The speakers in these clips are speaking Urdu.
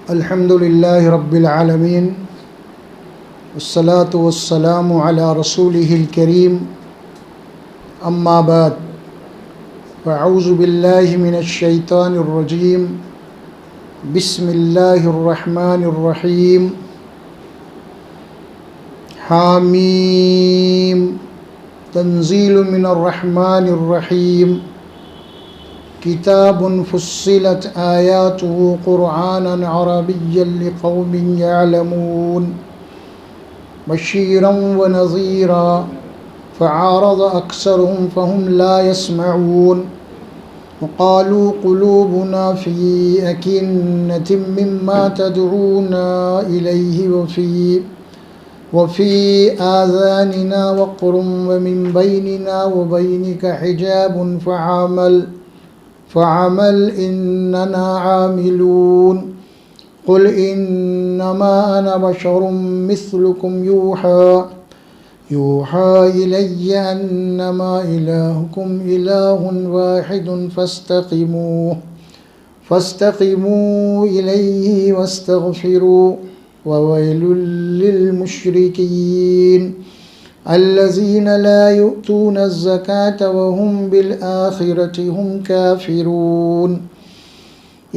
الحمد لله رب العالمين والصلاة والسلام على رسوله الكريم أما بعد فأعوذ بالله من الشيطان الرجيم بسم الله الرحمن الرحيم حاميم تنزيل من الرحمن الرحيم كتاب فصلت آياته قرآنا عربيا لقوم يعلمون بشيرا ونذيرا فعارض أكثرهم فهم لا يسمعون وقالوا قلوبنا في أكنة مما تدعونا إليه وفي آذاننا وقر ومن بيننا وبينك حجاب فعمل إننا عاملون قل إنما أنا بشر مثلكم يوحى إلي أنما إلهكم إله واحد فاستقيموا إليه واستغفروا وويل للمشركين الذين لا يؤتون الزكاة وهم بالآخرة هم كافرون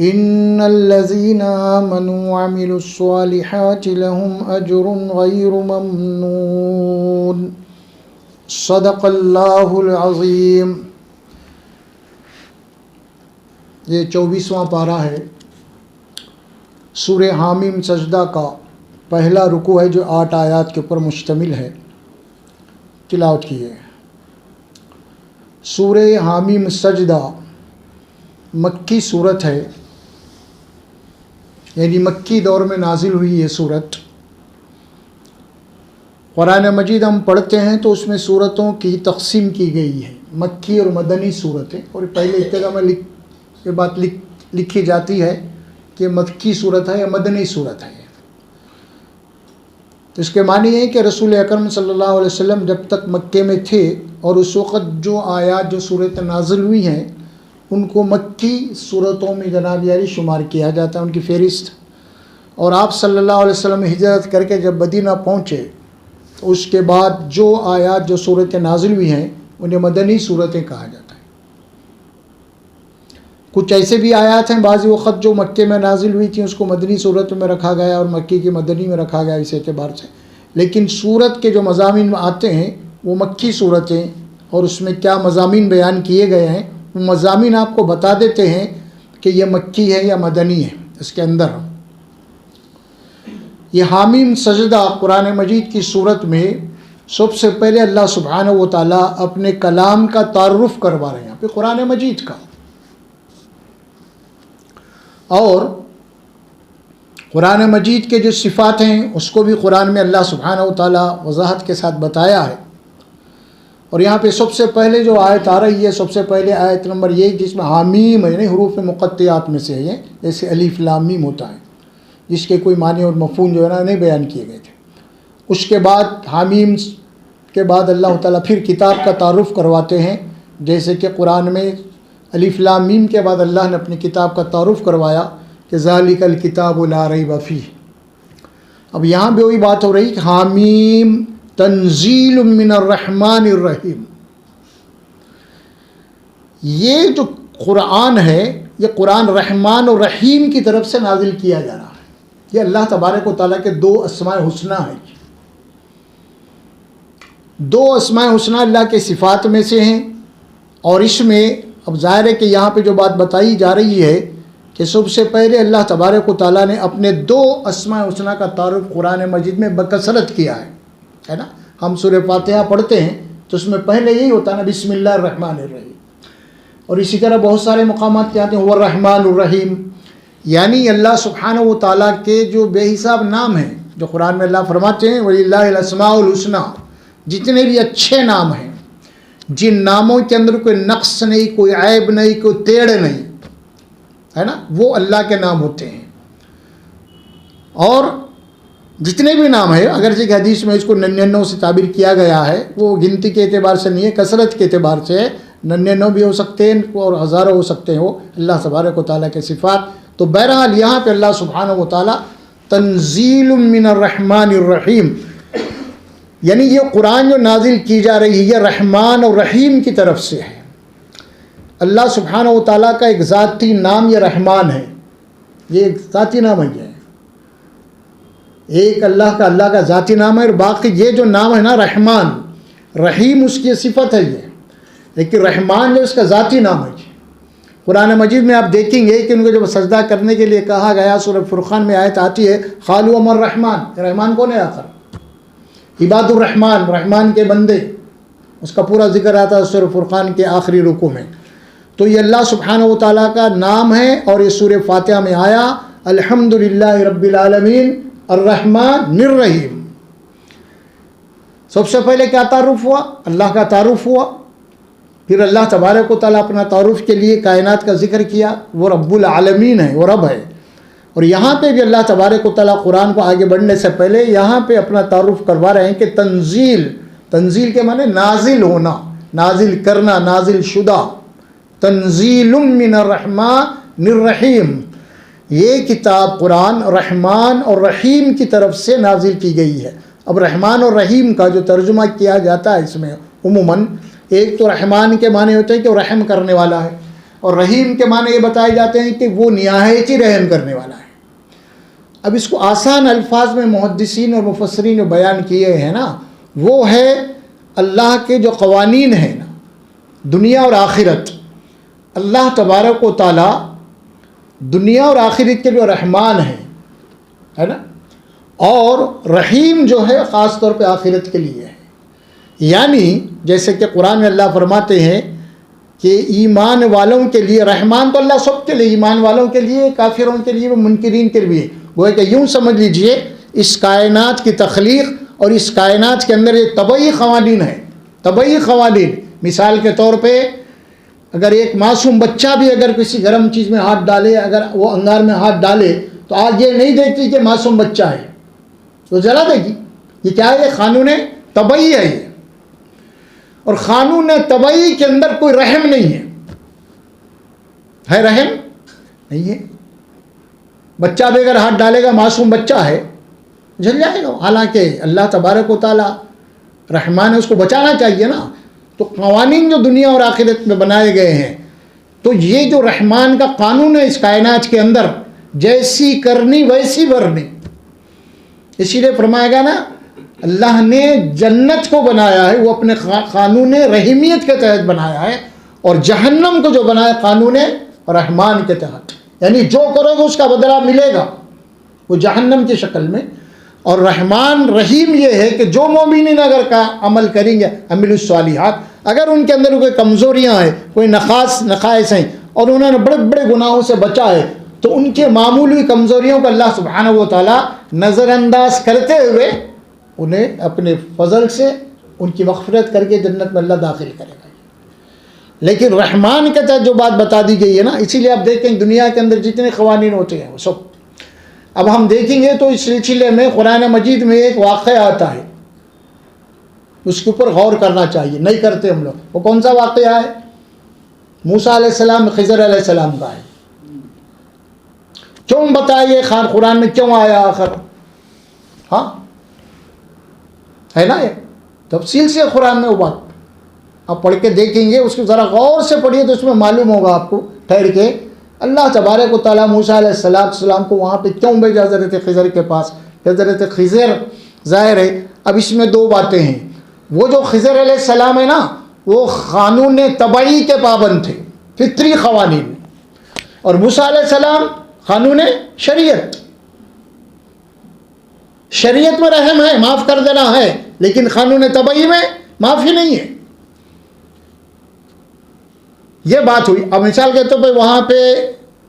إن الذين آمنوا وعملوا الصالحات لهم أجر غير ممنون صدق اللہ العظیم۔ یہ 24واں پارہ ہے سورہ حامیم سجدہ کا پہلا رکوع ہے جو 8 آیات کے اوپر مشتمل ہے۔ تلاوت کی ہے۔ سورہ حامیم سجدہ مکی صورت ہے، یعنی مکی دور میں نازل ہوئی یہ صورت۔ قرآن مجید ہم پڑھتے ہیں تو اس میں صورتوں کی تقسیم کی گئی ہے، مکی اور مدنی صورتیں، اور پہلے ابتدا میں یہ بات لکھی جاتی ہے کہ مکی صورت ہے یا مدنی صورت ہے۔ تو اس کے معنی ہے کہ رسول اکرم صلی اللہ علیہ وسلم جب تک مکے میں تھے اور اس وقت جو آیات جو صورتیں نازل ہوئی ہیں ان کو مکی صورتوں میں جناب یاری شمار کیا جاتا ہے، ان کی فہرست۔ اور آپ صلی اللہ علیہ وسلم ہجرت کر کے جب مدینہ پہنچے تو اس کے بعد جو آیات جو صورتیں نازل ہوئی ہیں انہیں مدنی صورتیں کہا جاتا ہے۔ کچھ ایسے بھی آیات ہیں بعضی وقت جو مکے میں نازل ہوئی تھیں اس کو مدنی صورت میں رکھا گیا اور مکی کی مدنی میں رکھا گیا اس اعتبار سے، لیکن صورت کے جو مضامین میں آتے ہیں وہ مکی صورتیں، اور اس میں کیا مضامین بیان کیے گئے ہیں وہ مضامین آپ کو بتا دیتے ہیں کہ یہ مکی ہے یا مدنی ہے۔ اس کے اندر یہ حامیم سجدہ قرآن مجید کی صورت میں سب سے پہلے اللہ سبحانہ و تعالیٰ اپنے کلام کا تعارف کروا رہے ہیں، یہاں پہ قرآن مجید کا، اور قرآن مجید کے جو صفات ہیں اس کو بھی قرآن میں اللہ سبحانہ و تعالیٰ وضاحت کے ساتھ بتایا ہے۔ اور یہاں پہ سب سے پہلے جو آیت آ رہی ہے، سب سے پہلے آیت نمبر یہ جس میں حامیم یعنی حروف مقطعات میں سے ہے، جیسے الف لام میم ہوتا ہے جس کے کوئی معنی اور مفہوم جو ہے نا نہیں بیان کیے گئے تھے۔ اس کے بعد حامیم کے بعد اللہ تعالیٰ پھر کتاب کا تعارف کرواتے ہیں، جیسے کہ قرآن میں الف لام میم کے بعد اللہ نے اپنی کتاب کا تعارف کروایا کہ ذالک الکتاب لا ریب فیہ۔ اب یہاں بھی وہی بات ہو رہی کہ حامیم تنزیل من الرحمن الرحیم، یہ جو قرآن ہے یہ قرآن رحمان اور رحیم کی طرف سے نازل کیا جا رہا ہے۔ یہ اللہ تبارک و تعالیٰ کے 2 اسماء حسنی ہیں، 2 اسماء حسنی اللہ کے صفات میں سے ہیں، اور اس میں اب ظاہر ہے کہ یہاں پہ جو بات بتائی جا رہی ہے کہ سب سے پہلے اللہ تبارک و تعالیٰ نے اپنے 2 اسماء حسنی کا تعارف قرآن مجید میں بکثرت کیا ہے نا۔ ہم سورہ فاتحہ پڑھتے ہیں تو اس میں پہلے یہی ہوتا ہے نا، بسم اللہ الرحمن الرحیم، اور اسی طرح بہت سارے مقامات کے آتے ہیں وہ الرحمن الرحیم، یعنی اللہ سبحانہ و تعالیٰ کے جو بے حساب نام ہیں جو قرآن میں اللہ فرماتے ہیں وَلِلَّهِ الْأَسْمَاءُ الْحُسْنَى، جتنے بھی اچھے نام ہیں جن ناموں کے اندر کوئی نقص نہیں، کوئی عیب نہیں، کوئی ٹیڑھ نہیں ہے نا، وہ اللہ کے نام ہوتے ہیں۔ اور جتنے بھی نام ہیں، اگرچہ کہ حدیث میں اس کو 99 سے تعبیر کیا گیا ہے، وہ گنتی کے اعتبار سے نہیں ہے، کثرت کے اعتبار سے 99 بھی ہو سکتے ہیں اور ہزاروں ہو سکتے ہیں، وہ اللہ تبارک و تعالیٰ کے صفات۔ تو بہرحال یہاں پہ اللہ سبحانہ و تعالیٰ تنزیل من الرحمن الرحیم، یعنی یہ قرآن جو نازل کی جا رہی ہے یہ رحمان اور رحیم کی طرف سے ہے۔ اللہ سبحانہ و تعالیٰ کا ایک ذاتی نام یہ رحمان ہے، یہ ایک ذاتی نام ہے، ایک اللہ کا ذاتی نام ہے، اور باقی یہ جو نام ہے نا رحمان، رحیم اس کی صفت ہے یہ، لیکن رحمان جو اس کا ذاتی نام ہے۔ قرآن مجید میں آپ دیکھیں گے کہ ان کو جب سجدہ کرنے کے لیے کہا گیا، سورہ فرقان میں آیت آتی ہے قالوا وما الرحمن، رحمان کون ہے آخر؟ عباد الرحمن، رحمان کے بندے، اس کا پورا ذکر آتا ہے سورہ فرقان کے آخری رکوع میں۔ تو یہ اللہ سبحانہ و تعالیٰ کا نام ہے، اور یہ سورہ فاتحہ میں آیا الحمدللہ رب العالمین الرحمن الرحیم۔ سب سے پہلے کیا تعارف ہوا؟ اللہ کا تعارف ہوا، پھر اللہ تبارک و تعالیٰ اپنا تعارف کے لیے کائنات کا ذکر کیا، وہ رب العالمین ہے، وہ رب ہے۔ اور یہاں پہ بھی اللہ تبارک و تعالیٰ قرآن کو آگے بڑھنے سے پہلے یہاں پہ اپنا تعارف کروا رہے ہیں کہ تنزیل کے معنی نازل ہونا، نازل کرنا، نازل شدہ، تنزیل من الرحمن الرحیم، یہ کتاب قرآن رحمان اور رحیم کی طرف سے نازل کی گئی ہے۔ اب رحمان اور رحیم کا جو ترجمہ کیا جاتا ہے اس میں عموماً، ایک تو رحمان کے معنی ہوتے ہیں کہ وہ رحم کرنے والا ہے، اور رحیم کے معنی یہ بتائے جاتے ہیں کہ وہ نہایت ہی رحم کرنے والا ہے۔ اب اس کو آسان الفاظ میں محدثین اور مفسرین جو بیان کیے ہیں نا، وہ ہے اللہ کے جو قوانین ہیں نا دنیا اور آخرت، اللہ تبارک و تعالی دنیا اور آخرت کے جو رحمان ہے نا، اور رحیم جو ہے خاص طور پہ آخرت کے لیے ہے۔ یعنی جیسے کہ قرآن میں اللہ فرماتے ہیں کہ ایمان والوں کے لیے، رحمان تو اللہ سب کے لیے، ایمان والوں کے لیے، کافروں کے لیے، منکرین کے لیے، گویا کہ یوں سمجھ لیجئے اس کائنات کی تخلیق اور اس کائنات کے اندر ایک طبعی قوانین ہے، طبعی قوانین۔ مثال کے طور پہ اگر ایک معصوم بچہ بھی اگر کسی گرم چیز میں ہاتھ ڈالے، اگر وہ انگار میں ہاتھ ڈالے تو آج یہ نہیں دیکھتی کہ معصوم بچہ ہے، تو جلا دے گی۔ یہ کیا ہے؟ یہ قانون طبعی ہے یہ، اور قانون طبعی کے اندر کوئی رحم نہیں ہے رحم نہیں ہے۔ بچہ بھی اگر ہاتھ ڈالے گا، معصوم بچہ ہے، جل جائے گا، حالانکہ اللہ تبارک و تعالی رحمان ہے، اس کو بچانا چاہیے نا۔ تو قوانین جو دنیا اور آخرت میں بنائے گئے ہیں، تو یہ جو رحمان کا قانون ہے اس کائنات کے اندر، جیسی کرنی ویسی بھرنی، اسی لیے فرمایا گیا نا اللہ نے جنت کو بنایا ہے وہ اپنے قانون رحیمیت کے تحت بنایا ہے، اور جہنم کو جو بنایا قانون رحمان کے تحت، یعنی جو کرو گے اس کا بدلہ ملے گا، وہ جہنم کی شکل میں۔ اور رحمان رحیم یہ ہے کہ جو مومنین اگر کا عمل کریں گے، عمل الصالحات، اگر ان کے اندر کوئی کمزوریاں ہیں، کوئی نقائص ہیں، اور انہوں نے بڑے بڑے گناہوں سے بچا ہے، تو ان کے معمولی کمزوریوں کو اللہ سبحانہ و تعالی نظر انداز کرتے ہوئے انہیں اپنے فضل سے ان کی مغفرت کر کے جنت میں اللہ داخل کرے گا۔ لیکن رحمان کے تحت جو بات بتا دی گئی ہے نا، اسی لیے آپ دیکھیں دنیا کے اندر جتنے قوانین ہوتے ہیں وہ سب، اب ہم دیکھیں گے تو اس سلسلے میں قرآن مجید میں ایک واقعہ آتا ہے، اس کے اوپر غور کرنا چاہیے، نہیں کرتے ہم لوگ۔ وہ کون سا واقعہ ہے؟ موسیٰ علیہ السلام خضر علیہ السلام کا ہے۔ کیوں بتائیے قرآن میں کیوں آیا آخر؟ ہاں ہے نا، یہ تفصیل سے قرآن میں وہ بات آپ پڑھ کے دیکھیں گے، اس کو ذرا غور سے پڑھیے تو اس میں معلوم ہوگا آپ کو ٹھہر کے اللہ تبارک و تعالیٰ موسیٰ علیہ السلام کو وہاں پہ کیوں بھیجا حضرت خضر کے پاس۔ حضرت خضر ظاہر ہے اب اس میں دو باتیں ہیں، وہ جو خضر علیہ السلام ہے نا وہ قانون طبعی کے پابند تھے، فطری قوانین، اور موسیٰ علیہ السلام قانون شریعت میں رحم ہے، معاف کر دینا ہے، لیکن قانون طبعی میں معافی نہیں ہے۔ یہ بات ہوئی۔ اب مثال کے طور پہ وہاں پہ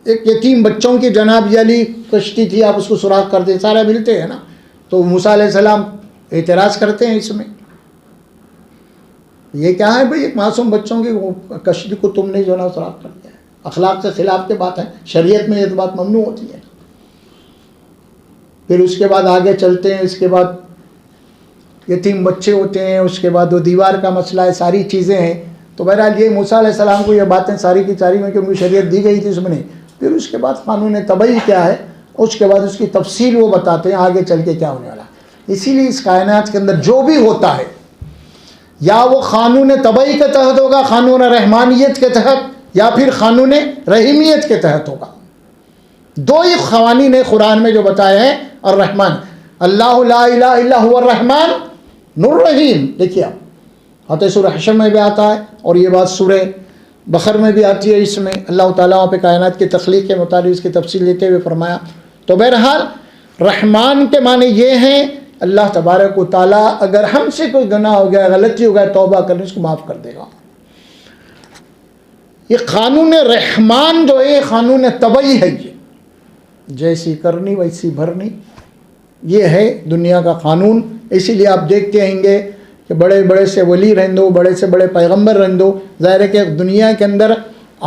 ایک یتیم بچوں کی جناب علی کشتی تھی، آپ اس کو سوراخ کر دیں، سارے ملتے ہیں نا، تو موسیٰ علیہ السلام اعتراض کرتے ہیں اس میں، یہ کیا ہے بھئی، ایک معصوم بچوں کی کشتی کو تم نے جو نا سوراخ کر دیا ہے، اخلاق سے خلاف کے بات ہے، شریعت میں یہ بات ممنوع ہوتی ہے۔ پھر اس کے بعد آگے چلتے ہیں، اس کے بعد یتیم بچے ہوتے ہیں، اس کے بعد وہ دیوار کا مسئلہ ہے، ساری چیزیں ہیں۔ تو بہرحال یہ موسیٰ علیہ السلام کو یہ باتیں ساری کی ساری میں، کیونکہ شریعت دی گئی تھی اس میں نہیں، پھر اس کے بعد قانون طبعی کیا ہے، اس کے بعد اس کی تفصیل وہ بتاتے ہیں آگے چل کے کیا ہونے والا. اسی لیے اس کائنات کے اندر جو بھی ہوتا ہے یا وہ قانون طبعی کے تحت ہوگا، قانون رحمانیت کے تحت، یا پھر قانون رحیمیت کے تحت ہوگا. دو ہی قوانین قرآن میں جو بتائے ہیں. الرحمن، اللہ لا الہ الا هو الرحمن الرحیم. دیکھیے آپ سورہ حشر میں بھی آتا ہے اور یہ بات سورہ بقرہ میں بھی آتی ہے. اس میں اللہ تعالیٰ وہاں پہ کائنات کی تخلیق کے متعلق اس کی تفصیل دیتے ہوئے فرمایا. تو بہرحال رحمان کے معنی یہ ہیں اللہ تبارک و تعالیٰ اگر ہم سے کوئی گناہ ہو گیا، غلطی ہو گیا، توبہ کرنے اس کو معاف کر دے گا. یہ قانون رحمان جو ہے قانون طبعی ہے. یہ جیسی کرنی ویسی بھرنی، یہ ہے دنیا کا قانون. اسی لیے آپ دیکھتے ہیں گے کہ بڑے بڑے سے ولی رہندو، بڑے سے بڑے پیغمبر رہندو، ظاہر ہے کہ دنیا کے اندر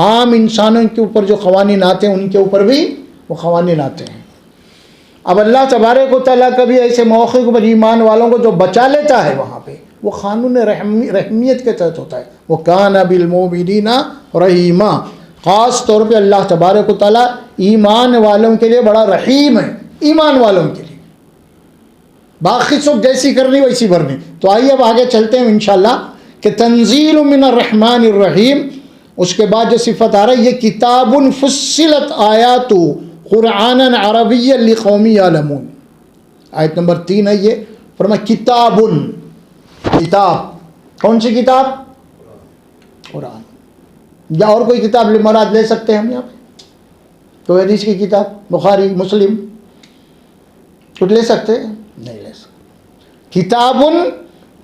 عام انسانوں کے اوپر جو قوانین آتے ہیں ان کے اوپر بھی وہ قوانین آتے ہیں. اب اللہ تبارک و تعالیٰ کبھی ایسے موقع پر ایمان والوں کو جو بچا لیتا ہے وہاں پہ وہ قانون رحمیت کے تحت ہوتا ہے. وہ کان بالمؤمنین رحیما. خاص طور پہ اللہ تبارک و تعالیٰ ایمان والوں کے لیے بڑا رحیم ہے. ایمان والوں کے لیے باقی سب جیسی کرنی ویسی بھرنی. تو آئیے اب آگے چلتے ہیں انشاءاللہ کہ تنزیل من الرحمن الرحیم. اس کے بعد جو صفت آ رہا ہے یہ کتاب فصلت آیات قرآنا عربیا لقوم یعلمون. آیت نمبر 3 ہے. یہ فرمایا کتاب، کتاب کون سی کتاب؟ قرآن. یا اور کوئی کتاب مراد لے سکتے ہیں ہم یہاں پہ؟ تو حدیث کی کتاب بخاری مسلم کچھ لے سکتے ہیں؟ نہیں لے سکتے. کتاب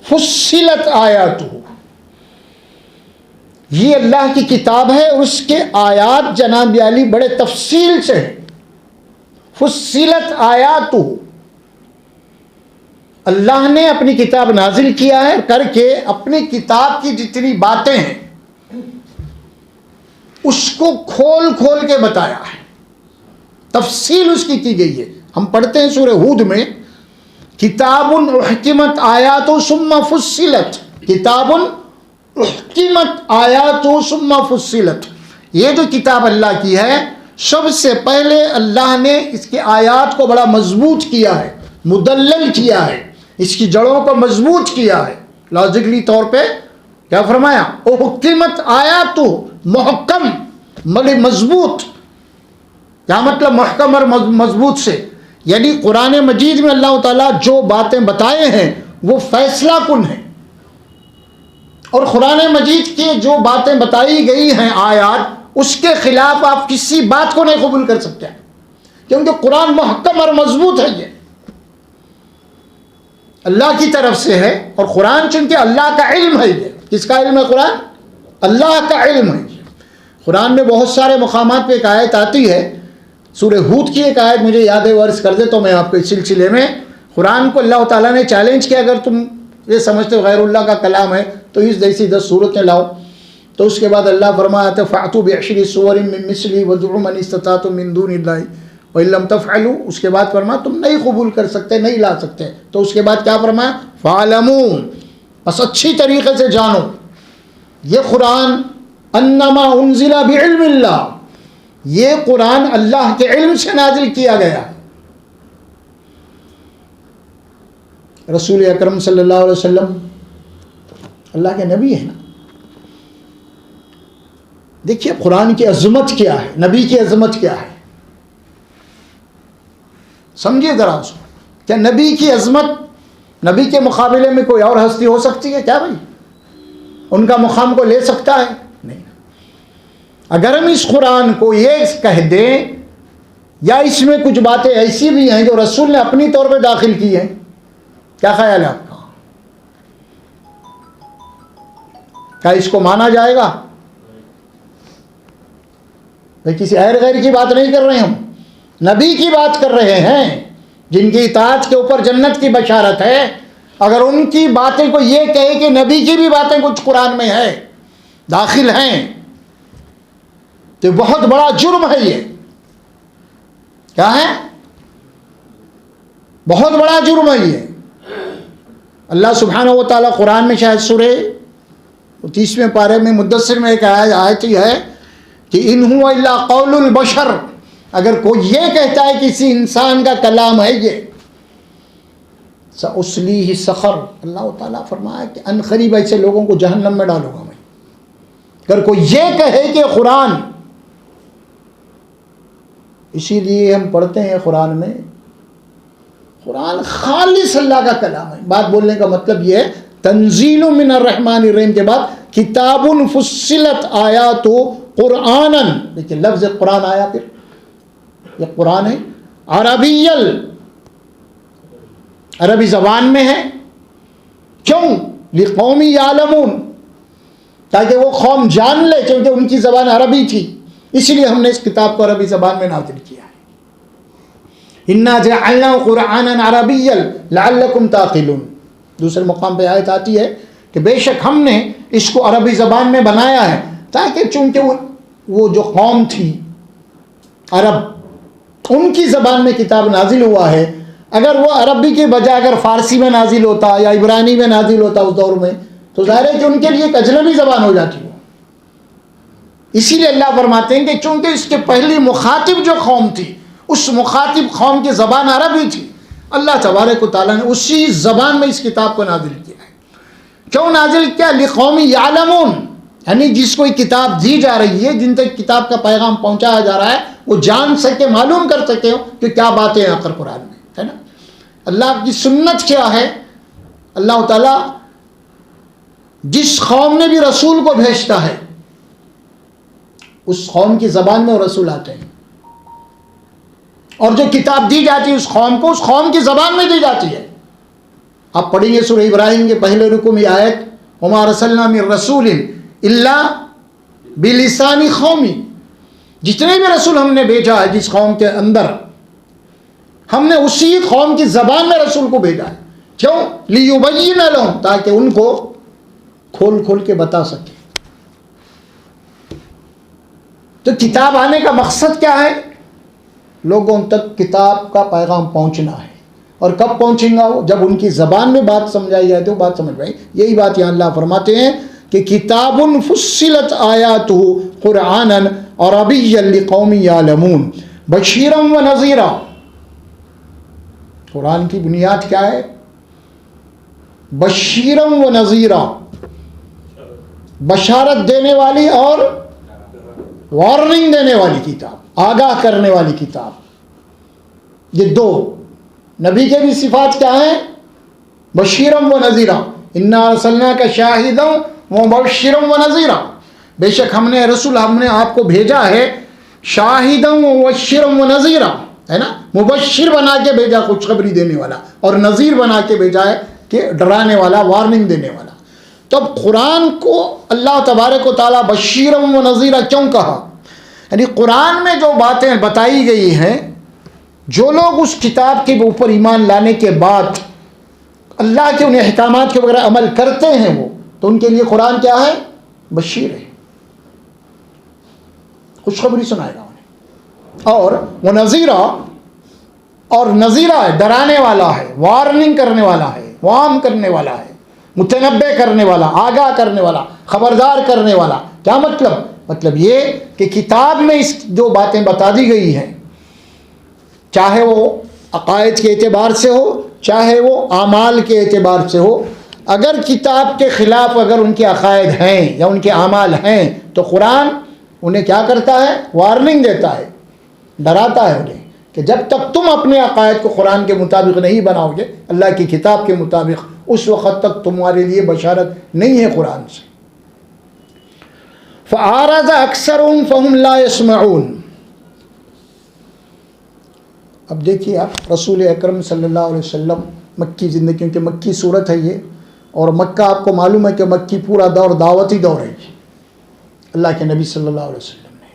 فصلت آیاتہ، یہ اللہ کی کتاب ہے اور اس کے آیات جناب علی بڑے تفصیل سے ہیں. فصلت آیاتہ، اللہ نے اپنی کتاب نازل کیا ہے کر کے اپنی کتاب کی جتنی باتیں ہیں اس کو کھول کھول کے بتایا ہے، تفصیل اس کی گئی ہے. ہم پڑھتے ہیں سورہ ہود میں کتاب احکمت آیات ثم فصلت، کتاب احکمت آیات ثم فصلت. یہ جو کتاب اللہ کی ہے سب سے پہلے اللہ نے اس کی آیات کو بڑا مضبوط کیا ہے، مدلل کیا ہے، اس کی جڑوں کو مضبوط کیا ہے. لاجکلی طور پہ کیا فرمایا؟ احکمت آیات، محکم، بڑی مضبوط. کیا مطلب محکم اور مضبوط سے؟ یعنی قرآن مجید میں اللہ تعالیٰ جو باتیں بتائے ہیں وہ فیصلہ کن ہیں، اور قرآن مجید کی جو باتیں بتائی گئی ہیں آیات اس کے خلاف آپ کسی بات کو نہیں قبول کر سکتے کیونکہ قرآن محکم اور مضبوط ہے. یہ اللہ کی طرف سے ہے اور قرآن چونکہ اللہ کا علم ہے. یہ کس کا علم ہے؟ قرآن اللہ کا علم ہے. قرآن میں بہت سارے مقامات پہ ایک آیت آتی ہے، سورہ ہود کی ایک آیت مجھے یاد ہے، عرض کر دے تو میں آپ کو اس سلسلے میں. قرآن کو اللہ تعالیٰ نے چیلنج کیا اگر تم یہ سمجھتے ہو غیر اللہ کا کلام ہے تو اس جیسی 10 صورتیں لاؤ. تو اس کے بعد اللہ فرمایا تھا فَأْتُوا بِعَشْرِ سُوَرٍ مِّن مِّثْلِهِ وَادْعُوا مَنِ اسْتَطَعْتُم مِّن دُونِ اللَّهِ وَإِن لَّمْ تَفْعَلُوا. اس کے بعد فرمایا تم نہیں قبول کر سکتے، نہیں لا سکتے. تو اس کے بعد کیا فرمایا؟ فَاعْلَمُوا، بس اچھی طریقے سے جانو یہ قرآن انما انزل بعلم اللہ، یہ قرآن اللہ کے علم سے نازل کیا گیا. رسول اکرم صلی اللہ علیہ وسلم اللہ کے نبی ہیں نا. دیکھیے قرآن کی عظمت کیا ہے، نبی کی عظمت کیا ہے، سمجھیے ذرا اس کو. کیا نبی کی عظمت، نبی کے مقابلے میں کوئی اور ہستی ہو سکتی ہے کیا بھائی؟ ان کا مقام کو لے سکتا ہے؟ نہیں. اگر ہم اس قرآن کو یہ کہہ دیں یا اس میں کچھ باتیں ایسی بھی ہیں جو رسول نے اپنی طور پہ داخل کی ہیں، کیا خیال ہے آپ کا؟ کیا اس کو مانا جائے گا؟ بھائی کسی غیر کی بات نہیں کر رہے ہم، نبی کی بات کر رہے ہیں جن کی اطاعت کے اوپر جنت کی بشارت ہے. اگر ان کی باتیں کو یہ کہے کہ نبی کی بھی باتیں کچھ قرآن میں ہے، داخل ہیں، تو بہت بڑا جرم ہے. یہ کیا ہے؟ بہت بڑا جرم ہے. یہ اللہ سبحانہ و تعالیٰ قرآن میں شاید سورہ 30ویں پارے میں مدثر میں ایک آیت ہے کہ ان ہوا الا قول البشر، اگر کوئی یہ کہتا ہے کسی انسان کا کلام ہے یہ، سأصلیہ سقر، اللہ تعالیٰ فرمایا کہ ان قریب ایسے لوگوں کو جہنم میں ڈالوں گا میں۔ اگر کوئی یہ کہے کہ قرآن، اسی لیے ہم پڑھتے ہیں قرآن میں، قرآن خالص اللہ کا کلام ہے۔ بات بولنے کا مطلب یہ ہے تنزیل من الرحمن الرحیم کے بعد کتاب فصلت آیات قرآنا، دیکھیں لفظ قرآن آیا، پھر یہ قرآن ہے عربی، عربی زبان میں ہے، کیوں؟ لقوم یعلمون، تاکہ وہ قوم جان لے، کیونکہ ان کی زبان عربی تھی، اس لیے ہم نے اس کتاب کو عربی زبان میں نازل کیا ہے۔ انا جعلناہ قرآنا عربیا لعلکم تعقلون، دوسرے مقام پہ آیت آتی ہے کہ بے شک ہم نے اس کو عربی زبان میں بنایا ہے، تاکہ چونکہ وہ جو قوم تھی عرب، ان کی زبان میں کتاب نازل ہوا ہے، اگر وہ عربی کے بجائے اگر فارسی میں نازل ہوتا یا عبرانی میں نازل ہوتا اس دور میں، تو ظاہر ہے کہ ان کے لیے ایک اجنبی زبان ہو جاتی ہو۔ اسی لیے اللہ فرماتے ہیں کہ چونکہ اس کے پہلی مخاطب جو قوم تھی، اس مخاطب قوم کی زبان عربی تھی، اللہ تبارک و تعالیٰ نے اسی زبان میں اس کتاب کو نازل کیا ہے۔ کیوں نازل کیا؟ لقوم یعلمون، یعنی جس کو کتاب دی جا رہی ہے، جن تک کتاب کا پیغام پہنچایا جا رہا ہے، وہ جان سکے، معلوم کر سکے ہو کہ کیا باتیں ہیں آخر قرآن میں، ہے نا۔ اللہ کی سنت کیا ہے؟ اللہ تعالیٰ جس قوم نے بھی رسول کو بھیجتا ہے، اس قوم کی زبان میں وہ رسول آتے ہیں، اور جو کتاب دی جاتی ہے اس قوم کو، اس قوم کی زبان میں دی جاتی ہے۔ آپ پڑھیں گے سورہ ابراہیم کے پہلے رکوع میں آیت وما ارسلنا من رسول الا بلسان قومی، جتنے بھی رسول ہم نے بھیجا ہے جس قوم کے اندر، ہم نے اسی قوم کی زبان میں رسول کو بھیجا ہے۔ کیوں؟ لیبین لہم، تاکہ ان کو کھول کھول کے بتا سکے۔ تو کتاب آنے کا مقصد کیا ہے؟ لوگوں تک کتاب کا پیغام پہنچنا ہے، اور کب پہنچیں گا وہ؟ جب ان کی زبان میں بات سمجھائی جائے تو بات سمجھ پائے۔ یہی بات یہاں اللہ فرماتے ہیں کہ کتاب فصلت آیاتہ قرآنا عربیا لقوم یعلمون بشیرا و نذیرا۔ قرآن کی بنیاد کیا ہے؟ بشیرا و نذیرا، بشارت دینے والی اور وارننگ دینے والی کتاب، آگاہ کرنے والی کتاب۔ یہ دو نبی کے بھی صفات کیا ہیں؟ بشیرم و نذیرا، انا ارسلناک شاہدا و مبشرا و نذیرا، بے شک ہم نے رسول، ہم نے آپ کو بھیجا ہے شاہدا و مبشرا و نذیرا، ہے نا، مبشر بنا کے بھیجا خوشخبری دینے والا، اور نذیر بنا کے بھیجا ہے کہ ڈرانے والا، وارننگ دینے والا۔ تو اب قرآن کو اللہ تبارک و تعالیٰ بشیرم و نذیرا کیوں کہا؟ یعنی قرآن میں جو باتیں بتائی گئی ہیں، جو لوگ اس کتاب کے اوپر ایمان لانے کے بعد اللہ کے ان احکامات کے وغیرہ عمل کرتے ہیں، وہ تو ان کے لیے قرآن کیا ہے؟ بشیر ہے، خوشخبری سنائے گا انہیں، اور وہ نذیرا، اور نذیرا ہے، ڈرانے والا ہے، وارننگ کرنے والا ہے، وارن کرنے والا ہے، متنبع کرنے والا، آگاہ کرنے والا، خبردار کرنے والا۔ کیا مطلب؟ مطلب یہ کہ کتاب میں اس جو باتیں بتا دی گئی ہیں، چاہے وہ عقائد کے اعتبار سے ہو، چاہے وہ اعمال کے اعتبار سے ہو، اگر کتاب کے خلاف اگر ان کے عقائد ہیں یا ان کے اعمال ہیں، تو قرآن انہیں کیا کرتا ہے؟ وارننگ دیتا ہے، ڈراتا ہے انہیں کہ جب تک تم اپنے عقائد کو قرآن کے مطابق نہیں بناؤ گے، اللہ کی کتاب کے مطابق، اس وقت تک تمہارے لیے بشارت نہیں ہے قرآن سے۔ فَأَعْرَضَ أَكْثَرُهُمْ فَهُمْ لَا يَسْمَعُونَ۔ اب دیکھیے آپ، رسول اکرم صلی اللہ علیہ وسلم مکی زندگی، کیونکہ مکی صورت ہے یہ، اور مکہ آپ کو معلوم ہے کہ مکی پورا دور دعوتی دور ہے اللہ کے نبی صلی اللہ علیہ وسلم نے۔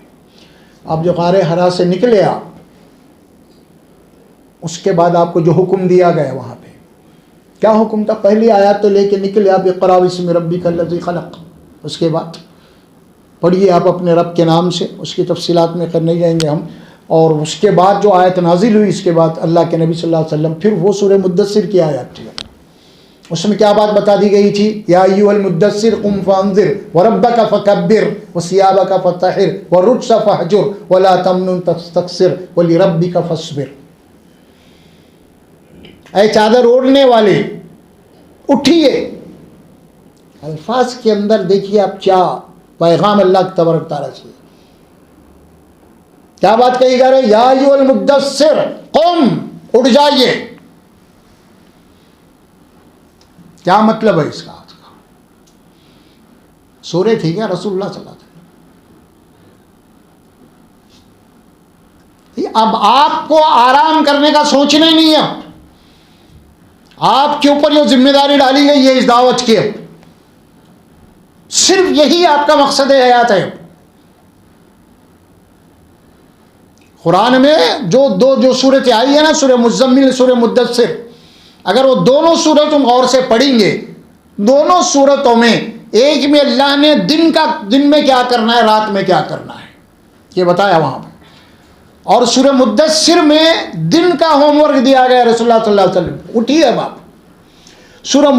آپ جو غار حرا سے نکلے، آپ اس کے بعد آپ کو جو حکم دیا گیا وہاں پہ کیا حکم تھا؟ پہلی آیات تو لے کے نکلے آپ، اقرأ باسم ربک الذی خلق، اس کے بعد پڑھیے آپ اپنے رب کے نام سے، اس کی تفصیلات میں کر نہیں جائیں گے ہم۔ اور اس کے بعد جو آیت نازل ہوئی، اس کے بعد اللہ کے نبی صلی اللہ علیہ وسلم، پھر وہ سورہ مدثر کی آیات تھی، اس میں کیا بات بتا دی گئی تھی؟ یا ایھا المدثر قم فانذر وربک فکبر وثیابک فطہر والرجز فاہجر ولا تمنن تستکثر ولربک فاصبر۔ اے چادر اوڑھنے والے اٹھیے۔ الفاظ کے اندر دیکھیے آپ کیا پیغام اللہ تبارک تعالیٰ سے، کیا بات کہی جا رہی ہے؟ یا ایھا المدثر قم، اٹھ جائیے۔ کیا مطلب ہے اس کا؟ سورے تھی کیا رسول اللہ صلی اللہ علیہ وسلم؟ اب آپ کو آرام کرنے کا سوچنا ہی نہیں ہے، آپ کے اوپر جو ذمہ داری ڈالی گئی ہے اس دعوت کی، صرف یہی آپ کا مقصد حیات ہے۔ قرآن میں جو صورتیں آئی ہیں نا، سورہ مزمل، سورہ مدثر، اگر وہ دونوں صورتوں غور سے پڑھیں گے، دونوں صورتوں میں ایک میں اللہ نے دن میں کیا کرنا ہے، رات میں کیا کرنا ہے یہ بتایا وہاں پہ، اور سورہ مدثر میں دن کا ہوم ورک دیا گیا رسول اللہ صلی اللہ علیہ وسلم، اٹھیے اب آپ۔ سورہ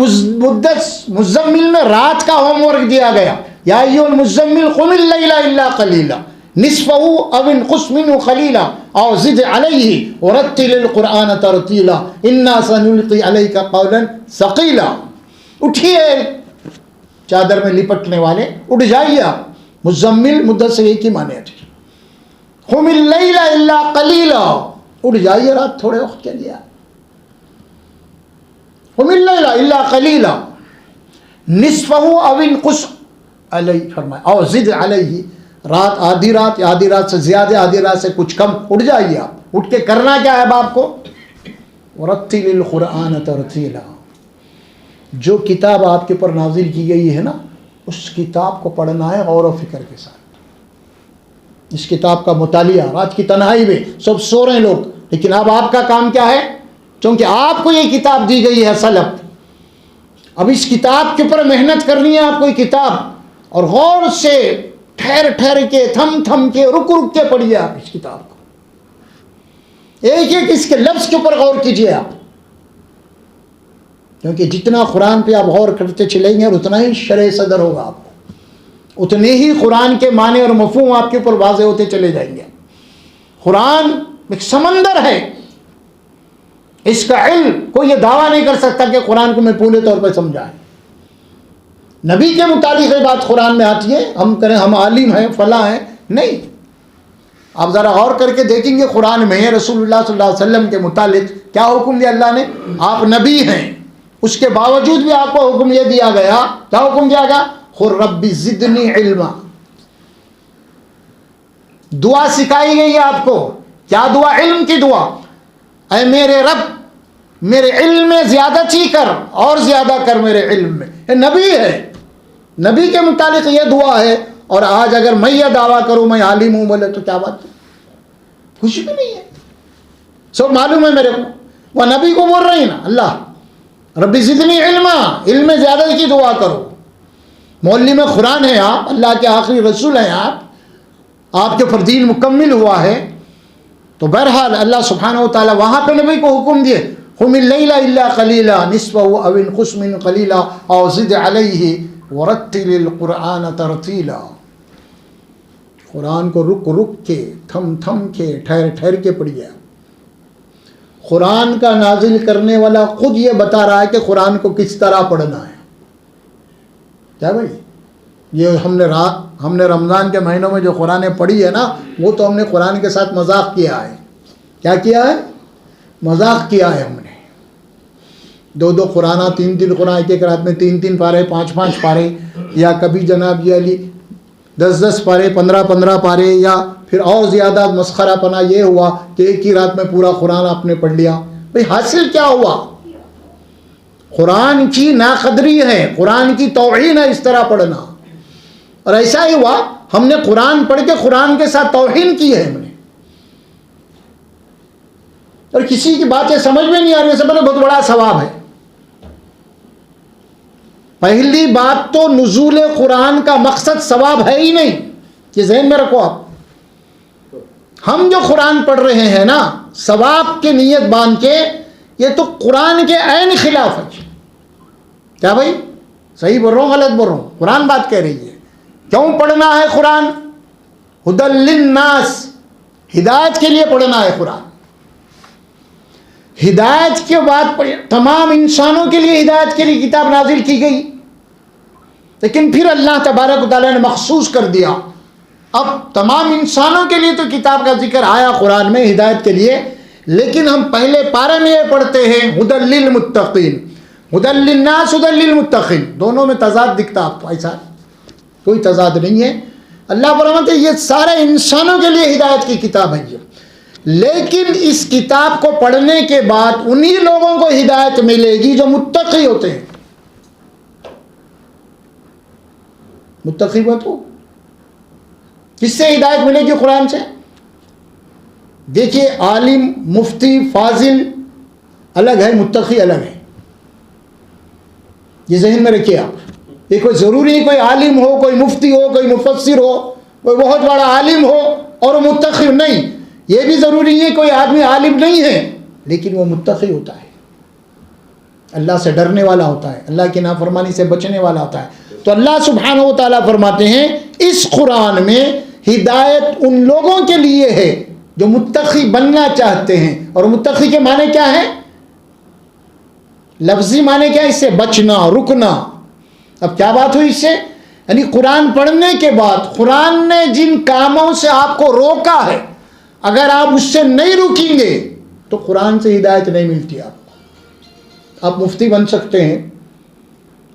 مزمل میں رات کا ہوم ورک دیا گیا، یا ایھا المزمل قم اللیل الا قلیلا نصفہ او انقص منہ قلیلا او زد علیہ ورتل القرآن ترتیلا انا سنلقی علیک قولا ثقیلا۔ اٹھیے چادر میں لپٹنے والے، اٹھ جائیے آپ۔ مزمل مدثر ایک ہی معنی ہے، قم اللیل الا قلیلا، اٹھ جائیے رات تھوڑے وقت کے لیے، قم اللیل الا قلیلا نصفہ او انقص علیہ فرمایا او زد علیہ، رات آدھی رات سے زیادہ، آدھی رات سے کچھ کم، اٹھ جائیے آپ۔ اٹھ کے کرنا کیا ہے باپ کو؟ ورتل القرآن ترتیلا، جو کتاب آپ کے اوپر نازل کی گئی ہے نا، اس کتاب کو پڑھنا ہے غور و فکر کے ساتھ، اس کتاب کا مطالعہ۔ رات کی تنہائی میں سب سو رہے ہیں لوگ، لیکن اب آپ کا کام کیا ہے؟ چونکہ آپ کو یہ کتاب دی گئی ہے سلب، اب اس کتاب کے اوپر محنت کرنی ہے آپ کو، یہ کتاب، اور غور سے ٹھہر کے، تھم کے، رک کے پڑھیے آپ اس کتاب کو، ایک ایک اس کے لفظ کے اوپر غور کیجیے آپ، کیونکہ جتنا قرآن پہ آپ غور کرتے چلیں گے اور اتنا ہی شرح صدر ہوگا آپ کو، اتنے ہی قرآن کے معنی اور مفہوم آپ کے اوپر واضح ہوتے چلے جائیں گے۔ قرآن ایک سمندر ہے، اس کا علم کوئی یہ دعویٰ نہیں کر سکتا کہ قرآن کو میں پورے طور پہ سمجھائیں۔ نبی کے متعلق یہ بات قرآن میں آتی ہے، ہم کریں ہم عالم ہیں فلاں ہیں، نہیں۔ آپ ذرا غور کر کے دیکھیں گے قرآن میں رسول اللہ صلی اللہ علیہ وسلم کے متعلق کیا حکم دیا اللہ نے؟ آپ نبی ہیں، اس کے باوجود بھی آپ کو حکم یہ دیا گیا، کیا حکم دیا گیا؟ قل رب زدنی علما، دعا سکھائی گئی ہے آپ کو، کیا دعا؟ علم کی دعا، اے میرے رب میرے علم میں زیادتی کر اور زیادہ کر میرے علم میں۔ یہ نبی ہے، نبی کے متعلق یہ دعا ہے، اور آج اگر میں یہ دعویٰ کروں میں عالم ہوں بولے تو کیا بات ہے؟ کچھ بھی نہیں ہے، سب معلوم ہے میرے کو۔ وہ نبی کو بول رہی نا اللہ رب زدنی علما، علم میں زیادہ کی دعا کرو۔ معلم قرآن ہیں آپ، اللہ کے آخری رسول ہیں آپ کے اوپر دین مکمل ہوا ہے، تو بہرحال اللہ سبحانہ و تعالیٰ وہاں پہ نبی کو حکم دیے قم اللیل الا قلیلا نصفہ او انقص منہ قلیلا او زد علیہ ورتل القرآن ترتیلا۔ قرآن کو رک کے، تھم کے، ٹھہر کے پڑھیے۔ قرآن کا نازل کرنے والا خود یہ بتا رہا ہے کہ قرآن کو کس طرح پڑھنا ہے۔ کیا بھائی؟ یہ ہم نے رمضان کے مہینوں میں جو قرآن پڑھی ہے نا، وہ تو ہم نے قرآن کے ساتھ مذاق کیا ہے۔ کیا کیا ہے؟ مذاق کیا ہے ہم نے۔ 2 قرآن، 3 قرآن، ایک رات میں 3 پارے، 5 پارے، یا کبھی جناب یہ علی 10 پارے، 15 پارے، یا پھر اور زیادہ مسخرہ پنا یہ ہوا کہ ایک ہی رات میں پورا قرآن آپ نے پڑھ لیا۔ بھئی حاصل کیا ہوا؟ قرآن کی ناقدری ہے، قرآن کی توہین ہے اس طرح پڑھنا، اور ایسا ہی ہوا ہم نے قرآن پڑھ کے قرآن کے ساتھ توہین کی ہے ہم نے، اور کسی کی باتیں سمجھ میں نہیں آ رہی، سب نے بہت بڑا ثواب ہے۔ پہلی بات تو نزول قرآن کا مقصد ثواب ہے ہی نہیں، یہ ذہن میں رکھو آپ۔ ہم جو قرآن پڑھ رہے ہیں نا ثواب کی نیت باندھ کے، یہ تو قرآن کے عین خلاف ہے۔ کیا بھائی صحیح بول رہا ہوں غلط بول رہا ہوں؟ قرآن بات کہہ رہی ہے. کیوں پڑھنا ہے قرآن؟ ہدی للناس، ہدایت کے لیے پڑھنا ہے قرآن. ہدایت کے بعد تمام انسانوں کے لیے ہدایت کے لیے کتاب نازل کی گئی، لیکن پھر اللہ تبارک و تعالیٰ نے مخصوص کر دیا اب تمام انسانوں کے لیے تو کتاب کا ذکر آیا قرآن میں ہدایت کے لیے، لیکن ہم پہلے پارے میں یہ پڑھتے ہیں ہدی للمتقین، ہدی للناس، ہدی للمتقین. دونوں میں تضاد دکھتا آپ کو؟ ایسا کوئی تضاد نہیں ہے. اللہ فرماتے ہیں یہ سارے انسانوں کے لیے ہدایت کی کتاب ہے یہ، لیکن اس کتاب کو پڑھنے کے بعد انہی لوگوں کو ہدایت ملے گی جو متقی ہوتے ہیں. متقی بتو کس سے ہدایت ملے گی؟ قرآن سے. دیکھیے عالم، مفتی، فاضل الگ ہے، متقی الگ ہے. یہ ذہن میں رکھیے آپ. یہ کوئی ضروری نہیں کوئی عالم ہو، کوئی مفتی ہو، کوئی مفسر ہو، کوئی بہت بڑا عالم ہو اور وہ متقی نہیں. یہ بھی ضروری نہیں ہے کوئی آدمی عالم نہیں ہے لیکن وہ متقی ہوتا ہے، اللہ سے ڈرنے والا ہوتا ہے، اللہ کی نافرمانی سے بچنے والا ہوتا ہے. تو اللہ سبحانہ و تعالیٰ فرماتے ہیں اس قرآن میں ہدایت ان لوگوں کے لیے ہے جو متقی بننا چاہتے ہیں. اور متقی کے معنی کیا ہے؟ لفظی معنی کیا ہے؟ اس سے بچنا، رکنا. اب کیا بات ہوئی اس سے؟ یعنی قرآن پڑھنے کے بعد قرآن نے جن کاموں سے آپ کو روکا ہے اگر آپ اس سے نہیں رکیں گے تو قرآن سے ہدایت نہیں ملتی آپ کو. آپ مفتی بن سکتے ہیں،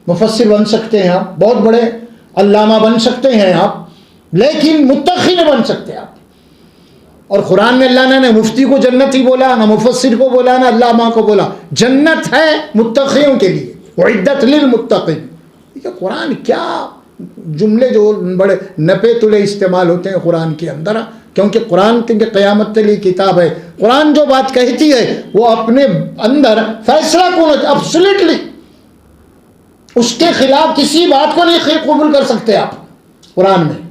مفسر بن سکتے ہیں، آپ بہت بڑے علامہ بن سکتے ہیں آپ، لیکن متقی نہیں بن سکتے آپ. اور قرآن میں اللہ نے نہ مفتی کو جنتی بولا، نہ مفسر کو بولا، نہ علامہ کو بولا. جنت ہے متقیوں کے لیے، وعدت للمتقین. یہ قرآن کیا جملے جو بڑے نپے تلے استعمال ہوتے ہیں قرآن کے اندر، کیونکہ قرآن کی قیامت کے لیے کتاب ہے. قرآن جو بات کہتی ہے وہ اپنے اندر فیصلہ کن ایبسلیٹلی اس کے خلاف کسی بات کو نہیں قبول کر سکتے آپ. قرآن میں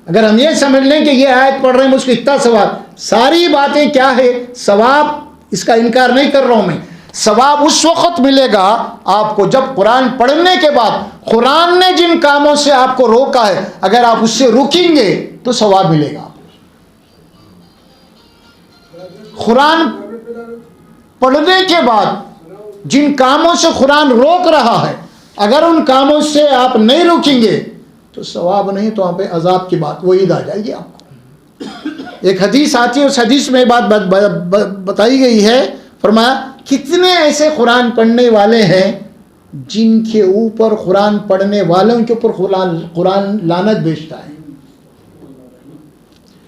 اگر ہم یہ سمجھ لیں کہ یہ آیت پڑھ رہے ہیں اس کو اتنا ثواب، ساری باتیں کیا ہے ثواب، اس کا انکار نہیں کر رہا ہوں میں. ثواب اس وقت ملے گا آپ کو جب قرآن پڑھنے کے بعد قرآن نے جن کاموں سے آپ کو روکا ہے اگر آپ اس سے رکیں گے تو ثواب ملے گا. قرآن پڑھنے کے بعد جن کاموں سے قرآن روک رہا ہے اگر ان کاموں سے آپ نہیں رکیں گے تو ثواب نہیں تو وہاں پہ عذاب کی بات وعید آ جائے گی آپ کو. ایک حدیث آتی ہے، اس حدیث میں بات بتائی گئی ہے، فرمایا کتنے ایسے قرآن پڑھنے والے ہیں جن کے اوپر قرآن پڑھنے والوں کے اوپر قرآن لعنت بھیجتا ہے.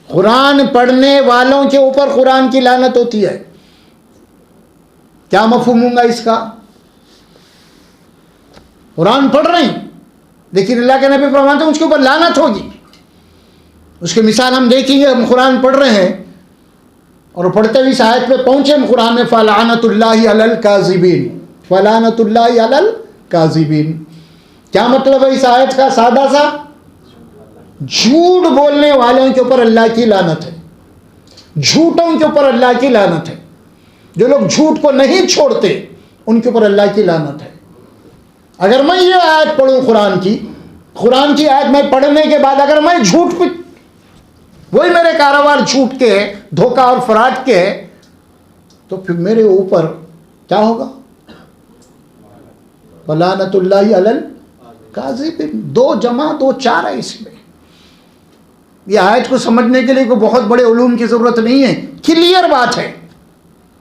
قرآن پڑھنے والوں کے اوپر قرآن کی لعنت ہوتی ہے. کیا مفہوم ہوگا اس کا؟ قرآن پڑھ رہے ہیں لیکن اللہ کے نبی فرماتے ہیں اس کے اوپر لعنت ہوگی. اس کی مثال ہم دیکھیں گے. ہم قرآن پڑھ رہے ہیں اور پڑھتے ہوئے اس آیت پہ پہنچے ہم قرآن میں فَلَعْنَةُ اللَّهِ عَلَى الْكَاذِبِينَ، فَلَعْنَةُ اللَّهِ عَلَى الْكَاذِبِينَ. کیا مطلب ہے اس آیت کا؟ سادہ سا، جھوٹ بولنے والوں کے اوپر اللہ کی لعنت ہے، جھوٹوں کے اوپر اللہ کی لعنت ہے. جو لوگ جھوٹ کو نہیں چھوڑتے ان کے اوپر اللہ کی لعنت ہے. اگر میں یہ آیت پڑھوں قرآن کی آیت میں پڑھنے کے بعد اگر میں جھوٹ پہ وہی میرے کاروبار جھوٹ کے ہے، دھوکہ اور فراڈ کے ہے، تو پھر میرے اوپر کیا ہوگا؟ وَلَعْنَةُ اللَّهِ عَلَى الْكَاذِبِينَ. 2 جمع 2 4 ہے اس میں. یہ آیت کو سمجھنے کے لیے کوئی بہت بڑے علوم کی ضرورت نہیں ہے، کلیئر بات ہے.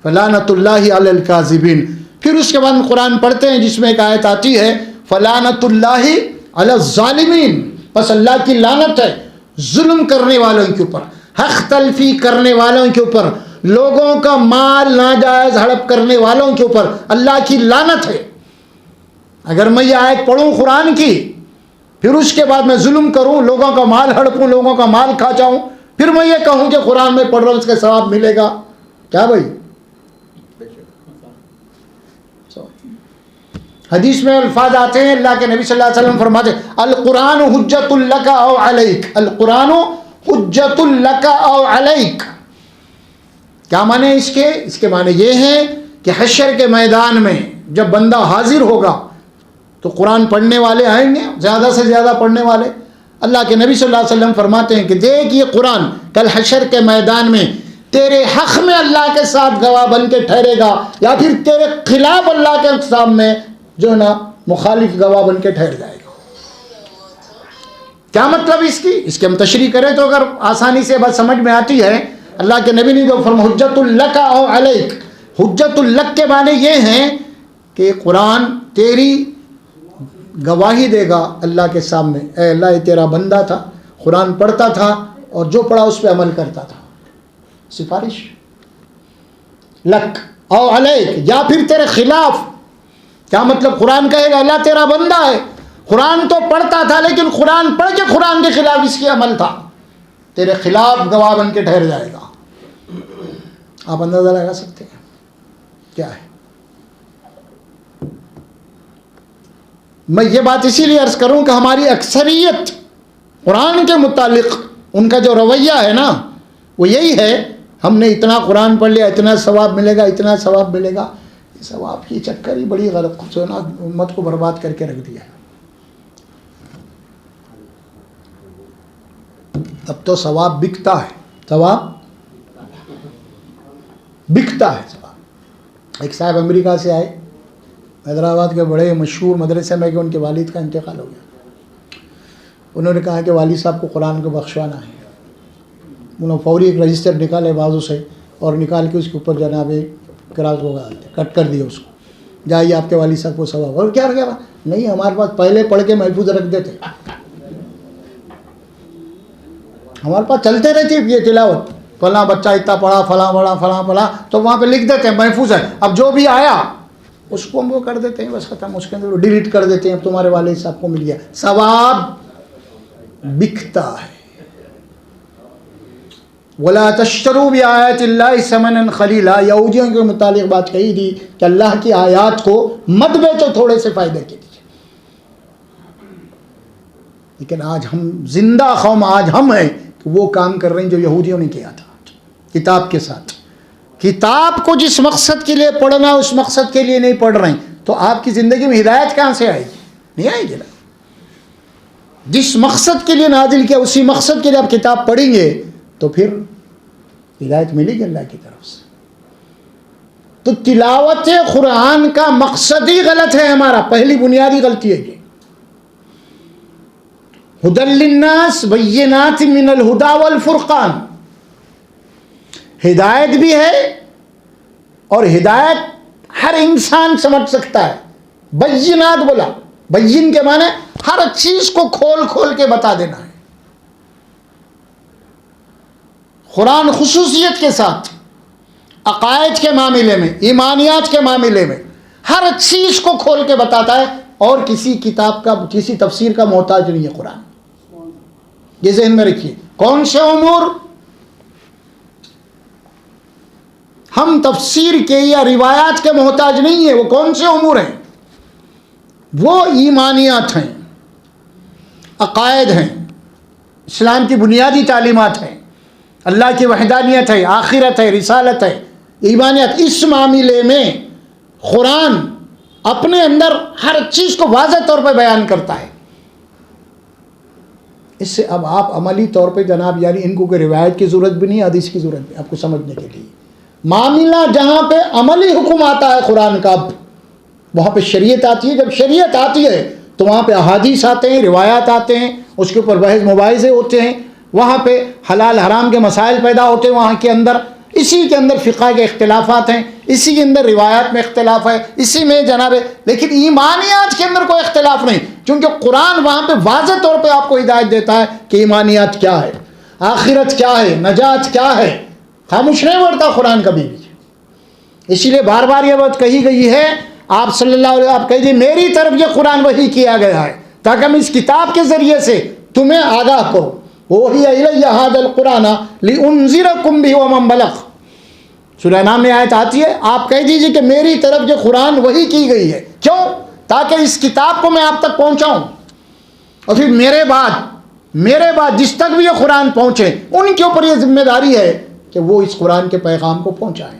فَلَعْنَةُ اللَّهِ عَلَى الْكَاذِبِينَ. پھر اس کے بعد ہم قرآن پڑھتے ہیں جس میں ایک آیت آتی ہے فَلَعْنَةُ اللَّهِ عَلَى الظَّالِمِينَ. بس اللہ کی لعنت ہے ظلم کرنے والوں کے اوپر، حق تلفی کرنے والوں کے اوپر، لوگوں کا مال ناجائز ہڑپ کرنے والوں کے اوپر اللہ کی لعنت ہے. اگر میں یہ آیت پڑھوں قرآن کی پھر اس کے بعد میں ظلم کروں، لوگوں کا مال ہڑپوں، لوگوں کا مال کھا جاؤں، پھر میں یہ کہوں کہ قرآن میں پڑھ رہا ہوں اس کا ثواب ملے گا، کیا بھائی؟ حدیث میں الفاظ آتے ہیں، اللہ کے نبی صلی اللہ علیہ وسلم فرماتے ہیں القرآن حجت لک او علیک، القرآن حجت لک او علیک. کیا معنی اس کے؟ اس کے معنی یہ ہے کہ حشر کے میدان میں جب بندہ حاضر ہوگا تو قرآن پڑھنے والے آئیں گے، زیادہ سے زیادہ پڑھنے والے۔ اللہ کے نبی صلی اللہ علیہ وسلم فرماتے ہیں کہ دیکھ یہ قرآن کل حشر کے میدان میں تیرے حق میں اللہ کے ساتھ گواہ بن کے ٹھہرے گا، یا پھر تیرے خلاف اللہ کے سامنے جو ہے نا مخالف گواہ بن کے ٹھہر جائے گا۔ کیا مطلب اس کی ہم تشریح کریں تو اگر آسانی سے بات سمجھ میں آتی ہے، اللہ کے نبی نے جو فرمایا حجت لک او علیک، حجت لک کے معنی یہ ہیں کہ قرآن تیری گواہی دے گا اللہ کے سامنے، اے اللہ یہ تیرا بندہ تھا، قرآن پڑھتا تھا اور جو پڑھا اس پہ عمل کرتا تھا۔ سفارش لک او علیک، یا پھر تیرے خلاف۔ کیا مطلب؟ قرآن کہے گا اللہ تیرا بندہ ہے، قرآن تو پڑھتا تھا لیکن قرآن پڑھ کے قرآن کے خلاف اس کی عمل تھا، تیرے خلاف گواہ بن کے ٹھہر جائے گا۔ آپ اندازہ لگا سکتے ہیں کیا ہے؟ میں یہ بات اسی لیے عرض کروں کہ ہماری اکثریت قرآن کے متعلق ان کا جو رویہ ہے نا وہ یہی ہے، ہم نے اتنا قرآن پڑھ لیا، اتنا ثواب ملے گا، اتنا ثواب ملے گا۔ یہ ثواب کی چکر ہی بڑی غلط جو ہے نا امت کو برباد کر کے رکھ دیا ہے۔ اب تو ثواب بکتا ہے، ثواب بکتا ہے ثواب۔ ایک صاحب امریکہ سے آئے، حیدرآباد کے بڑے مشہور مدرسے میں کہ ان کے والد کا انتقال ہو گیا۔ انہوں نے کہا کہ والد صاحب کو قرآن کو بخشوانا ہے۔ انہوں نے فوری ایک رجسٹر نکالے بازو سے اور نکال کے اس کے اوپر جناب کراس کو کٹ کر دیا اس کو، جائیے آپ کے والد صاحب کو ثواب۔ اور کیا رکھا؟ نہیں، ہمارے پاس پہلے پڑھ کے محفوظ رکھ دیتے، ہمارے پاس چلتے رہتی یہ تلاوت، فلاں بچہ اتنا پڑھا، فلاں پڑھا، فلاں پڑھا، تو وہاں پہ لکھ دیتے ہیں محفوظ ہے۔ اب جو بھی آیا اس کو ہم وہ کر دیتے ہیں، بس ختم، اس کے اندر ڈیلیٹ کر دیتے ہیں، اب تمہارے والد صاحب کو مل گیا۔ ثواب بکتا ہے۔ وَلَا تَشْتَرُوا بِآيَاتِ اللَّهِ ثَمَنًا قَلِيلًا، یہودیوں کے متعلق بات کہی تھی کہ اللہ کی آیات کو مت بیچو تھوڑے سے فائدے کے لیے۔ لیکن آج ہم زندہ قوم آج ہم ہیں کہ وہ کام کر رہے ہیں جو یہودیوں نے کیا تھا کتاب کے ساتھ۔ کتاب کو جس مقصد کے لیے پڑھنا اس مقصد کے لیے نہیں پڑھ رہے ہیں تو آپ کی زندگی میں ہدایت کہاں سے آئے گی؟ نہیں آئے گی نا۔ جس مقصد کے لیے نازل کیا اسی مقصد کے لیے آپ کتاب پڑھیں گے تو پھر ہدایت ملے گی اللہ کی طرف سے۔ تو تلاوت قرآن کا مقصد ہی غلط ہے ہمارا، پہلی بنیادی غلطی ہے یہ۔ ہدی للناس بینات من الہدی والفرقان، ہدایت بھی ہے اور ہدایت ہر انسان سمجھ سکتا ہے۔ بینات بولا، بین کے معنی ہر چیز کو کھول کھول کے بتا دینا ہے۔ قرآن خصوصیت کے ساتھ عقائد کے معاملے میں، ایمانیات کے معاملے میں ہر چیز کو کھول کے بتاتا ہے، اور کسی کتاب کا کسی تفسیر کا محتاج نہیں ہے قرآن۔ یہ ذہن میں رکھیے۔ کون سے امور ہم تفسیر کے یا روایات کے محتاج نہیں ہیں، وہ کون سے امور ہیں؟ وہ ایمانیات ہیں، عقائد ہیں، اسلام کی بنیادی تعلیمات ہیں، اللہ کی وحدانیت ہے، آخرت ہے، رسالت ہے، ایمانیت۔ اس معاملے میں قرآن اپنے اندر ہر چیز کو واضح طور پہ بیان کرتا ہے۔ اس سے اب آپ عملی طور پہ جناب یعنی ان کو کوئی روایت کی ضرورت بھی نہیں، حدیث کی ضرورت بھی، آپ کو سمجھنے کے لیے معاملہ جہاں پہ عملی حکم آتا ہے قرآن کا، وہاں پہ شریعت آتی ہے۔ جب شریعت آتی ہے تو وہاں پہ احادیث آتے ہیں، روایات آتے ہیں، اس کے اوپر بحث مباحثے ہوتے ہیں، وہاں پہ حلال حرام کے مسائل پیدا ہوتے ہیں، وہاں کے اندر اسی کے اندر فقہ کے اختلافات ہیں، اسی کے اندر روایات میں اختلاف ہے، اسی میں جناب لیکن ایمانیات کے اندر کوئی اختلاف نہیں، کیونکہ قرآن وہاں پہ واضح طور پہ آپ کو ہدایت دیتا ہے کہ ایمانیات کیا ہے، آخرت کیا ہے، نجات کیا ہے۔ خاموش نہیں بڑھتا قرآن کبھی بھی۔ اسی لیے بار بار یہ بات کہی گئی ہے، آپ صلی اللہ علیہ وسلم آپ کہیے میری طرف یہ قرآن وحی کیا گیا ہے تاکہ ہم اس کتاب کے ذریعے سے تمہیں آگاہ کرو۔ وحی الی ھذا القرآن لانذرکم بہ ومن بلغ، سورہ نام میں آیت آتی ہے، آپ کہہ دیجئے کہ میری طرف یہ قرآن وحی کی گئی ہے، کیوں؟ تاکہ اس کتاب کو میں آپ تک پہنچاؤں، اور پھر میرے بعد جس تک بھی یہ قرآن پہنچے ان کے اوپر یہ ذمہ داری ہے کہ وہ اس قرآن کے پیغام کو پہنچائیں۔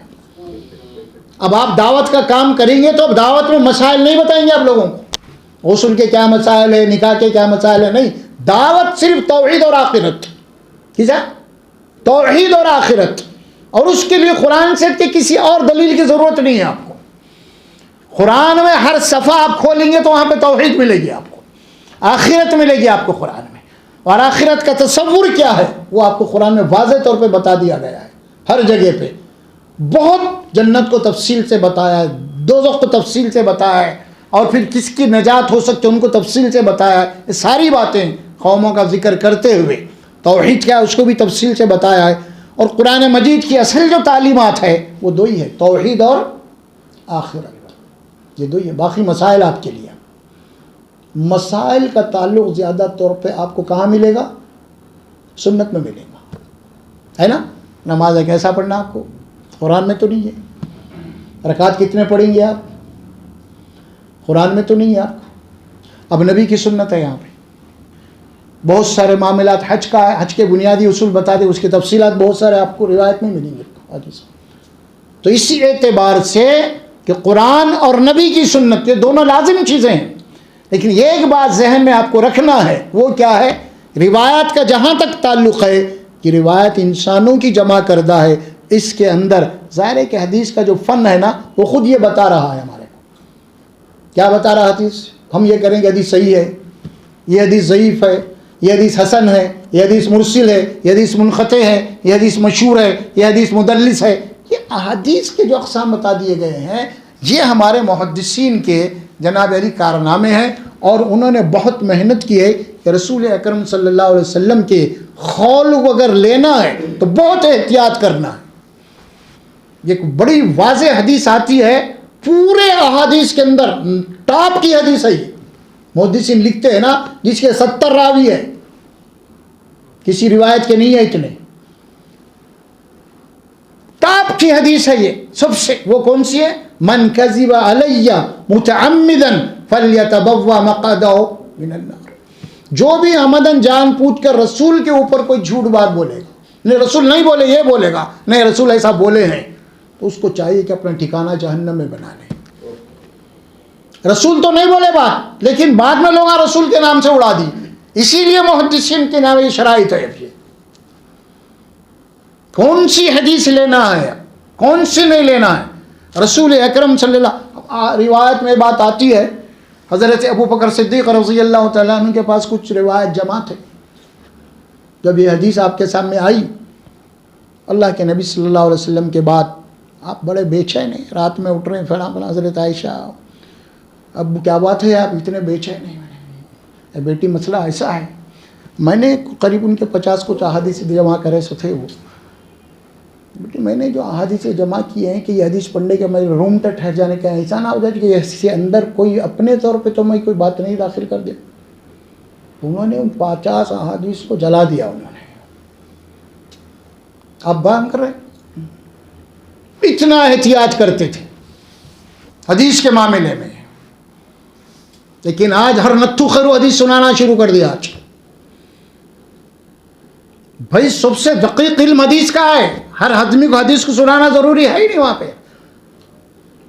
اب آپ دعوت کا کام کریں گے تو اب دعوت میں مسائل نہیں بتائیں گے آپ لوگوں کو، غسل کے کیا مسائل ہے، نکاح کے کیا مسائل ہے، نہیں، دعوت صرف توحید اور آخرت. کیا؟ توحید اور آخرت. اور اس کے لیے قرآن سے کہ کسی اور دلیل کی ضرورت نہیں ہے آپ کو. قرآن میں ہر صفحہ آپ کھولیں گے تو وہاں پہ توحید ملے گی آپ کو، آخرت ملے گی آپ کو قرآن میں. اور آخرت کا تصور کیا ہے وہ آپ کو قرآن میں واضح طور پہ بتا دیا گیا ہے. ہر جگہ پہ بہت جنت کو تفصیل سے بتایا ہے، دوزخ کو تفصیل سے بتایا ہے، اور پھر کس کی نجات ہو سکتے ان کو تفصیل سے بتایا ہے. یہ ساری باتیں قوموں کا ذکر کرتے ہوئے توحید کیا ہے اس کو بھی تفصیل سے بتایا ہے. اور قرآن مجید کی اصل جو تعلیمات ہے وہ دو ہی ہے، توحید اور آخرت. یہ دو ہی ہے. باقی مسائل آپ کے لیے، مسائل کا تعلق زیادہ طور پہ آپ کو کہاں ملے گا؟ سنت میں ملے گا، ہے نا. نماز کیسا پڑھنا آپ کو؟ قرآن میں تو نہیں ہے. رکعت کتنے پڑھیں گے آپ؟ قرآن میں تو نہیں ہے آپ کو. اب نبی کی سنت ہے یہاں پہ. بہت سارے معاملات، حج کا ہے، حج کے بنیادی اصول بتا دیں، اس کی تفصیلات بہت سارے آپ کو روایت میں ملیں گے، حدیث. تو اسی اعتبار سے کہ قرآن اور نبی کی سنت یہ دونوں لازم چیزیں ہیں. لیکن یہ ایک بات ذہن میں آپ کو رکھنا ہے، وہ کیا ہے؟ روایات کا جہاں تک تعلق ہے کہ روایت انسانوں کی جمع کردہ ہے، اس کے اندر ظاہر ہے کہ حدیث کا جو فن ہے نا وہ خود یہ بتا رہا ہے ہمارے کو. کیا بتا رہا حدیث؟ ہم یہ کریں کہ حدیث صحیح ہے، یہ حدیث ضعیف ہے، یہ حدیث حسن ہے، یہ حدیث مرسل ہے، یہ حدیث منقطع ہے، یہ حدیث مشہور ہے، یہ حدیث مدلس ہے. یہ احادیث کے جو اقسام بتا دیے گئے ہیں یہ ہمارے محدثین کے جناب علی کارنامے ہیں. اور انہوں نے بہت محنت کی ہے کہ رسول اکرم صلی اللہ علیہ وسلم کے قول کو اگر لینا ہے تو بہت احتیاط کرنا ہے. ایک بڑی واضح حدیث آتی ہے پورے احادیث کے اندر، ٹاپ کی حدیث ہے یہ. محدثین لکھتے ہیں نا جس کے 70 راوی ہے، کسی روایت کے نہیں ہے اتنے. ٹاپ کی حدیث ہے یہ سب سے. وہ کون سی ہے؟ من کذب علی متعمدا فلیتبوا مقعدہ من النار. جو بھی عمدن جان پوچھ کر رسول کے اوپر کوئی جھوٹ بات بولے گا، نہیں رسول نہیں بولے یہ بولے گا، نہیں رسول ایسا بولے ہیں، تو اس کو چاہیے کہ اپنا ٹھکانہ جہنم میں بنا لے. رسول تو نہیں بولے بات، لیکن بعد میں لوگوں رسول کے نام سے اڑا دی. اسی لیے محدثین کے نام یہ شرائط ہے. کون سی حدیث لینا ہے، کون سی نہیں لینا ہے. رسول اکرم صلی اللہ، روایت میں بات آتی ہے حضرت ابو بکر صدیق رضی اللہ تعالیٰ عنہ کے پاس کچھ روایت جمع تھے. جب یہ حدیث آپ کے سامنے آئی اللہ کے نبی صلی اللہ علیہ وسلم کے بعد آپ بڑے بے چین ہیں، رات میں اٹھ رہے ہیں فلاں فلاں. حضرت عائشہ، اب کیا بات ہے آپ اتنے بے چین ہیں؟ بیٹی مسئلہ ایسا ہے. میں نے قریب ان کے 50 کچھ احادیث جمع کرے سو تھے وہ. بیٹی میں نے جو احادیث جمع کیے ہیں کہ یہ حدیث پڑھنے کے میرے روم تک ٹھہر جانے کا ایسا نہ ہو جائے کہ اس سے اندر کوئی اپنے طور پہ تو میں کوئی بات نہیں داخل کر دے. انہوں نے ان 50 احادیث کو جلا دیا. انہوں نے، آپ بیان کر رہے ہیں، اتنا احتیاط کرتے تھے حدیث کے معاملے میں. لیکن آج ہر نتھو خیرو حدیث سنانا شروع کر دیا. آج بھائی سب سے دقیق علم حدیث کا ہے، ہر آدمی کو حدیث کو سنانا ضروری ہے ہی نہیں. وہاں پہ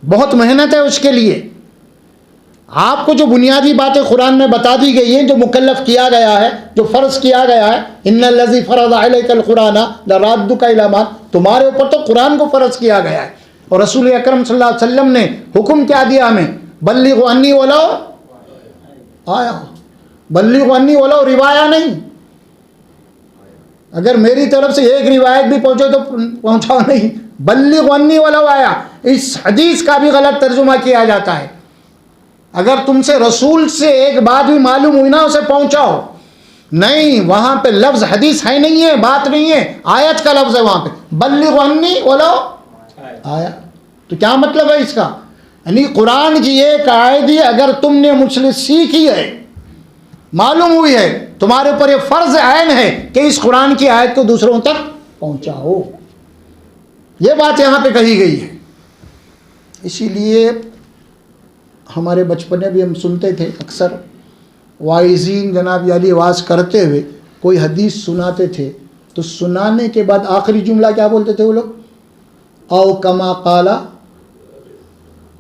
بہت محنت ہے اس کے لیے. آپ کو جو بنیادی باتیں قرآن میں بتا دی گئی ہیں، جو مکلف کیا گیا ہے، جو فرض کیا گیا ہے، ان الذی فرض علیک القرآن لرادک الی ما، تمہارے اوپر تو قرآن کو فرض کیا گیا ہے. اور رسول اکرم صلی اللہ علیہ وسلم نے حکم کیا دیا ہمیں؟ بلغوا انی ولو آیا، بلغوا انی ولو روایہ نہیں. اگر میری طرف سے ایک روایت بھی پہنچے تو پہنچاؤ نہیں، بلغوا انی ولو آیا. اس حدیث کا بھی غلط ترجمہ کیا جاتا ہے. اگر تم سے رسول سے ایک بات بھی معلوم ہوئی نا اسے پہنچاؤ. نہیں، وہاں پہ لفظ حدیث ہے نہیں ہے، بات نہیں ہے، آیت کا لفظ ہے وہاں پہ، بلغوا انی ولو آیا. تو کیا مطلب ہے اس کا؟ یعنی قرآن کی ایک آیت ہی اگر تم نے مجھ سے سیکھی ہے، معلوم ہوئی ہے، تمہارے اوپر یہ فرض عین ہے کہ اس قرآن کی آیت کو دوسروں تک پہنچاؤ. یہ بات یہاں پہ کہی گئی ہے. اسی لیے ہمارے بچپن میں بھی ہم سنتے تھے اکثر واعظین جناب علی واز کرتے ہوئے کوئی حدیث سناتے تھے تو سنانے کے بعد آخری جملہ کیا بولتے تھے وہ لوگ؟ او کما قال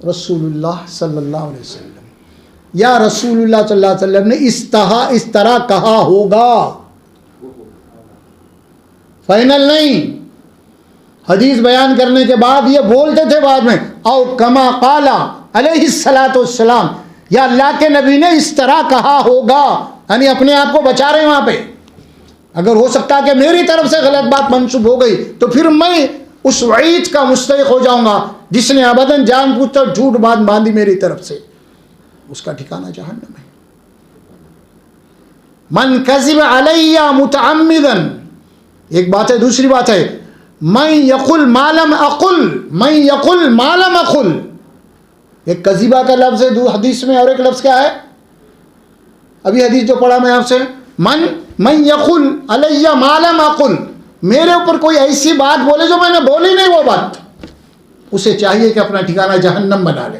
رسول اللہ صلی اللہ علیہ وسلم. یا رسول اللہ صلی اللہ علیہ وسلم نے اس طرح کہا ہوگا، فائنل نہیں۔ حدیث بیان کرنے کے بعد یہ بولتے تھے بعد میں، او کما قال علیہ الصلوۃ والسلام، یا اللہ کے نبی نے اس طرح کہا ہوگا، یعنی اپنے آپ کو بچا رہے ہیں وہاں پہ۔ اگر ہو سکتا کہ میری طرف سے غلط بات منسوب ہو گئی تو پھر میں اس وعید کا مستحق ہو جاؤں گا جس نے ابداً جان بوجھ کر جھوٹ بات باندھی میری طرف سے، اس کا ٹھکانہ جہنم ہے۔ من کذب علی متعمدا، ایک بات ہے، دوسری بات ہے من یقل ما لم اقل، من یقل ما لم اقل، ایک کذبہ کا لفظ ہے دو حدیث میں، اور ایک لفظ کیا ہے ابھی حدیث جو پڑھا میں آپ سے، من یقل علی ما لم اقل، میرے اوپر کوئی ایسی بات بولے جو میں نے بولی نہیں وہ بات، اسے چاہیے کہ اپنا ٹھکانہ جہنم بنا لے۔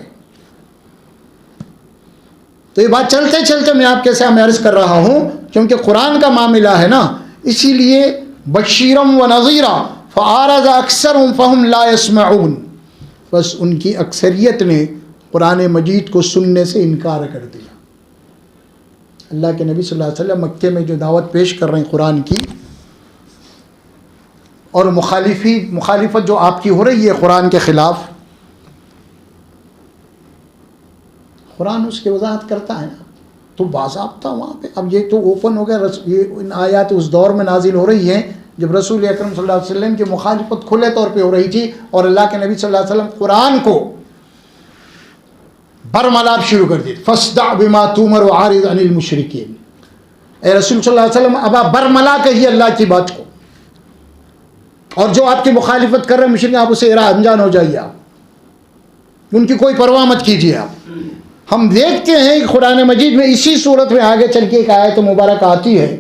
تو یہ بات چلتے چلتے میں آپ کے سامنے عرض کر رہا ہوں، کیونکہ قرآن کا معاملہ ہے نا، اسی لیے بشیرم و نذیرا فاعرض اکثرهم فهم لا يسمعون، بس ان کی اکثریت نے قرآن مجید کو سننے سے انکار کر دیا۔ اللہ کے نبی صلی اللہ علیہ وسلم مکے میں جو دعوت پیش کر رہے ہیں قرآن کی، اور مخالفت جو آپ کی ہو رہی ہے قرآن کے خلاف، قرآن اس کی وضاحت کرتا ہے نا، تو باضابطہ وہاں پہ اب یہ تو اوپن ہو گیا، یہ ان آیات اس دور میں نازل ہو رہی ہیں جب رسول اکرم صلی اللہ علیہ وسلم کی مخالفت کھلے طور پہ ہو رہی تھی، اور اللہ کے نبی صلی اللہ علیہ وسلم قرآن کو برملاب شروع کر دی، فاصدع بما تؤمر وعارض عن المشرکین، اے رسول صلی اللہ علیہ وسلم اب آپ برملا کہیے اللہ کی بات کو، اور جو آپ کی مخالفت کر رہے ہیں مشرک آپ اسے انجان ہو جائیے، آپ ان کی کوئی پرواہ مت کیجیے آپ۔ ہم دیکھتے ہیں کہ قرآن مجید میں اسی صورت میں آگے چل کے ایک آیت مبارک آتی ہے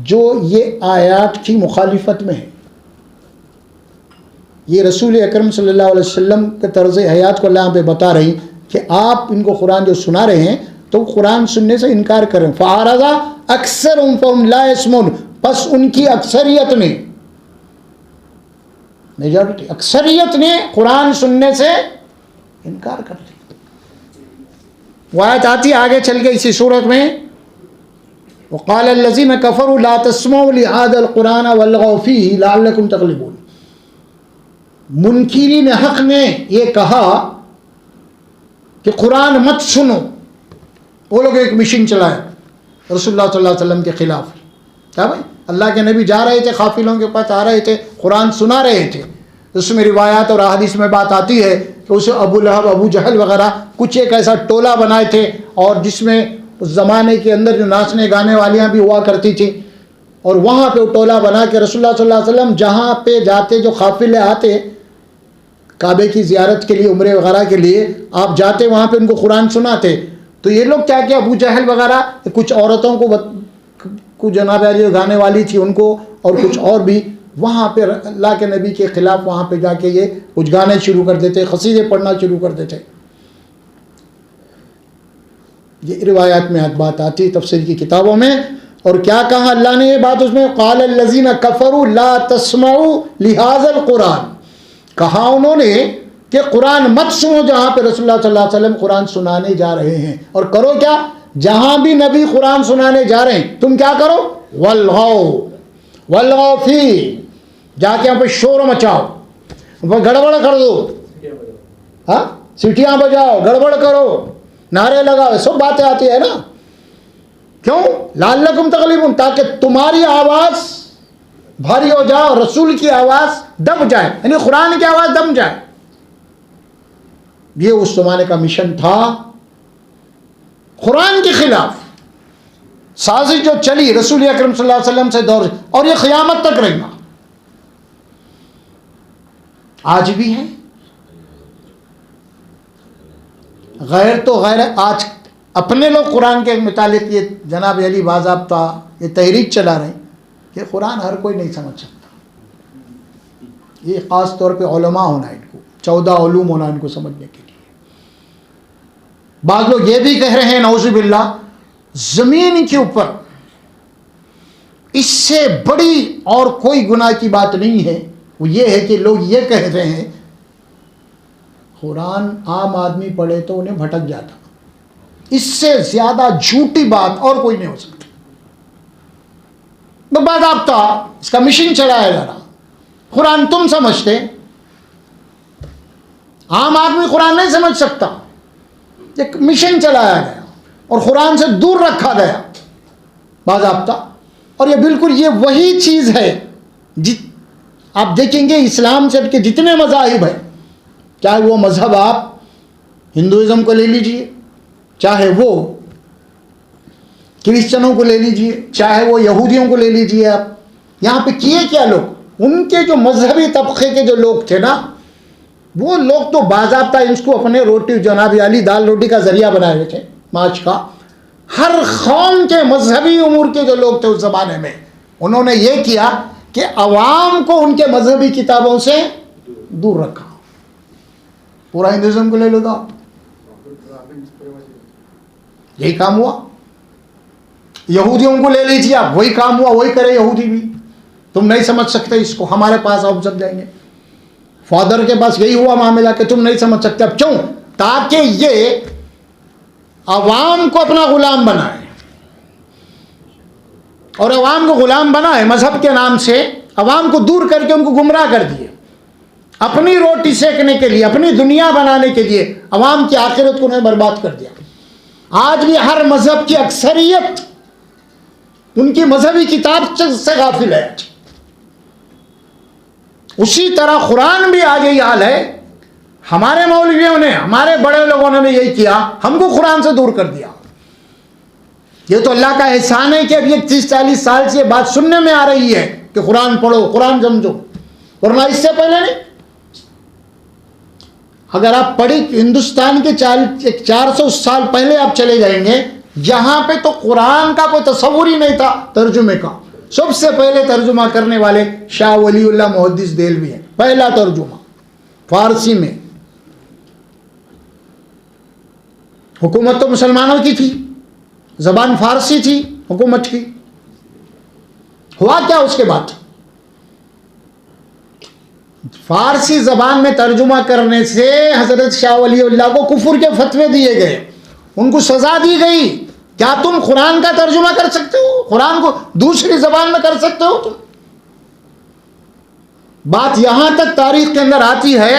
جو یہ آیات کی مخالفت میں ہے۔ یہ رسول اکرم صلی اللہ علیہ وسلم کے طرز حیات کو اللہ پہ بتا رہی کہ آپ ان کو قرآن جو سنا رہے ہیں تو قرآن سننے سے انکار کر رہے ہیں۔ فَأَعْرَضَ أَكْثَرُهُمْ فَهُمْ لَا يَسْمَعُونَ، پس ان کی اکثریت نے، میجارٹی اکثریت نے قرآن سننے سے انکار کر دیا۔ وہ آیت آتی آگے چل کے اسی صورت میں، وقال الذين كفروا لا تسمعوا لهذا القرآن والغوا فيه لعلكم تغلبون، منکرین حق نے یہ کہا کہ قرآن مت سنو، وہ لوگ ایک مشن چلائے رسول اللہ صلی اللہ علیہ وسلم کے خلاف۔ کیا بھائی، اللہ کے نبی جا رہے تھے، قافلوں کے پاس آ رہے تھے، قرآن سنا رہے تھے، اس میں روایات اور احادیث میں بات آتی ہے کہ اسے ابو لہب، ابو جہل وغیرہ کچھ ایک ایسا ٹولہ بنائے تھے، اور جس میں اس زمانے کے اندر جو ناچنے گانے والیاں بھی ہوا کرتی تھی، اور وہاں پہ وہ ٹولہ بنا کے رسول اللہ صلی اللہ علیہ وسلم جہاں پہ جاتے، جو قافلے آتے کعبے کی زیارت کے لیے، عمرے وغیرہ کے لیے آپ جاتے، وہاں پہ ان کو قرآن سناتے۔ تو یہ لوگ کیا کیا، ابو جہل وغیرہ کچھ عورتوں کو، کچھ جناب جو گانے والی تھی ان کو، اور کچھ اور بھی وہاں پہ اللہ کے نبی کے خلاف وہاں پہ جا کے یہ کچھ گانے شروع کر دیتے، قصیدے پڑھنا شروع کر دیتے۔ یہ روایات میں بات آتی ہے تفسیر کی کتابوں میں۔ اور کیا کہا اللہ نے یہ بات اس میں، قال الذین کفروا لا تسمعوا لهذا القرآن، کہا انہوں نے کہ قرآن مت سنو جہاں پہ رسول اللہ صلی اللہ علیہ وسلم قرآن سنانے جا رہے ہیں، اور کرو کیا، جہاں بھی نبی قرآن سنانے جا رہے ہیں تم کیا کرو، والغوا فی، جا کے یہاں پہ شور مچاؤ، گڑبڑ کر دو، ہاں سیٹیاں بجاؤ، گڑبڑ کرو، نعرے لگاؤ، سب باتیں آتی ہے نا۔ کیوں؟ لعلکم تغلبون، تاکہ تمہاری آواز بھاری ہو جائے اور رسول کی آواز دب جائے، یعنی قرآن کی آواز دب جائے۔ یہ اس زمانے کا مشن تھا، قرآن کے خلاف سازش جو چلی رسول اکرم صلی اللہ علیہ وسلم سے دور، اور یہ قیامت تک رہے گا، آج بھی ہے۔ غیر تو غیر، آج اپنے لوگ قرآن کے متعلق یہ جناب علی باضابطہ یہ تحریک چلا رہے ہیں کہ قرآن ہر کوئی نہیں سمجھ سکتا، یہ خاص طور پہ علماء ہونا، ان کو 14 علوم ہونا ان کو سمجھنے کے لیے۔ بعض لوگ یہ بھی کہہ رہے ہیں نعوذ باللہ، زمین کے اوپر اس سے بڑی اور کوئی گناہ کی بات نہیں ہے، وہ یہ ہے کہ لوگ یہ کہہ رہے ہیں قرآن عام آدمی پڑھے تو انہیں بھٹک جاتا، اس سے زیادہ جھوٹی بات اور کوئی نہیں ہو سکتی. تو باضابطہ اس کا مشن چلایا جا رہا. قرآن تم سمجھتے، عام آدمی قرآن نہیں سمجھ سکتا. ایک مشن چلایا گیا اور قرآن سے دور رکھا گیا باضابطہ. اور یہ بالکل یہ وہی چیز ہے آپ دیکھیں گے اسلام سے کے جتنے مذاہب ہیں، چاہے وہ مذہب آپ ہندوازم کو لے لیجئے، چاہے وہ کرسچنوں کو لے لیجئے، چاہے وہ یہودیوں کو لے لیجئے، آپ یہاں پہ کیے کیا لوگ، ان کے جو مذہبی طبقے کے جو لوگ تھے نا، وہ لوگ تو باضابطہ اس کو اپنے روٹی جناب علی دال روٹی کا ذریعہ بنائے ہوئے تھے ماچ کا. ہر قوم کے مذہبی امور کے جو لوگ تھے اس زمانے میں، انہوں نے یہ کیا کہ عوام کو ان کے مذہبی کتابوں سے دور رکھا. پورا ہندوازم کو لے لو گا، یہی کام ہوا. یہودیوں کو لے لیجیے آپ، وہی کام ہوا، وہی کرے یہودی بھی. تم نہیں سمجھ سکتے اس کو، ہمارے پاس آپ جب جائیں گے. فادر کے پاس یہی ہوا معاملہ کہ تم نہیں سمجھ سکتے. اب کیوں؟ تاکہ یہ عوام کو اپنا غلام بنائے، اور عوام کو غلام بنائے مذہب کے نام سے، عوام کو دور کر کے ان کو گمراہ کر دیے. اپنی روٹی سیکنے کے لیے، اپنی دنیا بنانے کے لیے عوام کی آخرت کو انہیں برباد کر دیا. آج بھی ہر مذہب کی اکثریت ان کی مذہبی کتاب سے غافل ہے. اسی طرح قرآن بھی آج یہی حال ہے. ہمارے مولویوں نے، ہمارے بڑے لوگوں نے بھی یہی کیا، ہم کو قرآن سے دور کر دیا. یہ تو اللہ کا احسان ہے کہ اب یہ 30-40 سال سے یہ بات سننے میں آ رہی ہے کہ قرآن پڑھو، قرآن سمجھو، ورنہ اس سے پہلے نہیں. اگر آپ پڑھی ہندوستان کے 400 سال پہلے آپ چلے جائیں گے، یہاں پہ تو قرآن کا کوئی تصور ہی نہیں تھا ترجمے کا. سب سے پہلے ترجمہ کرنے والے شاہ ولی اللہ محدث دہلوی ہیں. پہلا ترجمہ فارسی میں. حکومت تو مسلمانوں کی تھی، زبان فارسی تھی حکومت کی. ہوا کیا اس کے بعد؟ فارسی زبان میں ترجمہ کرنے سے حضرت شاہ ولی اللہ کو کفر کے فتوے دیے گئے، ان کو سزا دی گئی. کیا تم قرآن کا ترجمہ کر سکتے ہو؟ قرآن کو دوسری زبان میں کر سکتے ہو تم؟ بات یہاں تک تاریخ کے اندر آتی ہے،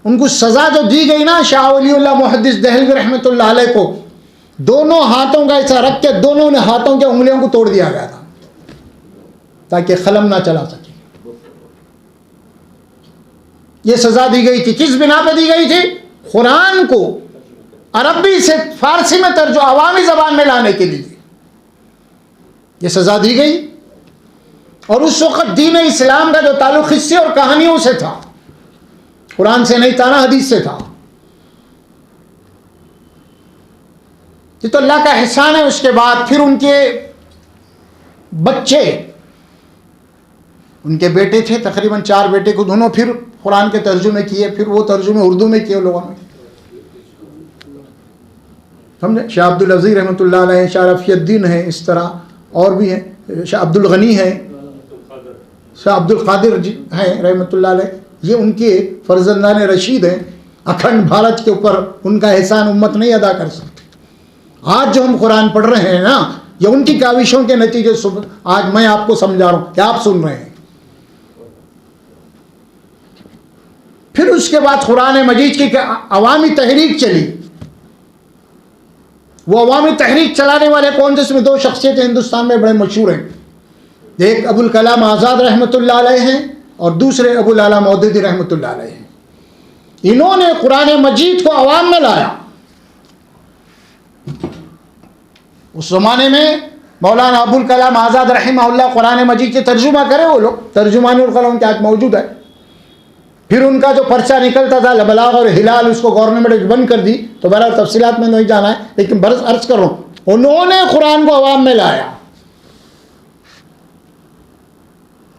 ان کو سزا جو دی گئی نا شاہ ولی اللہ محدث دہلوی رحمۃ اللہ علیہ کو، دونوں ہاتھوں کا ایسا رکھ کے دونوں نے ہاتھوں کے انگلیوں کو توڑ دیا گیا تھا تاکہ قلم نہ چلا سکے. یہ سزا دی گئی تھی، کس بنا پہ دی گئی تھی؟ قرآن کو عربی سے فارسی میں ترجمہ عوامی زبان میں لانے کے لیے یہ سزا دی گئی. اور اس وقت دین اسلام کا جو تعلق قصے اور کہانیوں سے تھا، قرآن سے نہیں تھا نا، حدیث سے تھا. یہ تو اللہ کا احسان ہے. اس کے بعد پھر ان کے بچے، ان کے بیٹے تھے تقریباً 4 بیٹے کو، دونوں پھر قرآن کے ترجمے کیے. پھر وہ ترجمے اردو میں کیے لوگوں نے، سمجھے. شاہ عبد العزیز رحمۃ اللہ علیہ، شاہ رفیع الدین ہیں، اس طرح اور بھی ہیں، شاہ عبد الغنی ہیں، شاہ عبد القادر جی ہیں رحمۃ اللہ علیہ. یہ ان کے فرزندان رشید ہیں. اکھنڈ بھارت کے اوپر ان کا احسان امت نہیں ادا کر سکتی. آج جو ہم قرآن پڑھ رہے ہیں نا، یہ ان کی کاوشوں کے نتیجے آج میں آپ کو سمجھا رہا ہوں کہ آپ سن رہے ہیں. پھر اس کے بعد قرآن مجید کی عوامی تحریک چلی. وہ عوامی تحریک چلانے والے کون تھے؟ اس میں 2 شخصیتیں ہندوستان میں بڑے مشہور ہیں. ایک ابو الکلام آزاد رحمۃ اللہ علیہ ہیں، اور دوسرے ابو العلا مودودی رحمۃ اللہ علیہ ہیں. انہوں نے قرآن مجید کو عوام میں لایا. اس زمانے میں مولانا ابو الکلام آزاد رحمہ اللہ قرآن مجید کے ترجمہ کرے، وہ لوگ ترجمان القلم کے آج موجود ہے. پھر ان کا جو پرچہ نکلتا تھا بلاغ اور ہلال، اس کو گورنمنٹ بند کر دی. تو بہرحال تفصیلات میں نہیں جانا ہے، لیکن برس عرض کر رہا ہوں، انہوں نے قرآن کو عوام میں لایا.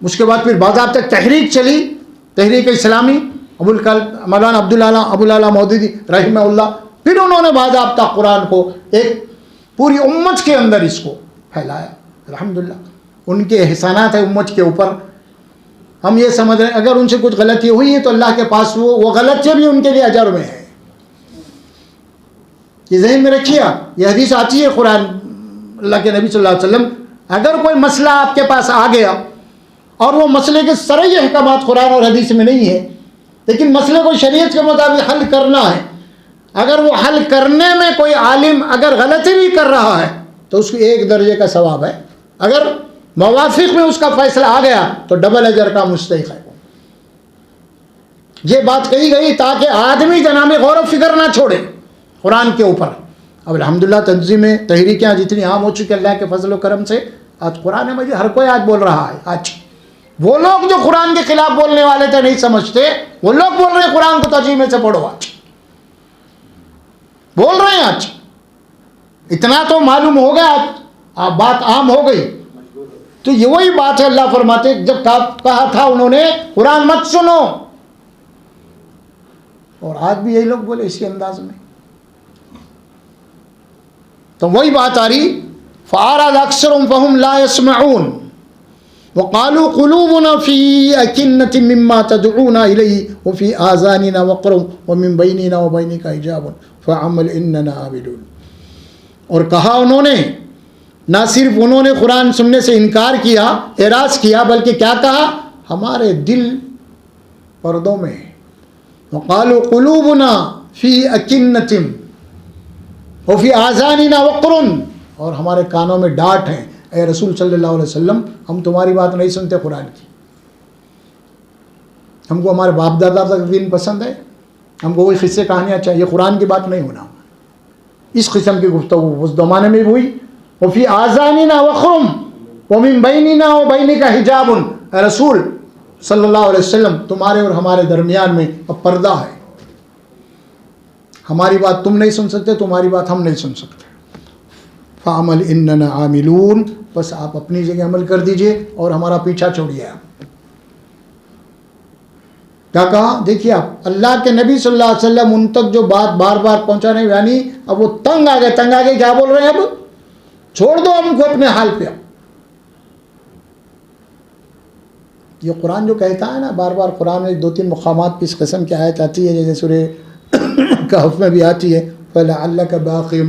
اس کے بعد پھر باضابطہ تحریک چلی، تحریک اسلامی، مولانا ابو العلا مودودی رحمہ اللہ. پھر انہوں نے باضابطہ قرآن کو ایک پوری امت کے اندر اس کو پھیلایا. الحمدللہ ان کے احسانات ہیں امت کے اوپر. ہم یہ سمجھ رہے ہیں اگر ان سے کچھ غلطی ہوئی ہے تو اللہ کے پاس وہ غلطی بھی ان کے لیے اجر میں ہے. یہ ذہن میں رکھیے آپ، یہ حدیث آتی ہے قرآن اللہ کے نبی صلی اللہ علیہ وسلم، اگر کوئی مسئلہ آپ کے پاس آ گیا اور وہ مسئلے کے صریح احکامات قرآن اور حدیث میں نہیں ہے، لیکن مسئلے کو شریعت کے مطابق حل کرنا ہے، اگر وہ حل کرنے میں کوئی عالم اگر غلطی بھی کر رہا ہے تو اس کو 1 درجے کا ثواب ہے، اگر موافق میں اس کا فیصلہ آ گیا تو ڈبل اجر کا مستحق ہے۔ یہ بات کہی گئی تاکہ آدمی جناب غور و فکر نہ چھوڑے قرآن کے اوپر۔ اب الحمدللہ تنظیمیں تحریکیں جتنی عام ہو چکی اللہ کے فضل و کرم سے، آج قرآن مجید ہر کوئی آج بول رہا ہے۔ آج وہ لوگ جو قرآن کے خلاف بولنے والے تھے نہیں سمجھتے، وہ لوگ بول رہے ہیں قرآن کو ترجمے سے پڑھو، آج بول رہے ہیں۔ آج اتنا تو معلوم ہو گیا، آج بات عام ہو گئی۔ تو یہ وہی بات ہے، اللہ فرماتے جب کہا تھا انہوں نے قرآن مت سنو، اور آج بھی یہی لوگ بولے اسی انداز میں، تو وہی بات آ رہی فَأَعْرَضَ أَكْثَرُهُمْ فَهُمْ لَا يَسْمَعُونَ وَقَالُوا قُلُوبُنَا فِي أَكِنَّةٍ مِّمَّا تَدْعُونَا إِلَيْهِ وَفِي آذَانِنَا وَقْرٌ وَمِن بَيْنِنَا وَبَيْنِكَ حِجَابٌ فَاعْمَلْ إِنَّنَا عَامِلُونَ۔ اور کہا انہوں نے، نہ صرف انہوں نے قرآن سننے سے انکار کیا، اعراض کیا، بلکہ کیا کہا؟ ہمارے دل پردوں میں ہیں۔ وَقَالُوا قُلُوبُنَا فِي أَكِنَّةٍ وَفِي آذَانِنَا وَقْرٌ، اور ہمارے کانوں میں ڈانٹ ہیں، اے رسول صلی اللہ علیہ وسلم ہم تمہاری بات نہیں سنتے قرآن کی، ہم کو ہمارے باپ دادا تک دین پسند ہے، ہم کو وہی قصے کہانیاں چاہیے، قرآن کی بات نہیں ہونا۔ اس قسم کی گفتگو اس زمانے میں بھی ہوئی۔ وفی آذاننا وقر ومن بیننا وبینک حجاب، اے رسول صلی اللہ علیہ وسلم تمہارے اور ہمارے درمیان میں اب پردہ ہے، ہماری بات تم نہیں سن سکتے، تمہاری بات ہم نہیں سن سکتے۔ فَعَمَلْ إِنَّنَا عَامِلُونَ، بس آپ اپنی جگہ عمل کر دیجئے اور ہمارا پیچھا چھوڑیے۔ آپ کیا کہا؟ دیکھیے آپ، اللہ کے نبی صلی اللہ علیہ وسلم ان تک جو بات بار بار پہنچانے، یعنی اب وہ تنگ آ گئے، کیا بول رہے ہیں؟ اب چھوڑ دو ہم کو اپنے حال پہ۔ یہ قرآن جو کہتا ہے نا، بار بار قرآن میں 2-3 مقامات پہ اس قسم کی آیت آتی ہے، جیسے سورہ کہف میں بھی آتی ہے فَلَعَلَّكَ بَاقِعٌ،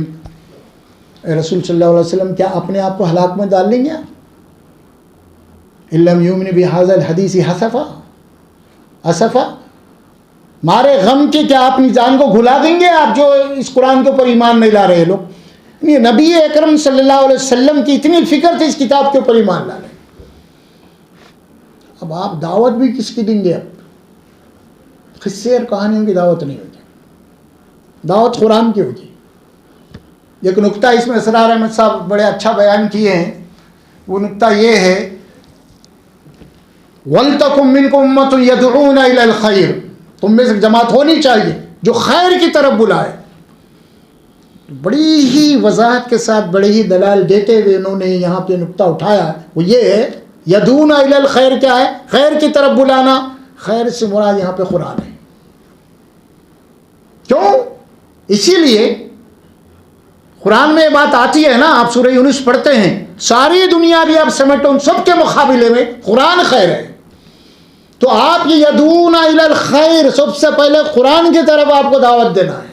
اے رسول صلی اللہ علیہ وسلم کیا اپنے آپ کو ہلاک میں ڈال لیں گے آپ؟ إِن لَّمْ يُؤْمِنُ بِهَذَا الْحَدِيثِ أَسَفًا، مارے غم کے کیا اپنی جان کو گھلا دیں گے آپ جو اس قرآن کے اوپر ایمان نہیں لا رہے لوگ؟ یہ نبی اکرم صلی اللہ علیہ وسلم کی اتنی فکر تھی اس کتاب کے اوپر ایمان لا لیں۔ اب آپ دعوت بھی کس کی دیں گے؟ اب قصے اور کہانیوں کی دعوت نہیں ہوگی، دعوت قرآن کی ہوگی۔ ایک نقطہ اس میں اسرار احمد صاحب بڑے اچھا بیان کیے ہیں، وہ نقطہ یہ ہے وَلْتَكُن مِّنكُمْ أُمَّةٌ يَدْعُونَ إِلَى الْخَيْرِ، تم میں سے جماعت ہونی چاہیے جو خیر کی طرف بلائے۔ بڑی ہی وضاحت کے ساتھ، بڑے ہی دلائل دیتے ہوئے انہوں نے یہاں پہ نقطہ اٹھایا ہے، وہ یہ ہے یدعون الی الخیر کیا ہے؟ خیر کی طرف بلانا۔ خیر سے مراد یہاں پہ قرآن ہے۔ کیوں؟ اسی لیے قرآن میں یہ بات آتی ہے نا، آپ سورہ یونس پڑھتے ہیں، ساری دنیا بھی آپ سمیٹو ان سب کے مقابلے میں قرآن خیر ہے۔ تو آپ یہ یدعون الی الخیر، سب سے پہلے قرآن کی طرف آپ کو دعوت دینا ہے۔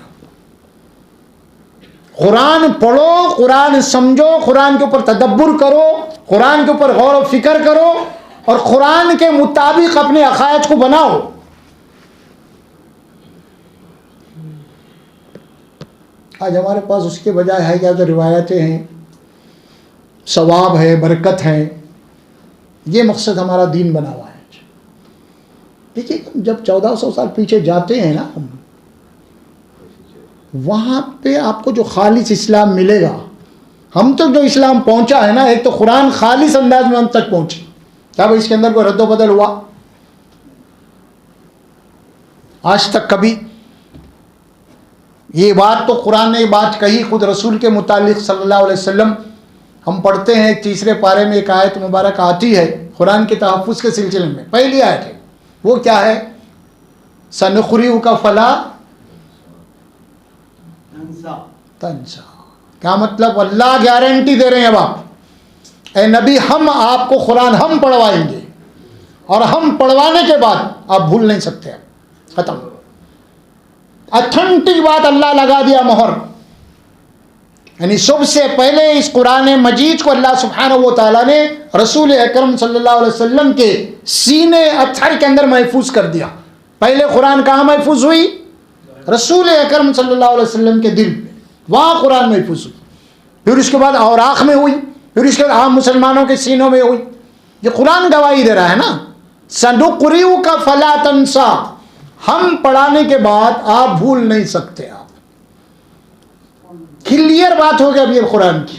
قرآن پڑھو، قرآن سمجھو، قرآن کے اوپر تدبر کرو، قرآن کے اوپر غور و فکر کرو، اور قرآن کے مطابق اپنے عقائد کو بناؤ۔ آج ہمارے پاس اس کے بجائے ہے کیا؟ تو روایتیں ہیں، ثواب ہے، برکت ہے، یہ مقصد ہمارا دین بنا ہوا ہے۔ دیکھیے جب 1400 سال پیچھے جاتے ہیں نا ہم، وہاں پہ آپ کو جو خالص اسلام ملے گا، ہم تک جو اسلام پہنچا ہے نا، ایک تو قرآن خالص انداز میں ہم تک پہنچے، کیا اس کے اندر کوئی رد و بدل ہوا؟ آج تک کبھی؟ یہ بات تو قرآن نے بات کہی خود رسول کے متعلق صلی اللہ علیہ وسلم۔ ہم پڑھتے ہیں 3 پارے میں ایک آیت مبارک آتی ہے قرآن کے تحفظ کے سلسلے میں، پہلی آیت ہے، وہ کیا ہے؟ سَنُقْرِئُكَ فَلَا تنسا۔ کیا مطلب؟ اللہ گارنٹی دے رہے ہیں اب آپ، اے نبی ہم آپ کو قرآن ہم پڑھوائیں گے، اور ہم پڑھوانے کے بعد آپ بھول نہیں سکتے۔ ختم، اتھینٹک بات اللہ لگا دیا مہر۔ یعنی سب سے پہلے اس قرآن مجید کو اللہ سبحانہ و تعالیٰ نے رسول اکرم صلی اللہ علیہ وسلم کے سینے اطہر کے اندر محفوظ کر دیا. پہلے قرآن کہاں محفوظ ہوئی؟ رسول اکرم صلی اللہ علیہ وسلم کے دل میں، وہاں قرآن محفوظ ہوئی. پھر اس کے بعد اوراق میں ہوئی، پھر اس کے بعد عام مسلمانوں کے سینوں میں ہوئی. یہ قرآن گواہی دے رہا ہے نا، سَنُقْرِئُكَ فَلَا تَنْسَىٰ، ہم پڑھانے کے بعد آپ بھول نہیں سکتے. آپ کلیئر بات ہو گئی اب یہ قرآن کی.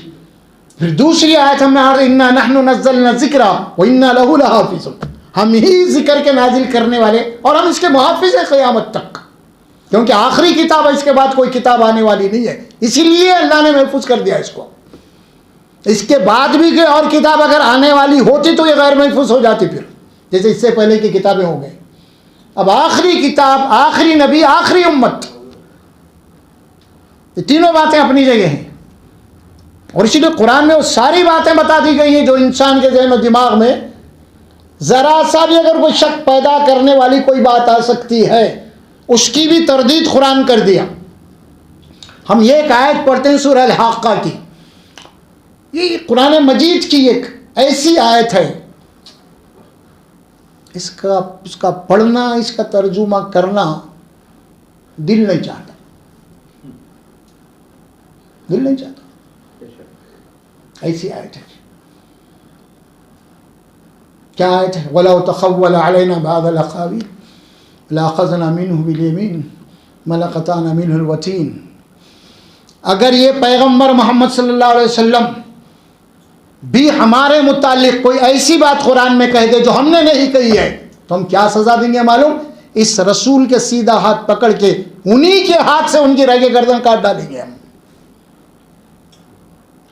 پھر دوسری آیت ہم نے اِنَّا نَحْنُ نَزَّلْنَا الذِّكْرَ وَإِنَّا لَهُ لَحَافِظُونَ، ہم ہی ذکر کے نازل کرنے والے اور ہم اس کے محافظ ہیں قیامت تک، کیونکہ آخری کتاب ہے، اس کے بعد کوئی کتاب آنے والی نہیں ہے، اسی لیے اللہ نے محفوظ کر دیا اس کو. اس کے بعد بھی کوئی اور کتاب اگر آنے والی ہوتی تو یہ غیر محفوظ ہو جاتی، پھر جیسے اس سے پہلے کی کتابیں ہو گئی. اب آخری کتاب، آخری نبی، آخری امت، یہ تینوں باتیں اپنی جگہ ہیں. اور اسی لیے قرآن میں وہ ساری باتیں بتا دی گئی ہیں جو انسان کے ذہن و دماغ میں ذرا سا بھی اگر کوئی شک پیدا کرنے والی کوئی بات آ سکتی ہے، اس کی بھی تردید قرآن کر دیا. ہم یہ ایک آیت پڑھتے ہیں سورہ الحاقہ کی، یہ قرآن مجید کی ایک ایسی آیت ہے، اس کا پڑھنا، اس کا ترجمہ کرنا دل نہیں چاہتا، دل نہیں چاہتا. ایسی آیت ہے. کیا آیت ہے؟ وَلَوْ تَقَوَّلَ عَلَيْنَا بَعْضَ الْأَقَاوِيلِ لَأَخَذْنَا مِنْهُ بِالْيَمِينِ وَلَقَطَعْنَا مِنْهُ الْوَتِينَ. اگر یہ پیغمبر محمد صلی اللہ علیہ وسلم بھی ہمارے متعلق کوئی ایسی بات قرآن میں کہہ دے جو ہم نے نہیں کہی ہے تو ہم کیا سزا دیں گے معلوم؟ اس رسول کے سیدھا ہاتھ پکڑ کے انہی کے ہاتھ سے ان کی رگ گردن کاٹ ڈالیں گے ہم.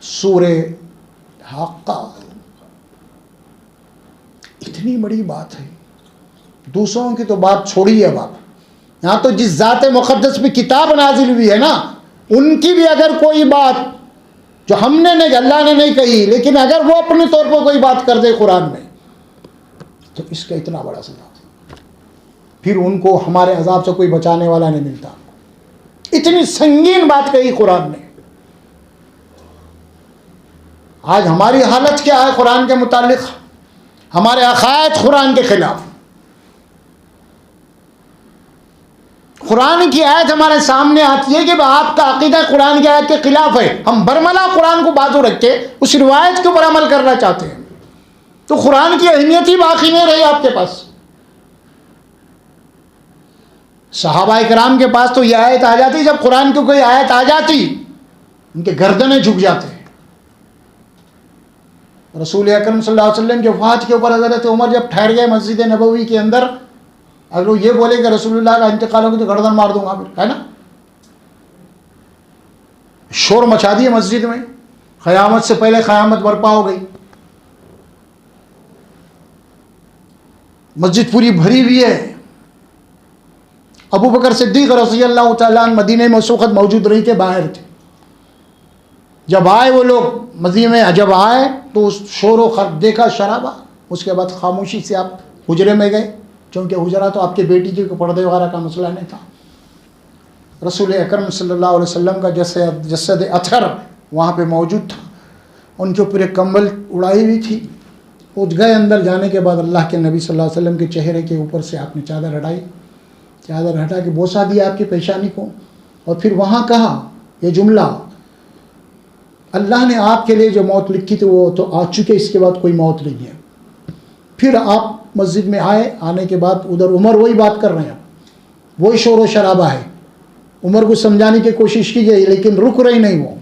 سورہ حاقہ اتنی بڑی بات ہے. دوسروں کی تو بات چھوڑی ہے باپ، یہاں تو جس ذات مقدس پہ کتاب نازل ہوئی ہے نا، ان کی بھی اگر کوئی بات جو ہم نے نہیں، اللہ نے نہیں کہی، لیکن اگر وہ اپنے طور پر کوئی بات کر دے قرآن میں تو اس کا اتنا بڑا سزا، پھر ان کو ہمارے عذاب سے کوئی بچانے والا نہیں ملتا. اتنی سنگین بات کہی قرآن نے. آج ہماری حالت کیا ہے قرآن کے متعلق؟ ہمارے عقائد قرآن کے خلاف. قرآن کی آیت ہمارے سامنے آتی ہے کہ آپ کا عقیدہ قرآن کی آیت کے خلاف ہے، ہم برملا قرآن کو بازو رکھ کے اس روایت کے اوپر عمل کرنا چاہتے ہیں، تو قرآن کی اہمیت ہی باقی نہیں رہی آپ کے پاس. صحابہ کرام کے پاس تو یہ آیت آ جاتی، جب قرآن کی کوئی آیت آ جاتی ان کے گردنیں جھک جاتے ہیں. رسول اکرم صلی اللہ علیہ وسلم کے وفات کے اوپر حضرت عمر جب ٹھہر گئے مسجد نبوی کے اندر، اگر وہ یہ بولے کہ رسول اللہ کا انتقال ہوگا تو گردن مار دوں گا، ہے نا، شور مچا دیے مسجد میں، قیامت سے پہلے قیامت برپا ہو گئی. مسجد پوری بھری ہوئی ہے. ابو بکر صدیق رضی اللہ تعالیٰ عنہ مدینے میں اس وقت موجود رہی کے باہر تھے. جب آئے وہ لوگ مدینے میں، جب آئے تو شور و خراب دیکھا، شرابہ. اس کے بعد خاموشی سے آپ حجرے میں گئے، چونکہ حجرہ تو آپ کے بیٹی کے پردے وغیرہ کا مسئلہ نہیں تھا. رسول اکرم صلی اللہ علیہ وسلم کا جسد اطہر وہاں پہ موجود تھا، ان کے اوپر ایک کمبل اڑائی ہوئی تھی. وہ گئے اندر، جانے کے بعد اللہ کے نبی صلی اللہ علیہ وسلم کے چہرے کے اوپر سے آپ نے چادر ہٹائی، چادر ہٹا کے بوسہ دیا آپ کی پیشانی کو، اور پھر وہاں کہا یہ جملہ، اللہ نے آپ کے لیے جو موت لکھی تھی وہ تو آ چکے، اس کے بعد کوئی موت نہیں ہے. پھر آپ مسجد میں آئے، آنے کے بعد ادھر عمر وہی بات کر رہے ہیں، وہی شور و شرابہ ہے. عمر کو سمجھانے کی کوشش کی گئی لیکن رک رہی نہیں وہ.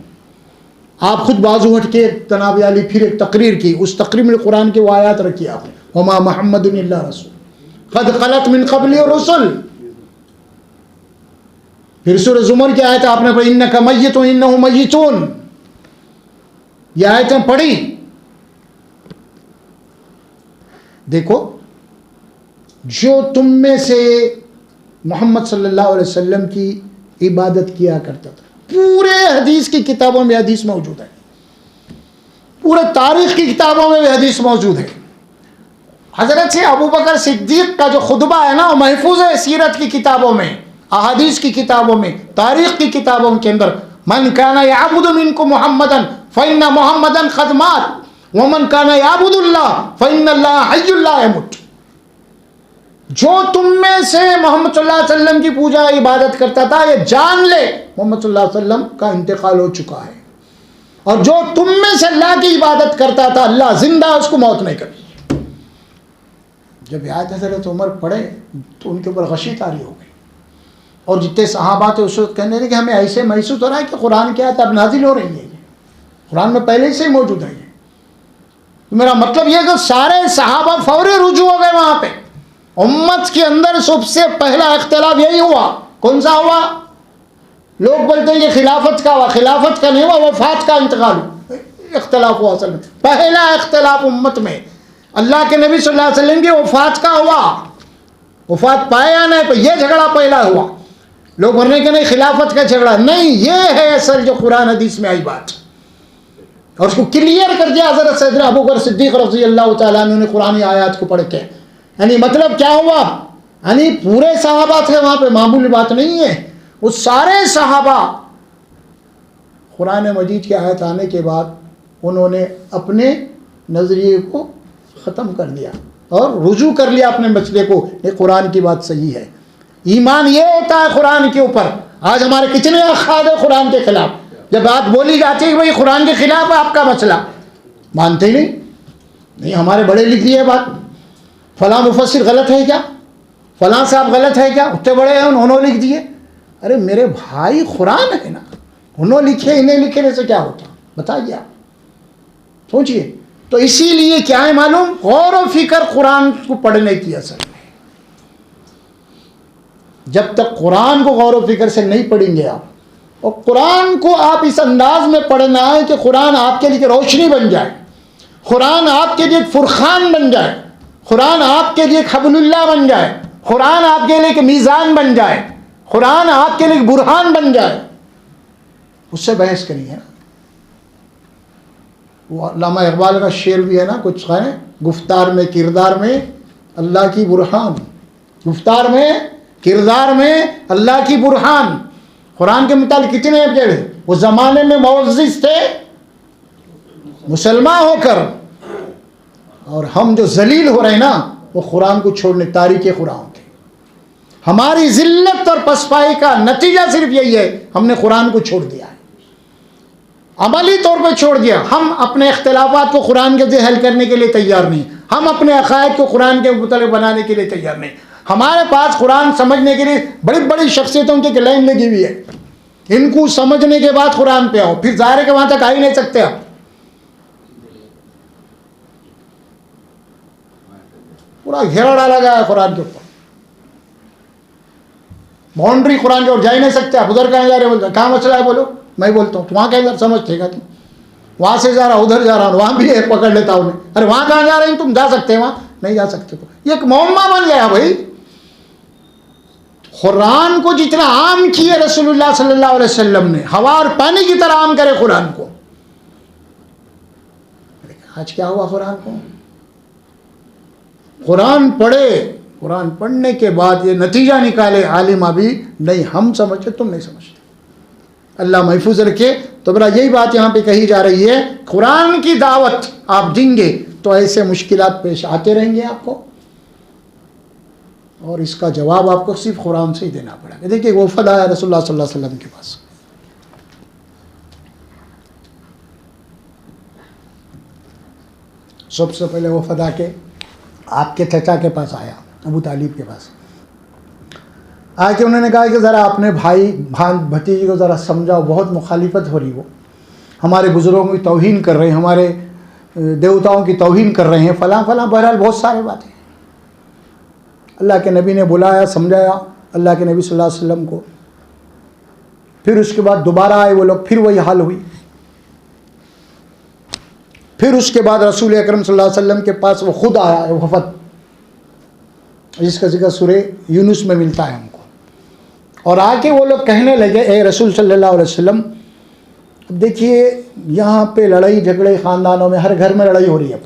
آپ خود بازو ہٹ کے تناب علی پھر ایک تقریر کی، اس تقریر میں قرآن کی وہ آیات رکھی آپ نے، وما محمد الا رسول قد خلت من قبل الرسل. پھر سورہ زمر کی آیت آپ نے پڑھی، انک میت وانہم میتون. یہ آیتیں پڑھی. دیکھو، جو تم میں سے محمد صلی اللہ علیہ وسلم کی عبادت کیا کرتا تھا، پورے حدیث کی کتابوں میں حدیث موجود ہے، پورے تاریخ کی کتابوں میں بھی حدیث موجود ہے. حضرت سے ابو بکر صدیق کا جو خطبہ ہے نا، وہ محفوظ ہے سیرت کی کتابوں میں، احادیث کی کتابوں میں، تاریخ کی کتابوں کے اندر. من کان یعبد منکم محمدا فإن محمدا قد مات ومن کان یعبد اللہ فإن اللہ حی لا یموت. جو تم میں سے محمد صلی اللہ علیہ وسلم کی پوجا عبادت کرتا تھا یہ جان لے محمد صلی اللہ علیہ وسلم کا انتقال ہو چکا ہے, اور جو تم میں سے اللہ کی عبادت کرتا تھا اللہ زندہ اس کو موت نہیں کرتی. جب آیت حضرت عمر پڑھے تو ان کے اوپر غشی طاری ہو گئی, اور جتنے صحابہ تھے اس وقت کہنے لگے کہ ہمیں ایسے محسوس ہو رہا ہے کہ قرآن کی آیت اب نازل ہو رہی ہے, یہ قرآن میں پہلے سے ہی موجود ہے. میرا مطلب یہ کہ سارے صحابہ فوری رجوع ہو گئے وہاں پہ. امت کے اندر سب سے پہلا اختلاف یہی ہوا. کون سا ہوا؟ لوگ بولتے ہیں کہ خلافت کا ہوا, خلافت کا نہیں ہوا, وفات کا انتقال اختلاف ہوا. اصل میں پہلا اختلاف امت میں اللہ کے نبی صلی اللہ علیہ وسلم کی وفات کا ہوا. وفات پائے یا نہیں, یہ جھگڑا پہلا ہوا. لوگ ورنے کہ نہیں خلافت کا جھگڑا نہیں, یہ ہے اصل جو قرآن حدیث میں آئی بات, اور اس کو کلیئر کر دیا حضرت سیدنا ابوبکر صدیق رضی اللہ تعالیٰ عنہ نے قرآن آیات کو پڑھ کے. یعنی مطلب کیا ہوا, یعنی پورے صحابہ تھے وہاں پہ, معمولی بات نہیں ہے. وہ سارے صحابہ قرآن مجید کی آیت آنے کے بعد انہوں نے اپنے نظریے کو ختم کر دیا اور رجوع کر لیا اپنے مسئلے کو. یہ قرآن کی بات صحیح ہے. ایمان یہ ہوتا ہے قرآن کے اوپر. آج ہمارے کتنے اخاد ہیں قرآن کے خلاف. جب بات بولی جاتی ہے کہ بھائی قرآن کے خلاف ہے آپ کا مسئلہ, مانتے ہی نہیں. ہمارے بڑے لکھ دیے بات, فلاں مفسر غلط ہے کیا, فلاں صاحب غلط ہے کیا, اتنے بڑے ہیں انہوں لکھ دیے. ارے میرے بھائی قرآن ہے نا, انہوں لکھے انہیں لکھنے سے کیا ہوتا, بتائیے آپ سوچئے. تو اسی لیے کیا ہے معلوم, غور و فکر قرآن کو پڑھنے کی اصل میں. جب تک قرآن کو غور و فکر سے نہیں پڑھیں گے آپ, اور قرآن کو آپ اس انداز میں پڑھنا ہے کہ قرآن آپ کے لیے روشنی بن جائے, قرآن آپ کے لیے فرقان بن جائے, قرآن آپ کے لیے حبل اللہ بن جائے, قرآن آپ کے لیے ایک میزان بن جائے, قرآن آپ کے لیے ایک برہان بن جائے, اس سے بحث کرنی ہے. وہ علامہ اقبال کا شعر بھی ہے نا, کچھ ہے گفتار میں کردار میں اللہ کی برہان, گفتار میں کردار میں اللہ کی برہان. قرآن کے متعلق کتنے ہیں, وہ زمانے میں معزز تھے مسلمان ہو کر, اور ہم جو ذلیل ہو رہے ہیں نا وہ قرآن کو چھوڑنے تاریخ قرآن کے. ہماری ذلت اور پسپائی کا نتیجہ صرف یہی ہے, ہم نے قرآن کو چھوڑ دیا ہے, عملی طور پہ چھوڑ دیا. ہم اپنے اختلافات کو قرآن کے ذریعے حل کرنے کے لیے تیار نہیں, ہم اپنے عقائد کو قرآن کے مطابق بنانے کے لیے تیار نہیں. ہمارے پاس قرآن سمجھنے کے لیے بڑی بڑی شخصیتوں کی لائن لگی ہوئی ہے, ان کو سمجھنے کے بعد قرآن پہ آؤ, پھر ظاہر ہے کہ وہاں تک آ ہی نہیں سکتے آپ. پورا گھیرا ڈالا گیا ہے قرآن کے اوپر, باؤنڈری قرآن کے اوپر جا ہی نہیں سکتے آپ. ادھر کہاں جا رہے, بولتے کہاں مسئلہ ہے بولو, میں بولتا ہوں تو وہاں کہیں سمجھتے گا تم, وہاں سے جا رہا ادھر جا رہا ہوں, وہاں بھی ہے پکڑ لیتا ہوں. ارے وہاں کہاں جا رہے ہیں تم, جا سکتے ہیں وہاں نہیں جا سکتے. تو یہ ایک معمہ بن گیا بھائی. قرآن کو جتنا عام کیے رسول اللہ صلی اللہ علیہ وسلم نے, ہوا اور پانی کی طرح عام کرے قرآن کو. آج کیا ہوا قرآن کو, قرآن پڑھے, قرآن پڑھنے کے بعد یہ نتیجہ نکالے عالم ابھی نہیں ہم سمجھتے تم نہیں سمجھتے. اللہ محفوظ رکھے. تو برا یہی بات یہاں پہ کہی جا رہی ہے, قرآن کی دعوت آپ دیں گے تو ایسے مشکلات پیش آتے رہیں گے آپ کو, اور اس کا جواب آپ کو صرف قرآن سے ہی دینا پڑے گا. دیکھیے وفد آیا رسول اللہ صلی اللہ علیہ وسلم کے پاس, سب سے پہلے وفد آ کے آپ کے چچا کے پاس آیا, ابو طالب کے پاس آ کے انہوں نے کہا کہ ذرا اپنے بھائی بھتیجی کو ذرا سمجھاؤ, بہت مخالفت ہو رہی, وہ ہمارے بزرگوں کی توہین کر رہے ہیں, ہمارے دیوتاؤں کی توہین کر رہے ہیں, فلاں فلاں, بہرحال بہت سارے باتیں. اللہ کے نبی نے بلایا, سمجھایا اللہ کے نبی صلی اللہ علیہ وسلم کو. پھر اس کے بعد دوبارہ آئے وہ لوگ, پھر وہی حال ہوئی. پھر اس کے بعد رسول اکرم صلی اللہ علیہ وسلم کے پاس وہ خود آیا وفد, جس کا ذکر سورہ یونس میں ملتا ہے ہم کو. اور آ کے وہ لوگ کہنے لگے, اے رسول صلی اللہ علیہ وسلم دیکھیے یہاں پہ لڑائی جھگڑے خاندانوں میں, ہر گھر میں لڑائی ہو رہی ہے,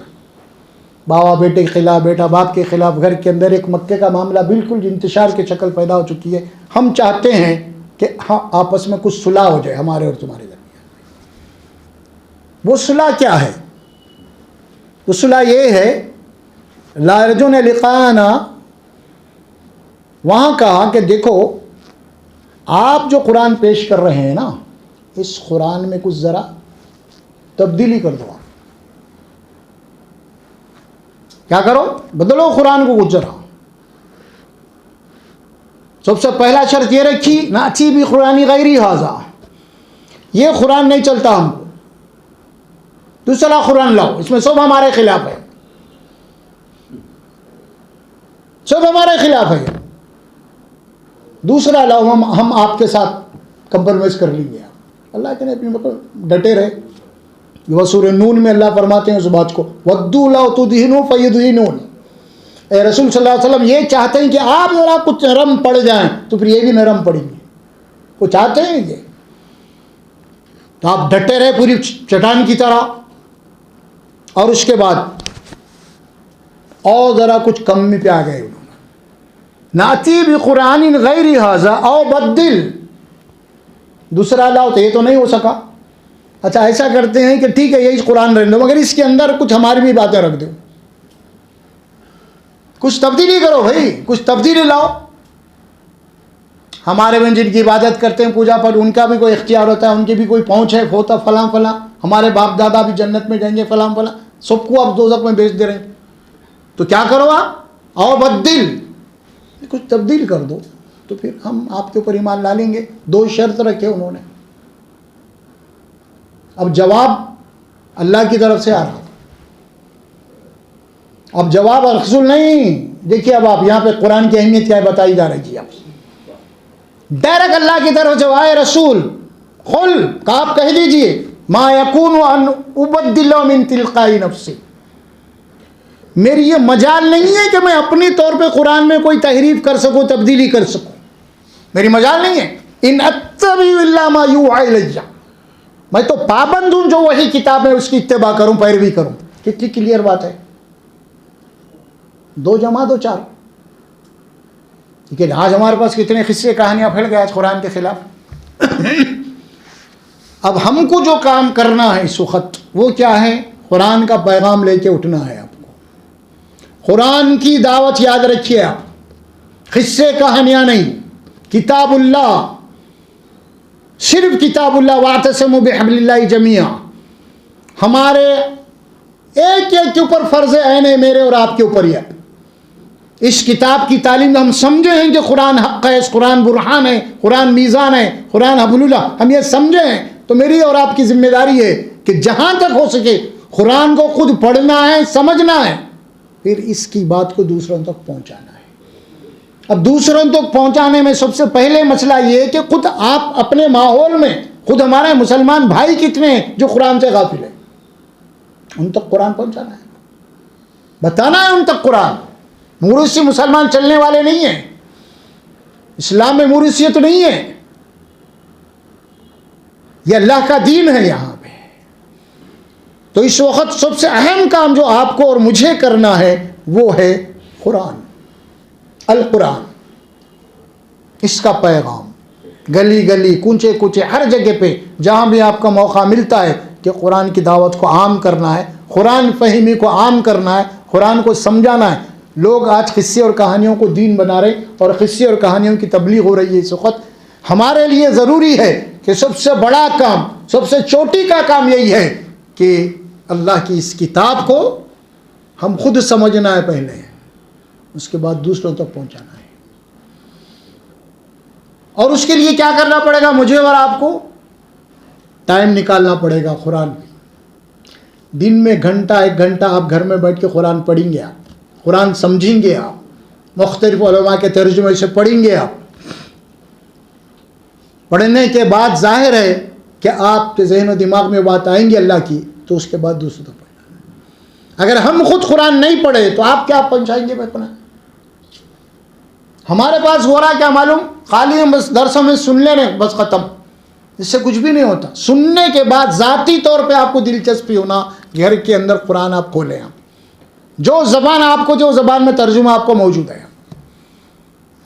باوا بیٹے کے خلاف, بیٹا باپ کے خلاف, گھر کے اندر ایک مکے کا معاملہ بالکل انتشار کی شکل پیدا ہو چکی ہے. ہم چاہتے ہیں کہ ہاں آپس میں کچھ صلح ہو جائے ہمارے اور تمہارے درمیان. وہ صلح کیا ہے؟ وہ صلح یہ ہے لا یرجون لقاءنا. وہاں کہا کہ دیکھو آپ جو قرآن پیش کر رہے ہیں نا، اس قرآن میں کچھ ذرا تبدیلی کر دو. کیا کرو؟ بدلو قرآن کو کچھ ذرا. سب سے پہلا شرط یہ رکھی ناچی بھی قرآنی غیری حاضہ، یہ قرآن نہیں چلتا ہم کو، دوسرا قرآن لاؤ، اس میں سب ہمارے خلاف ہے، سب ہمارے خلاف ہے، دوسرا لاؤ، ہم آپ کے ساتھ کمپرومائز کر لیں گے. اللہ کے نبی مطلب ڈٹے رہے. وہ سورہ نون میں اللہ فرماتے ہیں اس بات کو وَدُّوا لَوْ تُدْهِنُوا فَيُدْهِنُونَ. اے رسول صلی اللہ علیہ وسلم یہ چاہتے ہیں کہ آپ ذرا کچھ نرم پڑ جائیں تو پھر یہ بھی نرم پڑیں گے. وہ چاہتے ہیں یہ، تو آپ ڈٹے رہے پوری چٹان کی طرح. اور اس کے بعد اور ذرا کچھ کم پہ آ گئے انہوں نے. ناتی بقرآن غیر ھذا او بدل، دوسرا لاؤ تو یہ تو نہیں ہو سکا. اچھا ایسا کرتے ہیں کہ ٹھیک ہے یہی قرآن رہنے دو مگر اس کے اندر کچھ ہماری بھی باتیں رکھ دو، کچھ تبدیلی کرو بھائی، کچھ تبدیلی لاؤ. ہمارے میں جن کی عبادت کرتے ہیں پوجا پر، ان کا بھی کوئی اختیار ہوتا ہے، ان کی بھی کوئی پہنچ ہے، ہوتا فلاں فلاں، ہمارے باپ دادا بھی جنت میں جائیں گے فلاں فلاں، سب کو آپ دوزخ میں بیچ دے رہے ہیں. تو کیا کرو آپ او بدل، کچھ تبدیل کر دو تو پھر ہم آپ کے اوپر ایمان لا لیں گے. دو شرط رکھے انہوں نے. اب جواب اللہ کی طرف سے آ رہا تھا. اب جواب رسول نہیں. دیکھیے اب آپ یہاں پہ قرآن کی اہمیت کیا ہے بتائی جا رہی ہے. آپ ڈائریکٹ اللہ کی طرف سے آئے رسول قل، کہ آپ کہہ دیجئے ما یکون ان ابدل من تلقاء نفسی، میری یہ مجال نہیں ہے کہ میں اپنی طور پہ قرآن میں کوئی تحریف کر سکوں، تبدیلی کر سکوں، میری مجال نہیں ہے. ان اتبع الا ما یوحی الی، میں تو پابند ہوں جو وہی کتاب ہے اس کی اتباع کروں، پیروی کروں. کتنی کلیئر بات ہے. 2 جمع 2 4. لیکن آج ہمارے پاس کتنے قصے کہانیاں پھیل گئے آج قرآن کے خلاف. اب ہم کو جو کام کرنا ہے اس وقت وہ کیا ہے؟ قرآن کا پیغام لے کے اٹھنا ہے. آپ کو قرآن کی دعوت یاد رکھیے. آپ قصے کہانیاں نہیں، کتاب اللہ، صرف کتاب اللہ. واعتصموا بحبل اللہ جمیعا. ہمارے ایک ایک کے اوپر فرض عین ہے، میرے اور آپ کے اوپر. یہ اس کتاب کی تعلیم ہم سمجھے ہیں کہ قرآن حق ہے، قرآن برہان ہے، قرآن میزان ہے، قرآن حبل اللہ، ہم یہ سمجھے ہیں. تو میری اور آپ کی ذمہ داری ہے کہ جہاں تک ہو سکے قرآن کو خود پڑھنا ہے، سمجھنا ہے، پھر اس کی بات کو دوسروں تک پہنچانا ہے. اب دوسروں تک پہنچانے میں سب سے پہلے مسئلہ یہ ہے کہ خود آپ اپنے ماحول میں، خود ہمارے مسلمان بھائی کتنے ہیں جو قرآن سے غافل ہیں، ان تک قرآن پہنچانا ہے، بتانا ہے ان تک قرآن. موروثی مسلمان چلنے والے نہیں ہیں، اسلام میں موروثیت نہیں ہے، یہ اللہ کا دین ہے یہاں پہ. تو اس وقت سب سے اہم کام جو آپ کو اور مجھے کرنا ہے وہ ہے قرآن، القرآن. اس کا پیغام گلی گلی، کوچے کوچے، ہر جگہ پہ جہاں بھی آپ کا موقع ملتا ہے کہ قرآن کی دعوت کو عام کرنا ہے، قرآن فہمی کو عام کرنا ہے، قرآن کو سمجھانا ہے. لوگ آج قصے اور کہانیوں کو دین بنا رہے اور قصے اور کہانیوں کی تبلیغ ہو رہی ہے. اس وقت ہمارے لیے ضروری ہے کہ سب سے بڑا کام، سب سے چوٹی کا کام یہی ہے کہ اللہ کی اس کتاب کو ہم خود سمجھنا ہے پہلے، اس کے بعد دوسروں تک پہنچانا ہے. اور اس کے لیے کیا کرنا پڑے گا؟ مجھے اور آپ کو ٹائم نکالنا پڑے گا. قرآن دن میں گھنٹہ 1 گھنٹہ آپ گھر میں بیٹھ کے قرآن پڑھیں گے، آپ قرآن سمجھیں گے، آپ مختلف علماء کے ترجمے سے پڑھیں گے. آپ پڑھنے کے بعد ظاہر ہے کہ آپ کے ذہن و دماغ میں بات آئیں گی اللہ کی، تو اس کے بعد دوسروں تک پڑھنا. اگر ہم خود قرآن نہیں پڑھے تو آپ کیا پہنچائیں گے قرآن؟ ہمارے پاس ہو رہا کیا معلوم؟ خالی ہم بس درسوں میں سن لیں بس ختم، اس سے کچھ بھی نہیں ہوتا. سننے کے بعد ذاتی طور پہ آپ کو دلچسپی ہونا، گھر کے اندر قرآن آپ کھولیں، آپ جو زبان آپ کو، جو زبان میں ترجمہ آپ کو موجود ہے،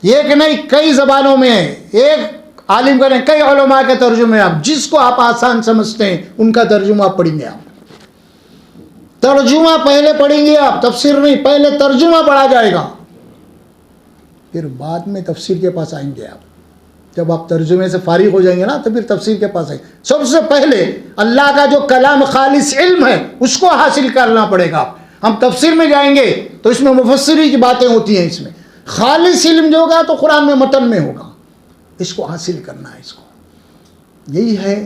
ایک نہیں کئی زبانوں میں ہے. ایک عالم کریں کئی علماء کے ترجمے، آپ جس کو آپ آسان سمجھتے ہیں ان کا ترجمہ پڑھیں گے. آپ ترجمہ پہلے پڑھیں گے، آپ تفسیر نہیں، پہلے ترجمہ پڑھا جائے گا، پھر بعد میں تفسیر کے پاس آئیں گے. آپ جب آپ ترجمے سے فارغ ہو جائیں گے نا تو پھر تفسیر کے پاس آئیں گے. سب سے پہلے اللہ کا جو کلام خالص علم ہے اس کو حاصل کرنا پڑے گا. ہم تفسیر میں جائیں گے تو اس میں مفسری کی باتیں ہوتی ہیں، اس میں خالص علم جو ہوگا تو قرآن میں متن میں ہوگا، اس کو حاصل کرنا ہے. اس کو یہی ہے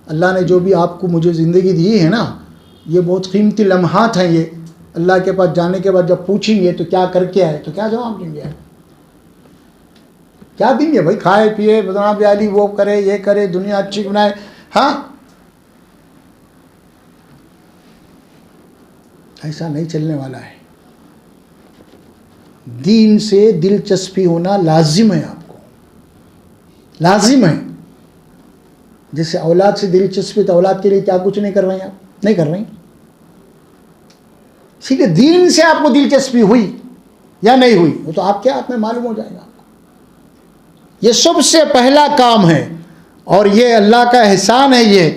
اللہ نے جو بھی آپ کو مجھے زندگی دی ہے نا، یہ بہت قیمتی لمحات ہیں. یہ اللہ کے پاس جانے کے بعد جب پوچھیں گے تو کیا کر کے آئے تو کیا جواب دیں گے؟ کیا دیں گے بھائی؟ کھائے پیے جناب علی وہ کرے یہ کرے دنیا اچھی بنائے. ہاں ایسا نہیں چلنے والا ہے. دین سے دلچسپی ہونا لازم ہے، آپ کو لازم ہے. جیسے اولاد سے دلچسپی، تو اولاد کے لیے کیا کچھ نہیں کر رہے ہیں؟ آپ نہیں کر رہے ہیں. اسی لیے دین سے آپ کو دلچسپی ہوئی یا نہیں ہوئی وہ تو آپ کے ہاتھ میں معلوم ہو جائے گا. یہ سب سے پہلا کام ہے، اور یہ اللہ کا احسان ہے یہ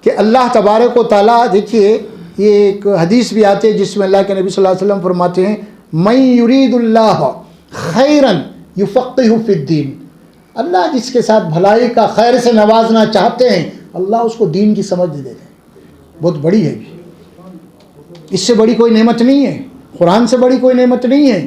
کہ اللہ تبارک و تعالیٰ. دیکھیے یہ ایک حدیث بھی آتی ہے جس میں اللہ کے نبی صلی اللہ علیہ وسلم فرماتے ہیں من یرید اللہ خیرا یفقہہ فی الدین. اللہ جس کے ساتھ بھلائی کا خیر سے نوازنا چاہتے ہیں اللہ اس کو دین کی سمجھ دے دیتے ہیں. بہت بڑی ہے، اس سے بڑی کوئی نعمت نہیں ہے، قرآن سے بڑی کوئی نعمت نہیں ہے.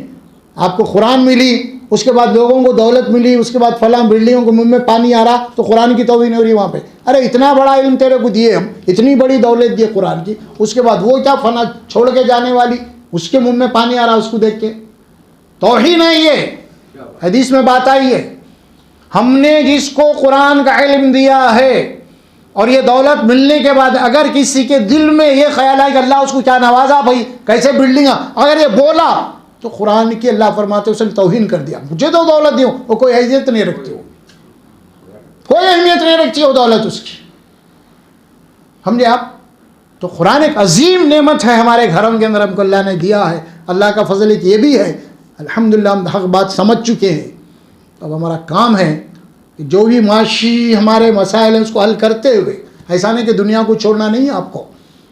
آپ کو قرآن ملی، اس کے بعد لوگوں کو دولت ملی، اس کے بعد فلاں بلڈنگوں کو منہ میں پانی آ رہا تو قرآن کی توہین ہو رہی وہاں پہ. ارے اتنا بڑا علم تیرے کو دیے ہم، اتنی بڑی دولت دیے قرآن کی، اس کے بعد وہ کیا فنا چھوڑ کے جانے والی، اس کے منہ میں پانی آ رہا اس کو دیکھ کے. توہین ہے یہ. حدیث میں بات آئی ہے ہم نے جس کو قرآن کا علم دیا ہے اور یہ دولت ملنے کے بعد اگر کسی کے دل میں یہ خیال ہے کہ اللہ اس کو کیا نوازا بھائی کیسے بلڈنگ، اگر یہ بولا تو قرآن کی اللہ فرماتے اس نے توہین کر دیا. مجھے تو دولت دیو، وہ کوئی حیثیت نہیں رکھتی، ہو کوئی اہمیت نہیں رکھتی وہ دولت اس کی. سمجھے آپ؟ تو قرآن ایک عظیم نعمت ہے ہمارے گھروں کے اندر، ہم کو اللہ نے دیا ہے. اللہ کا فضل ایک یہ بھی ہے الحمدللہ ہم حق بات سمجھ چکے ہیں. اب ہمارا کام ہے کہ جو بھی معاشی ہمارے مسائل ہیں اس کو حل کرتے ہوئے، ایسا نہیں کہ دنیا کو چھوڑنا نہیں ہے.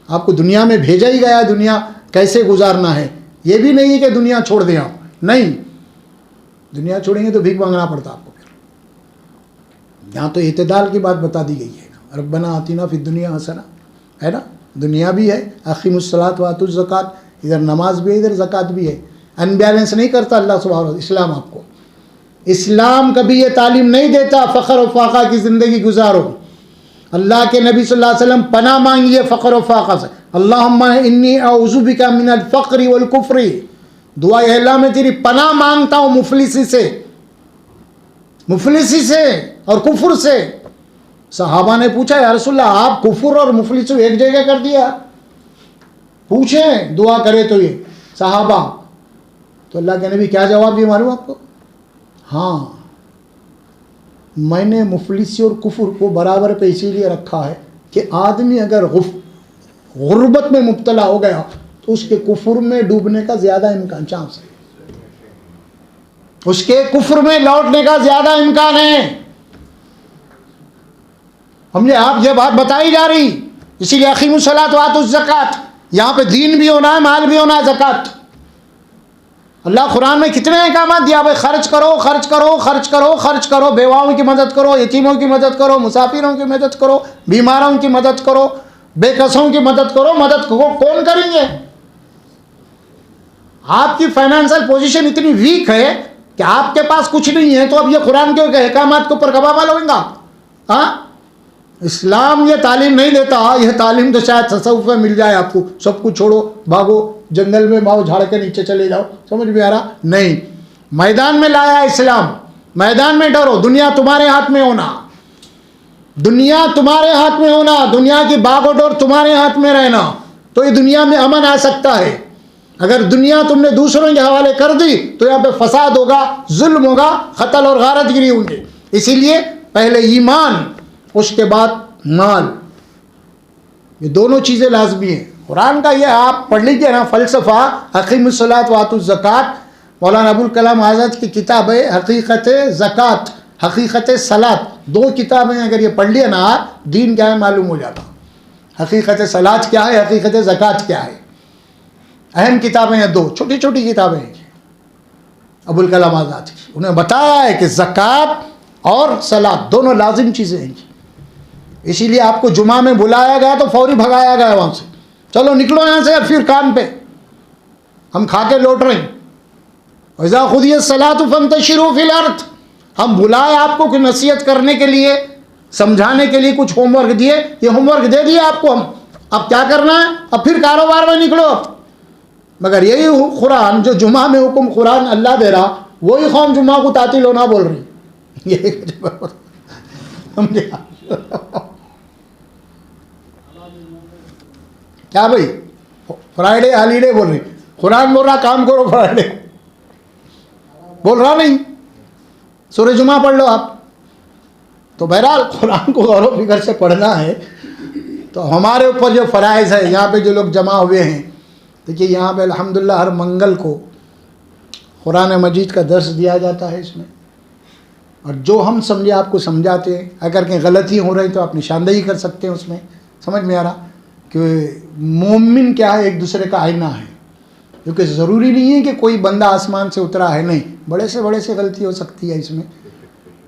آپ کو دنیا میں بھیجا ہی گیا ہے، دنیا کیسے گزارنا ہے. یہ بھی نہیں ہے کہ دنیا چھوڑ دیں آپ، نہیں. دنیا چھوڑیں گے تو بھیک مانگنا پڑتا آپ کو. پھر یہاں تو اعتدال کی بات بتا دی گئی ہے. ربنا آتینا فی الدنیا حسنہ ہے نا، دنیا بھی ہے، اقیموا الصلاۃ وآتوا الزکوٰۃ، ادھر نماز بھی ہے ادھر زکوٰۃ بھی ہے. ان بیلنس نہیں کرتا اللہ سبحانہ وتعالیٰ. اسلام آپ کو، اسلام کبھی یہ تعلیم نہیں دیتا فقر و فاقہ کی زندگی گزارو. اللہ کے نبی صلی اللہ علیہ وسلم پناہ مانگیے فقر و فاقہ سے. اللہم انی اعوذ بک من الفقر والکفر. دعا ہے اللہ میں تیری پناہ مانگتا ہوں مفلسی سے اور کفر سے. صحابہ نے پوچھا یا رسول اللہ آپ کفر اور مفلس ایک جگہ کر دیا، پوچھیں دعا کرے تو یہ صحابہ. تو اللہ کے نبی کیا جواب دیے معلوم آپ کو؟ ہاں میں نے مفلسی اور کفر کو برابر پہ اسی لیے رکھا ہے کہ آدمی اگر غربت میں مبتلا ہو گیا تو اس کے کفر میں ڈوبنے کا زیادہ امکان، چانس ہے، اس کے کفر میں لوٹنے کا زیادہ امکان ہے. ہم نے آپ یہ بات بتائی جا رہی، اسی لیے اقیموا الصلاۃ وآتوا الزکوٰۃ. یہاں پہ دین بھی ہونا ہے، مال بھی ہونا ہے، زکوٰۃ. اللہ قرآن میں کتنے احکامات دیا بھائی، خرچ کرو خرچ کرو خرچ کرو خرچ کرو، بیواؤں کی مدد کرو، یتیموں کی مدد کرو، مسافروں کی مدد کرو، بیماروں کی مدد کرو، بے کسوں کی مدد کرو. مدد کون کریں گے؟ آپ کی فائنینشل پوزیشن اتنی ویک ہے کہ آپ کے پاس کچھ نہیں ہے تو اب یہ قرآن کے احکامات کے اوپر کب عمل ہوگا؟ ہاں اسلام یہ تعلیم نہیں دیتا. یہ تعلیم تو شاید تصوف میں مل جائے آپ کو، سب کچھ چھوڑو بھاگو جنگل میں باؤ جھاڑ کے نیچے چلے جاؤ، سمجھ میں آ رہا؟ نہیں، میدان میں لایا اسلام. میدان میں ڈرو، دنیا تمہارے ہاتھ میں ہونا، دنیا تمہارے ہاتھ میں ہونا، دنیا کی باغ و ڈور تمہارے ہاتھ میں رہنا تو یہ دنیا میں امن آ سکتا ہے. اگر دنیا تم نے دوسروں کے حوالے کر دی تو یہاں پہ فساد ہوگا، ظلم ہوگا، قتل اور غارت گری ہوں گے. اسی لیے پہلے ایمان اس کے بعد مال، یہ دونوں چیزیں لازمی ہیں. قرآن کا یہ آپ پڑھ لیجئے نا فلسفہ اقیموا الصلاۃ وآتوا الزکوٰۃ، مولانا ابوالکلام آزاد کی کتاب ہے حقیقت زکوٰۃ. حقیقت صلاۃ، 2 کتابیں اگر یہ پڑھ لیا نا آپ، دین کیا ہے معلوم ہو جاتا. حقیقت صلاۃ کیا ہے، حقیقت زکوٰۃ کیا ہے. اہم کتابیں ہیں 2، چھوٹی چھوٹی کتابیں ہیں ابوالکلام آزاد کی. انہیں بتایا ہے کہ زکوٰۃ اور صلاۃ دونوں لازم چیزیں ہیں. اسی لیے آپ کو جمعہ میں بلایا گیا تو فوری بھگایا گیا وہاں سے، چلو نکلو یہاں سے، پھر کام پہ، ہم کھا کے لوٹ رہے ہیں. وَإِذَا قُضِيَتِ الصَّلَاةُ فَانتَشِرُوا فِي الْأَرْضِ. ہم بلائے آپ کو کہ نصیحت کرنے کے لیے، سمجھانے کے لیے کچھ ہوم ورک دیے، یہ ہوم ورک دے دیے آپ کو ہم، اب کیا کرنا ہے، اب پھر کاروبار میں نکلو. مگر یہی قرآن جو جمعہ میں حکم قرآن اللہ دے رہا، وہی قوم جمعہ کو تعطیل ہونا بول رہی. سمجھے کیا بھائی، فرائیڈے ہالیڈے بول رہی، قرآن بول رہا کام کرو فرائیڈے، بول رہا نہیں سورہ جمعہ پڑھ لو آپ. تو بہرحال قرآن کو غور و فکر سے پڑھنا ہے. تو ہمارے اوپر جو فرائض ہے، یہاں پہ جو لوگ جمع ہوئے ہیں، دیکھیے یہاں پہ الحمدللہ ہر منگل کو قرآن مجید کا درس دیا جاتا ہے اس میں، اور جو ہم سمجھے آپ کو سمجھاتے ہیں. اگر کہیں غلطی ہو رہی تو آپ نشاندہی کر سکتے ہیں اس میں. سمجھ میں آ رہا کہ مومن کیا ہے، ایک دوسرے کا آئینہ ہے. کیونکہ ضروری نہیں ہے کہ کوئی بندہ آسمان سے اترا ہے، نہیں، بڑے سے غلطی ہو سکتی ہے اس میں.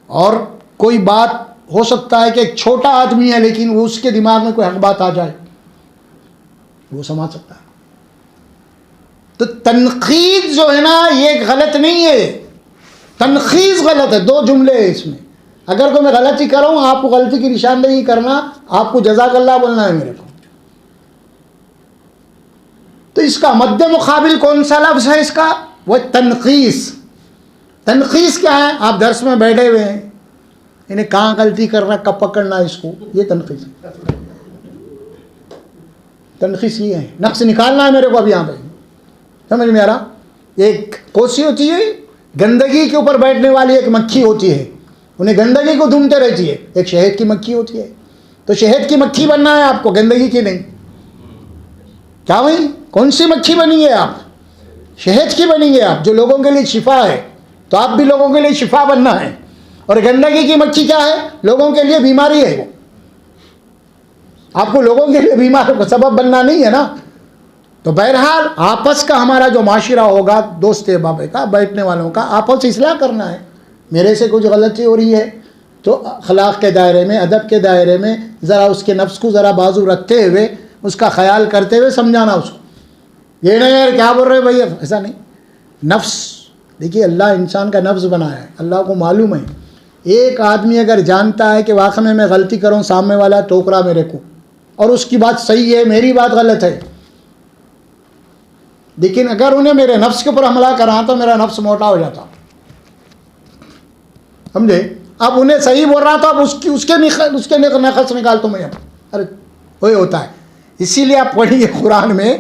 اور کوئی بات ہو سکتا ہے کہ ایک چھوٹا آدمی ہے لیکن وہ اس کے دماغ میں کوئی حق بات آ جائے، وہ سمجھ سکتا ہے. تو تنقید جو ہے نا یہ غلط نہیں ہے، تنخیص غلط ہے. 2 جملے ہیں اس میں. اگر کوئی میں غلطی کر رہا ہوں، آپ کو غلطی کی نشاندہی کرنا، آپ کو جزاک اللہ بولنا ہے میرے کو. تو اس کا مد مقابل کون سا لفظ ہے اس کا؟ وہ تنقیص. تنقیص کیا ہے؟ آپ درس میں بیٹھے ہوئے ہیں، انہیں کہاں غلطی کر رہا، کب پکڑنا ہے اس کو، یہ تنقیص. تنقیص یہ ہے، نقص نکالنا ہے میرے کو اب یہاں پہ. سمجھ میں آ رہا؟ ایک کوسی ہوتی ہے گندگی کے اوپر بیٹھنے والی، ایک مکھی ہوتی ہے، انہیں گندگی کو ڈھونڈتے رہتی ہے. ایک شہد کی مکھی ہوتی ہے. تو شہد کی مکھی بننا ہے آپ کو، گندگی کی نہیں. کیا بھائی، کون سی مکھی بنیں گے آپ؟ شہد کی بنیں گے آپ، جو لوگوں کے لیے شفا ہے. تو آپ بھی لوگوں کے لیے شفا بننا ہے. اور گندگی کی مکھی کیا ہے؟ لوگوں کے لیے بیماری ہے. وہ آپ کو لوگوں کے لیے بیمار کا سبب بننا نہیں ہے نا. تو بہرحال آپس کا ہمارا جو معاشرہ ہوگا، دوست احباب کا، بیٹھنے والوں کا، آپس اصلاح کرنا ہے. میرے سے کچھ غلطی ہو رہی ہے تو اخلاق کے دائرے میں، ادب کے دائرے میں ذرا اس کے نفس کو ذرا بازو رکھتے ہوئے، اس کا خیال کرتے ہوئے سمجھانا اس کو. یہ نہیں یار کیا بول رہے بھائی، ایسا نہیں. نفس، دیکھیے اللہ انسان کا نفس بنایا ہے، اللہ کو معلوم ہے. ایک آدمی اگر جانتا ہے کہ واقعی میں غلطی کروں، سامنے والا ٹوک رہا میرے کو، اور اس کی بات صحیح ہے، میری بات غلط ہے، لیکن اگر انہیں میرے نفس کے اوپر حملہ کرا تو میرا نفس موٹا ہو جاتا. سمجھے؟ اب انہیں صحیح بول رہا تھا، اب اس کے نقص نکالتا میں. ارے وہی ہوتا ہے. اسی لیے آپ پڑھیے قرآن میں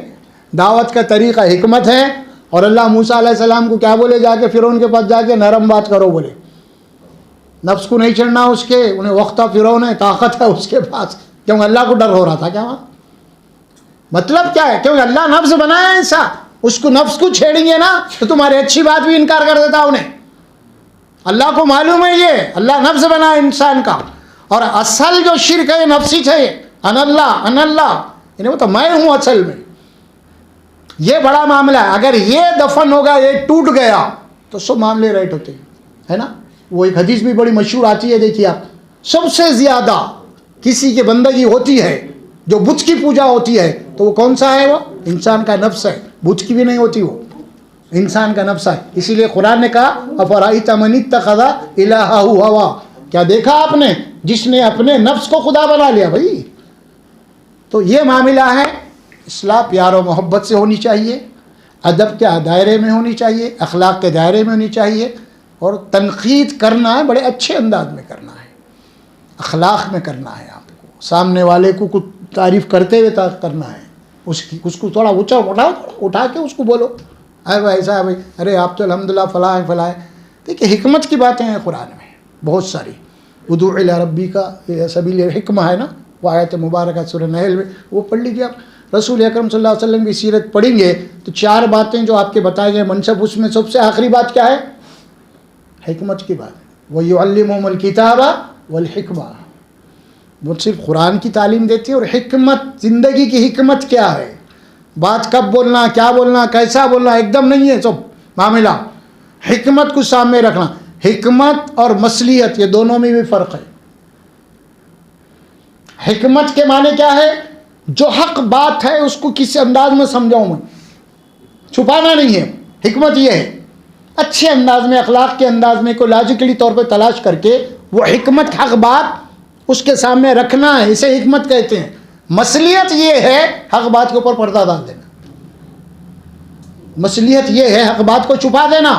دعوت کا طریقہ حکمت ہے. اور اللہ موسیٰ علیہ السلام کو کیا بولے؟ جا کے فرعون کے پاس جا کے نرم بات کرو بولے. نفس کو نہیں چڑھنا اس کے، انہیں وقت فرعون ہے، طاقت ہے اس کے پاس. کیوں؟ اللہ کو ڈر ہو رہا تھا کیا وہاں؟ مطلب کیا ہے؟ کیونکہ اللہ نفس بنایا ایسا، اس کو نفس کو چھیڑیں گے نا تو تمہاری اچھی بات بھی انکار کر دیتا انہیں. اللہ کو معلوم ہے یہ اللہ نفس بنا انسان کا. اور اصل جو شرک ہے نفسی ہے، ان اللہ انہیں تو میں ہوں اصل میں. یہ بڑا معاملہ ہے. اگر یہ دفن ہوگا، یہ ٹوٹ گیا تو سب معاملے رائٹ ہوتے ہیں، ہے نا. وہ ایک حدیث بھی بڑی مشہور آتی ہے، دیکھیے آپ، سب سے زیادہ کسی کی بندگی ہوتی ہے جو بت کی پوجا ہوتی ہے، تو وہ کون سا ہے؟ وہ انسان کا نفس ہے. بت کی بھی نہیں ہوتی، وہ انسان کا نفس ہے. اسی لیے قرآن نے کہا افرأیت من اتخذ الہہ ہوا، کیا دیکھا آپ نے جس نے اپنے نفس کو خدا بنا لیا بھائی. تو یہ معاملہ ہے. اصلاح پیار و محبت سے ہونی چاہیے، ادب کے دائرے میں ہونی چاہیے، اخلاق کے دائرے میں ہونی چاہیے. اور تنقید کرنا ہے بڑے اچھے انداز میں کرنا ہے، اخلاق میں کرنا ہے. آپ کو سامنے والے کو کچھ تعریف کرتے ہوئے کرنا ہے، اس کو تھوڑا اونچا اٹھا کے اس کو بولو، ارے بھائی ایسا ہے بھائی، ارے آپ تو الحمدللہ فلاں ہیں فلاں ہیں. دیکھیے حکمت کی باتیں ہیں قرآن میں بہت ساری. ادعو الی ربک سبیل حکمہ ہے نا، وہ آیت مبارکہ سورہ نحل میں، وہ پڑھ لیجیے آپ. رسول اکرم صلی اللہ علیہ وسلم کی سیرت پڑھیں گے تو 4 باتیں جو آپ کے بتائے گئے منصب، اس میں سب سے آخری بات کیا ہے؟ حکمت کی بات. وَيُعَلِّمُهُمُ الْكِتَابَ وَالْحِكْمَةَ، وہ صرف قرآن کی تعلیم دیتی ہے، اور حکمت، زندگی کی حکمت کیا ہے، بات کب بولنا، کیا بولنا، کیسا بولنا، ایک دم نہیں ہے سب معاملہ، حکمت کو سامنے رکھنا۔ حکمت اور مصلحت، یہ دونوں میں بھی فرق ہے۔ حکمت کے معنی کیا ہے؟ جو حق بات ہے اس کو کس انداز میں سمجھاؤں میں، چھپانا نہیں ہے۔ حکمت یہ ہے اچھے انداز میں، اخلاق کے انداز میں، کو لاجیکلی طور پہ تلاش کر کے وہ حکمت، حق بات اس کے سامنے رکھنا ہے، اسے حکمت کہتے ہیں۔ مصلحت یہ ہے حق بات کے اوپر پردہ ڈال دینا، مصلحت یہ ہے حق بات کو چھپا دینا۔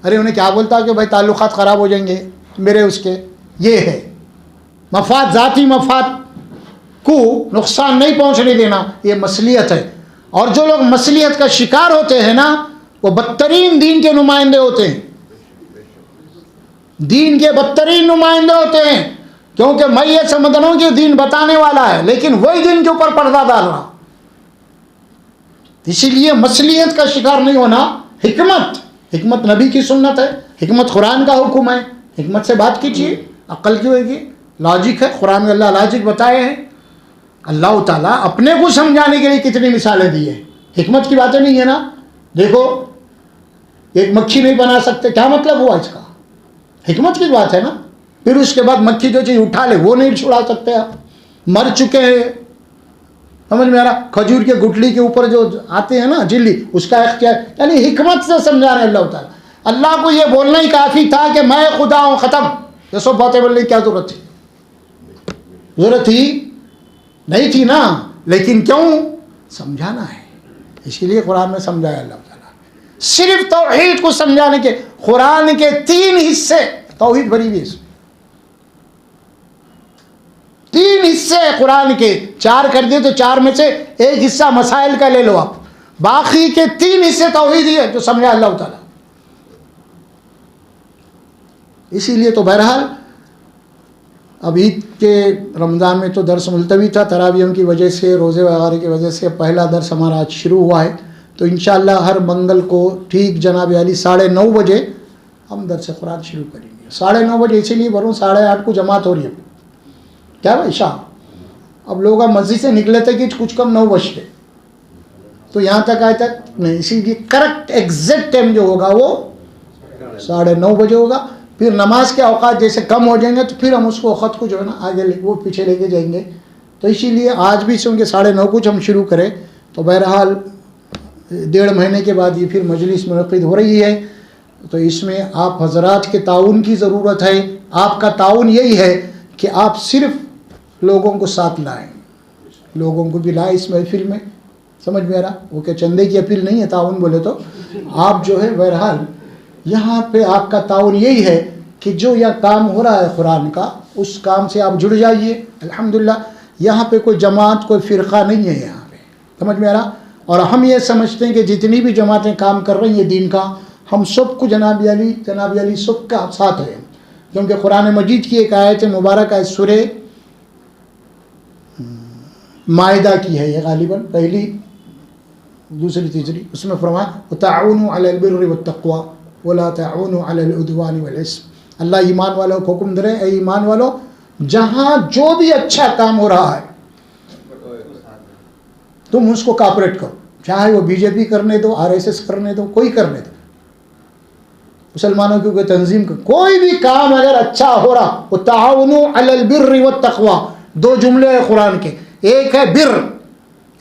ارے انہیں کیا بولتا کہ بھائی تعلقات خراب ہو جائیں گے میرے اس کے، یہ ہے مفاد، ذاتی مفاد کو نقصان نہیں پہنچنے دینا، یہ مصلحت ہے۔ اور جو لوگ مصلحت کا شکار ہوتے ہیں نا، وہ بدترین دین کے نمائندے ہوتے ہیں، دین کے بدترین نمائندے ہوتے ہیں، کیونکہ میں یہ سمجھتا ہوں کہ دین بتانے والا ہے لیکن وہی دین کے اوپر پردہ ڈال رہا۔ اسی لیے مصلحت کا شکار نہیں ہونا۔ حکمت نبی کی سنت ہے، حکمت قرآن کا حکم ہے، حکمت سے بات کیجیے، عقل کی ہوئے گی، لاجک ہے، قرآن میں اللہ لاجک بتائے ہیں۔ اللہ تعالیٰ اپنے کو سمجھانے کے لیے کتنی مثالیں دی ہیں، حکمت کی باتیں نہیں ہے نا۔ دیکھو ایک مکھی نہیں بنا سکتے، کیا مطلب ہوا اس کا؟ حکمت کی بات ہے نا۔ پھر اس کے بعد مکھی جو چیز اٹھا لے وہ نہیں چھڑا سکتے آپ، مر چکے ہیں، سمجھ میں آ رہا؟ کھجور کے گٹلی کے اوپر جو آتے ہیں نا جلی، اس کا اختیار، یعنی حکمت سے سمجھا رہے اللہ تعالیٰ۔ اللہ کو یہ بولنا ہی کافی تھا کہ میں خدا ہوں، ختم۔ یہ سب باتیں بولنے کی کیا ضرورت تھی؟ ضرورت تھی نہیں تھی نا، لیکن کیوں؟ سمجھانا ہے، اسی لیے قرآن میں سمجھایا اللہ تعالیٰ۔ صرف توحید کو سمجھانے کے قرآن کے 3 حصے توحید بھری ہوئی، 3 حصے قرآن کے، 4 کر دیے تو 4 میں سے ایک حصہ مسائل کا لے لو آپ، باقی کے 3 حصے توحید ہی ہے جو سمجھا اللہ تعالیٰ۔ اسی لیے تو بہرحال اب عید کے رمضان میں تو درس ملتوی تھا تراویحوں کی وجہ سے، روزے وغیرہ کی وجہ سے، پہلا درس ہمارا آج شروع ہوا ہے، تو انشاءاللہ ہر منگل کو ٹھیک جناب علی 9:30 بجے ہم درس قرآن شروع کریں گے۔ 9:30 بجے اسی لیے بولوں، 8:30 کو جماعت ہو رہی ہے، کیا بھائی شاہ؟ اب لوگ مسجد سے نکلے تھے کہ کچھ کم 9 بجتے، تو یہاں تک آئے تک نہیں، اسی لیے کریکٹ ایگزیکٹ ٹائم جو ہوگا وہ 9:30 بجے ہوگا۔ پھر نماز کے اوقات جیسے کم ہو جائیں گے تو پھر ہم اس کو وقت کو جو ہے نا آگے وہ پیچھے لے کے جائیں گے، تو اسی لیے آج بھی چونکہ 9:30 کچھ ہم شروع کریں، تو بہرحال 1.5 مہینے کے بعد یہ پھر مجلس منعقد ہو رہی ہے، تو اس میں آپ حضرات کے تعاون کی ضرورت ہے۔ آپ کا تعاون یہی ہے کہ آپ صرف لوگوں کو ساتھ لائیں، لوگوں کو بھی لائیں اس محفل میں، سمجھ میں آ رہا؟ وہ کہ چندے کی اپیل نہیں ہے تعاون بولے تو، آپ جو ہے بہرحال یہاں پہ آپ کا تعاون یہی ہے کہ جو یہ کام ہو رہا ہے قرآن کا، اس کام سے آپ جڑ جائیے۔ الحمدللہ یہاں پہ کوئی جماعت، کوئی فرقہ نہیں ہے یہاں پہ، سمجھ میں آ رہا؟ اور ہم یہ سمجھتے ہیں کہ جتنی بھی جماعتیں کام کر رہی ہیں دین کا، ہم سب کو جناب علی سب کا ساتھ ہے، کیونکہ قرآن مجید کی ایک آیت مبارکہ ہے، سورہ مائدہ کی ہے یہ، غالباً پہلی، دوسری، تیسری، اس میں فرمایا وَتَعَاوَنُوا عَلَى الْبِرِّ وَالتَّقْوَى وَلَا تَعَاوَنُوا عَلَى الْعُدْوَانِ وَالْإِثْمِ۔ اللہ ایمان والوں کو حکم دے رہے، اے ایمان والوں، جہاں جو بھی اچھا کام ہو رہا ہے تم اس کو کاپریٹ کرو، چاہے وہ BJP کرنے دو، RSS کرنے دو، کوئی کرنے دو، مسلمانوں کی کوئی تنظیم کا کوئی بھی کام اگر اچھا ہو رہا، وَتَعَاوَنُوا عَلَى الْبِرِّ وَالتَّقْوَى، 2 جملے ہیں قرآن کے، ایک ہے بر،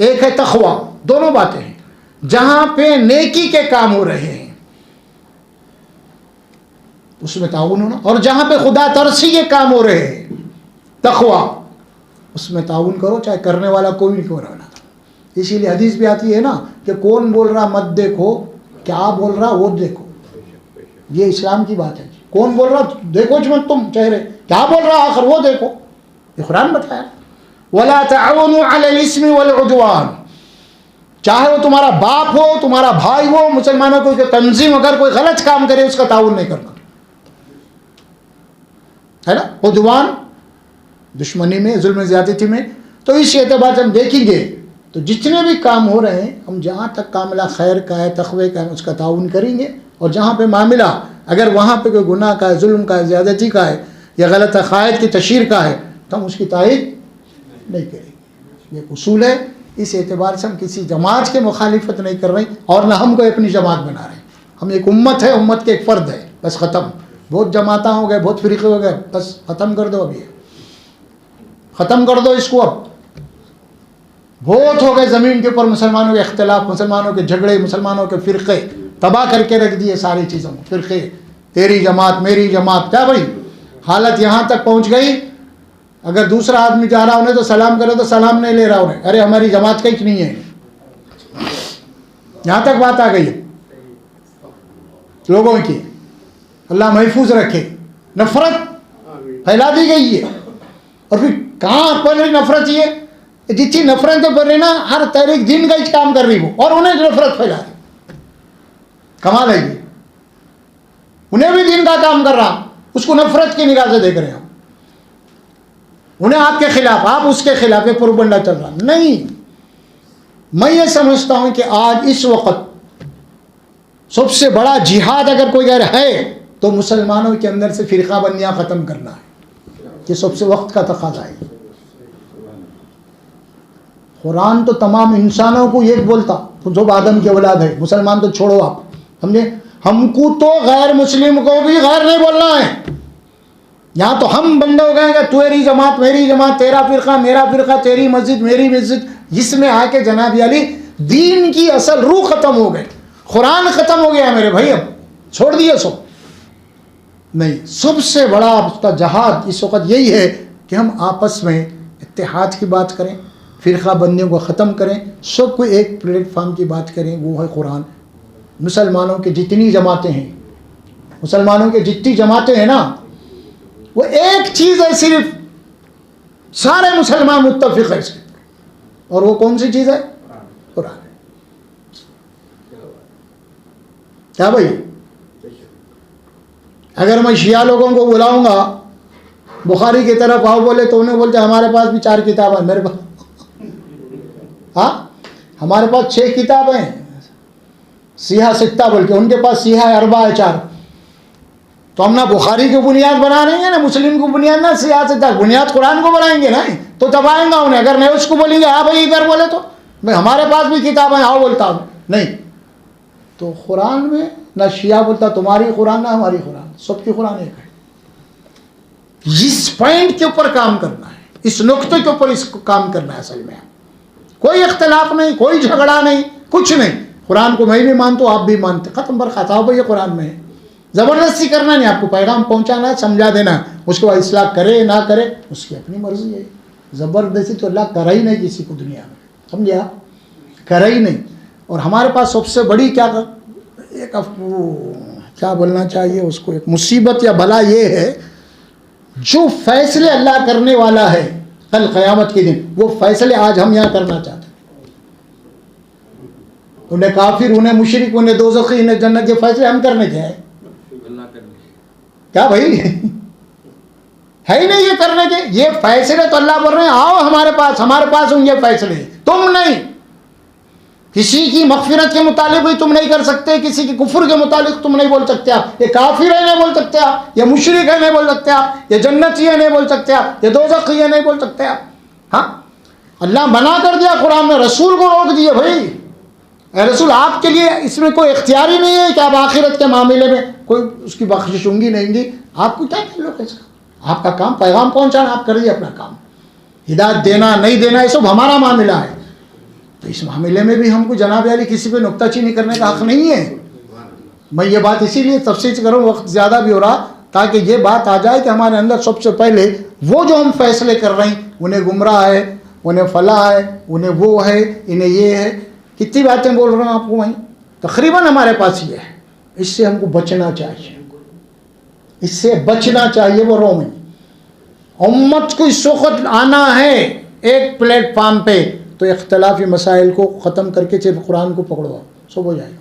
ایک ہے تقوی، دونوں باتیں ہیں۔ جہاں پہ نیکی کے کام ہو رہے ہیں اس میں تعاون ہونا، اور جہاں پہ خدا ترسی کے کام ہو رہے ہیں، تقوی، اس میں تعاون کرو، چاہے کرنے والا کوئی نہیں کیوں رہنا۔ اسی لیے حدیث بھی آتی ہے نا کہ کون بول رہا مت دیکھو، کیا بول رہا وہ دیکھو، یہ اسلام کی بات ہے۔ کون بول رہا دیکھو مت تم چہرے، کیا بول رہا آخر وہ دیکھو، یہ قرآن بتایا۔ وَلَا تَعَاوَنُوا عَلَى الْإِثْمِ وَالْعُدْوَانِ، چاہے وہ تمہارا باپ ہو، تمہارا بھائی ہو، مسلمانوں کو تنظیم اگر کوئی غلط کام کرے اس کا تعاون نہیں کرنا، ہے نا؟ عدوان دشمنی میں، ظلم زیادتی میں۔ تو اس اعتبار سے ہم دیکھیں گے تو جتنے بھی کام ہو رہے ہیں، ہم جہاں تک معاملہ خیر کا ہے، تقوی کا ہے، اس کا تعاون کریں گے، اور جہاں پہ معاملہ اگر وہاں پہ کوئی گناہ کا ہے، ظلم کا ہے، زیادتی کا ہے یا غلط عقائد کی تشہیر کا ہے تو ہم اس کی تائید نہیں کریں گے. یہ اصول ہے. اس اعتبار سے ہم کسی جماعت کے مخالفت نہیں کر رہے اور نہ ہم کو اپنی جماعت بنا رہے ہیں. ہم ایک امت ہے، امت کے ایک فرد ہے، بس ختم. بہت جماعتیں ہو گئے، بہت فرقے ہو گئے، بس ختم کر دو. ابھی ختم کر دو اس کو. اب بہت ہو گئے زمین کے اوپر مسلمانوں کے اختلاف، مسلمانوں کے جھگڑے، مسلمانوں کے فرقے تباہ کر کے رکھ دیے ساری چیزوں. فرقے، تیری جماعت میری جماعت، کیا بھائی حالت یہاں تک پہنچ گئی. اگر دوسرا آدمی جا رہا انہیں تو سلام کرے تو سلام نہیں لے رہا انہیں، ارے ہماری جماعت کا ہی نہیں ہے. یہاں تک بات آ گئی ہے لوگوں کی. اللہ محفوظ رکھے. نفرت پھیلا دی گئی ہے. اور پھر کہاں پر نفرت؟ یہ جتنی نفرت تو پر نا ہر تحریک دین کا ہی کام کر رہی وہ، اور انہیں نفرت پھیلا رہی. کمال ہے یہ. انہیں بھی دین کا کام کر رہا، اس کو نفرت کی نگاہ سے دیکھ رہے ہیں. انہیں آپ کے خلاف، آپ اس کے خلاف یہ پروپگنڈا چل رہا. نہیں، میں یہ سمجھتا ہوں کہ آج اس وقت سب سے بڑا جہاد اگر کوئی اگر ہے تو مسلمانوں کے اندر سے فرقہ بندیاں ختم کرنا ہے. یہ سب سے وقت کا تقاضا ہے. قرآن تو تمام انسانوں کو ایک بولتا، جو آدم کی اولاد ہے. مسلمان تو چھوڑو آپ، سمجھے. ہم کو تو غیر مسلم کو بھی غیر نہیں بولنا ہے. یہاں تو ہم بندے ہو گئے کہ تیری جماعت میری جماعت، تیرا فرقہ میرا فرقہ، تیری مسجد میری مسجد. جس میں آ کے جناب علی دین کی اصل روح ختم ہو گئی. قرآن ختم ہو گیا میرے بھائی. اب چھوڑ دیے سو نہیں. سب سے بڑا اس کا جہاد اس وقت یہی ہے کہ ہم آپس میں اتحاد کی بات کریں، فرقہ بندیوں کو ختم کریں، سب کو ایک پلیٹ فارم کی بات کریں، وہ ہے قرآن. مسلمانوں کی جتنی جماعتیں ہیں، مسلمانوں کی جتنی جماعتیں ہیں نا، وہ ایک چیز ہے صرف، سارے مسلمان متفق ہے اس کے، اور وہ کون سی چیز ہے؟ قرآن. کیا بھائی؟ اگر میں شیعہ لوگوں کو بلاؤں گا بخاری کی طرف آؤ بولے تو انہیں بولتے ہمارے پاس بھی 4 کتاب ہیں. میرے پاس ہاں ہمارے پاس 6 کتابیں ہیں، سیاہ 6 بول کے، ان کے پاس سیاہ 4 ہے 4. تو ہم نہ بخاری کی بنیاد بنا رہے ہیں، نہ مسلم کو بنیاد، نہ سیاہ 6 بنیاد قرآن کو بنائیں گے نا تو دبائیں گا انہیں. اگر نہیں اس کو بولیں گے ہاں بھائی ادھر بولے تو میں ہمارے پاس بھی کتابیں آؤ بولتا ہوں. نہیں، تو قرآن میں نہ شیعہ بولتا تمہاری قرآن نہ ہماری قرآن، سب کی قرآن ایک ہے. اس پوائنٹ کے اوپر کام کرنا ہے، اس نقطے کے اوپر اس کو کام کرنا ہے. اصل میں کوئی اختلاف نہیں، کوئی جھگڑا نہیں، کچھ نہیں. قرآن کو میں بھی مانتا ہوں، آپ بھی مانتے، ختم برخات. آؤ بھائی یہ قرآن میں ہے. زبردستی کرنا نہیں، آپ کو پیغام پہنچانا ہے، سمجھا دینا ہے. اس کے بعد اصلاح کرے نہ کرے اس کی اپنی مرضی ہے. زبردستی تو اللہ کرا ہی نہیں کسی کو دنیا میں، سمجھے آپ، کرا ہی نہیں. اور ہمارے پاس سب سے بڑی کیا بولنا چاہیے اس کو، ایک مصیبت یا بلا یہ ہے، جو فیصلے اللہ کرنے والا ہے کل قیامت کے دن، وہ فیصلے آج ہم یہاں کرنا چاہتے ہیں. انہیں کافر، انہیں مشرک، انہیں دوزخی، انہیں جنت، یہ فیصلے ہم کرنے کے ہیں کیا بھائی؟ ہے ہی نہیں یہ کرنے کے. یہ فیصلے تو اللہ بول رہے ہیں آؤ ہمارے پاس ہوں یہ فیصلے. تم نہیں، کسی کی مغفرت کے متعلق بھی تم نہیں کر سکتے، کسی کی کفر کے متعلق تم نہیں بول سکتے. آپ یہ کافر ہے نہیں بول سکتے، آپ یہ مشرک ہے نہیں بول سکتے، آپ یہ جنتی ہے نہیں بول سکتے، آپ یہ دوزخی ہے نہیں بول سکتے. آپ ہاں اللہ منع کر دیا قرآن میں، رسول کو روک دیے. بھائی اے رسول آپ کے لیے اس میں کوئی اختیار ہی نہیں ہے کہ آپ آخرت کے معاملے میں کوئی اس کی بخشش ہوں گی نہیں گی. آپ کو کیا تعلق ہے اس کا؟ آپ کا کام پیغام پہنچانا، آپ کریے اپنا کام. ہدایت دینا نہیں دینا یہ سب ہمارا معاملہ ہے. تو اس معاملے میں بھی ہم کو جناب علی کسی پہ نکتہ چینی کرنے کا حق نہیں ہے. میں یہ بات اسی لیے تفصیل سے کروں، وقت زیادہ بھی ہو رہا، تاکہ یہ بات آ جائے کہ ہمارے اندر سب سے پہلے وہ جو ہم فیصلے کر رہے ہیں، انہیں گمراہ ہے، انہیں فلاح ہے، انہیں وہ ہے، انہیں یہ ہے. کتنی باتیں بول رہا ہوں آپ کو وہیں، تقریباً ہمارے پاس یہ ہے. اس سے ہم کو بچنا چاہیے، اس سے بچنا چاہیے. وہ رو میں امت کو اس وقت آنا ہے ایک پلیٹ فارم پہ، تو اختلافی مسائل کو ختم کر کے صرف قرآن کو پکڑو، سب ہو جائے گا.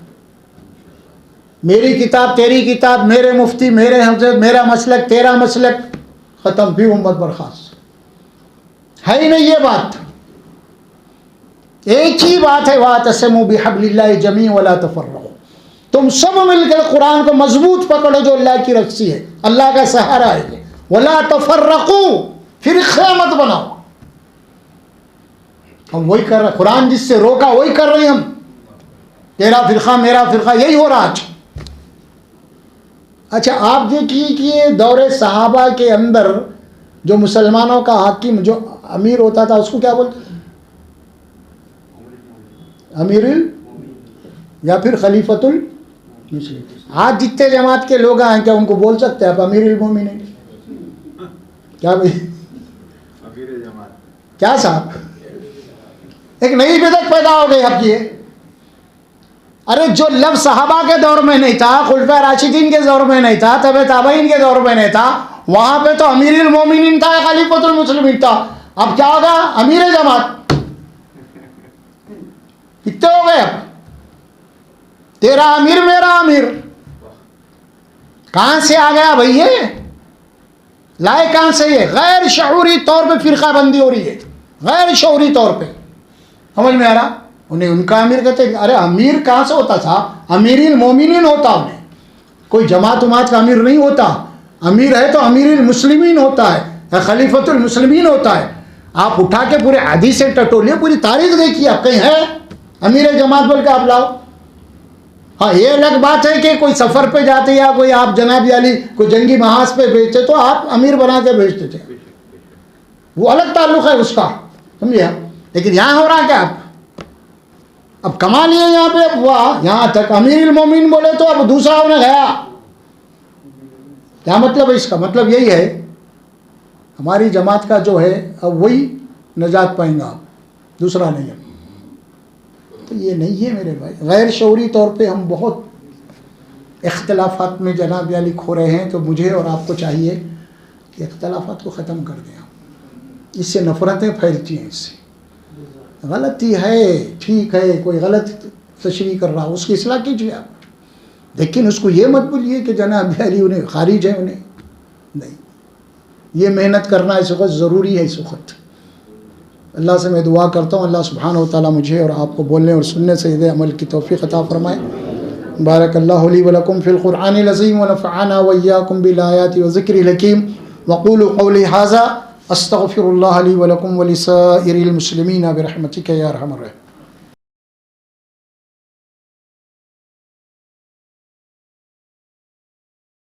میری کتاب تیری کتاب، میرے مفتی میرے حضرت، میرا مسلک تیرا مسلک، ختم، بھی امت برخاست. ہے ہی نہیں یہ بات. ایک ہی بات ہے، وَاعْتَصِمُوا بِحَبْلِ اللَّهِ جَمِيعًا وَلَا تَفَرَّقُوا. تم سب مل کر قرآن کو مضبوط پکڑو جو اللہ کی رسی ہے، اللہ کا سہارا ہے یہ. ولا تفرقوا، فرقہ مت بناؤ. ہم وہی کر رہے ہیں، قرآن جس سے روکا وہی کر رہے ہیں ہم. تیرا فرقہ میرا فرقہ، یہی ہو رہا آج. اچھا آپ دیکھیے کہ یہ دور صحابہ کے اندر جو مسلمانوں کا حاکم جو امیر ہوتا تھا اس کو کیا بولتے تھے؟ امیر یا پھر خلیفۃ المسلمین. آج جتنے جماعت کے لوگ ہیں کیا ان کو بول سکتے ہیں آپ امیر المومنین؟ کیا بھائی کیا صاحب، ایک نئی بدعت پیدا ہو گئی اب یہ. ارے جو لفظ صحابہ کے دور میں نہیں تھا، خلفائے راشدین کے دور میں نہیں تھا، تبع تابعین کے دور میں نہیں تھا، وہاں پہ تو امیر المومنین تھا، خلیفۃ المسلمین تھا. اب کیا ہوگا؟ امیر جماعت. کتنے ہو گئے اب؟ تیرا امیر میرا امیر. کہاں سے آ گیا بھائی یہ؟ لائے کہاں سے یہ؟ غیر شعوری طور پہ فرقہ بندی ہو رہی ہے، غیر شعوری طور پہ. سمجھ میں آ رہا؟ انہیں ان کا امیر کہتے ہیں. ارے امیر کہاں سے ہوتا تھا؟ امیر المومنین ہوتا. انہیں کوئی جماعت امات کا امیر نہیں ہوتا. امیر ہے تو امیر المسلمین ہوتا ہے یا خلیفۃ المسلمین ہوتا ہے. آپ اٹھا کے پورے حدیث سے ٹٹولیے، پوری تاریخ دیکھیے، آپ کہیں ہے امیر جماعت بول کے آپ لاؤ. ہاں یہ الگ بات ہے کہ کوئی سفر پہ جاتے یا کوئی آپ جناب علی کوئی جنگی محاذ پہ بھیجتے تو آپ امیر بنا کے بھیجتے تھے، وہ الگ تعلق ہے اس کا، سمجھے. لیکن یہاں ہو رہا کیا؟ اب کما لیے یہاں پہ، اب واہ یہاں تک امیر المومنین بولے تو اب دوسرا انہیں گیا. کیا مطلب ہے اس کا؟ مطلب یہی ہے ہماری جماعت کا جو ہے اب وہی نجات پائیں گا، دوسرا نہیں ہے. تو یہ نہیں ہے میرے بھائی. غیر شعوری طور پہ ہم بہت اختلافات میں جناب علی کھو رہے ہیں. تو مجھے اور آپ کو چاہیے کہ اختلافات کو ختم کر دیں. اس سے نفرتیں پھیلتی ہیں. اس سے غلطی ہے، ٹھیک ہے، کوئی غلط تشریح کر رہا اس کی اصلاح کیجیے آپ، لیکن اس کو یہ مت بولیے کہ جناب علی انہیں خارج ہے. انہیں نہیں، یہ محنت کرنا اس وقت ضروری ہے. اس وقت اللہ سے میں دعا کرتا ہوں اللہ سبحانہ و تعالیٰ مجھے اور آپ کو بولنے اور سننے سے عمل کی توفیق عطا فرمائے. بارک اللہ لی ولکم فی القرآن العظیم ونفعنا وإیاکم بالآیات وذکر الحکیم. وقولوا قولی ھذا استغفر اللہ لی ولکم ولسائر المسلمین برحمتک یا ارحم الراحمین.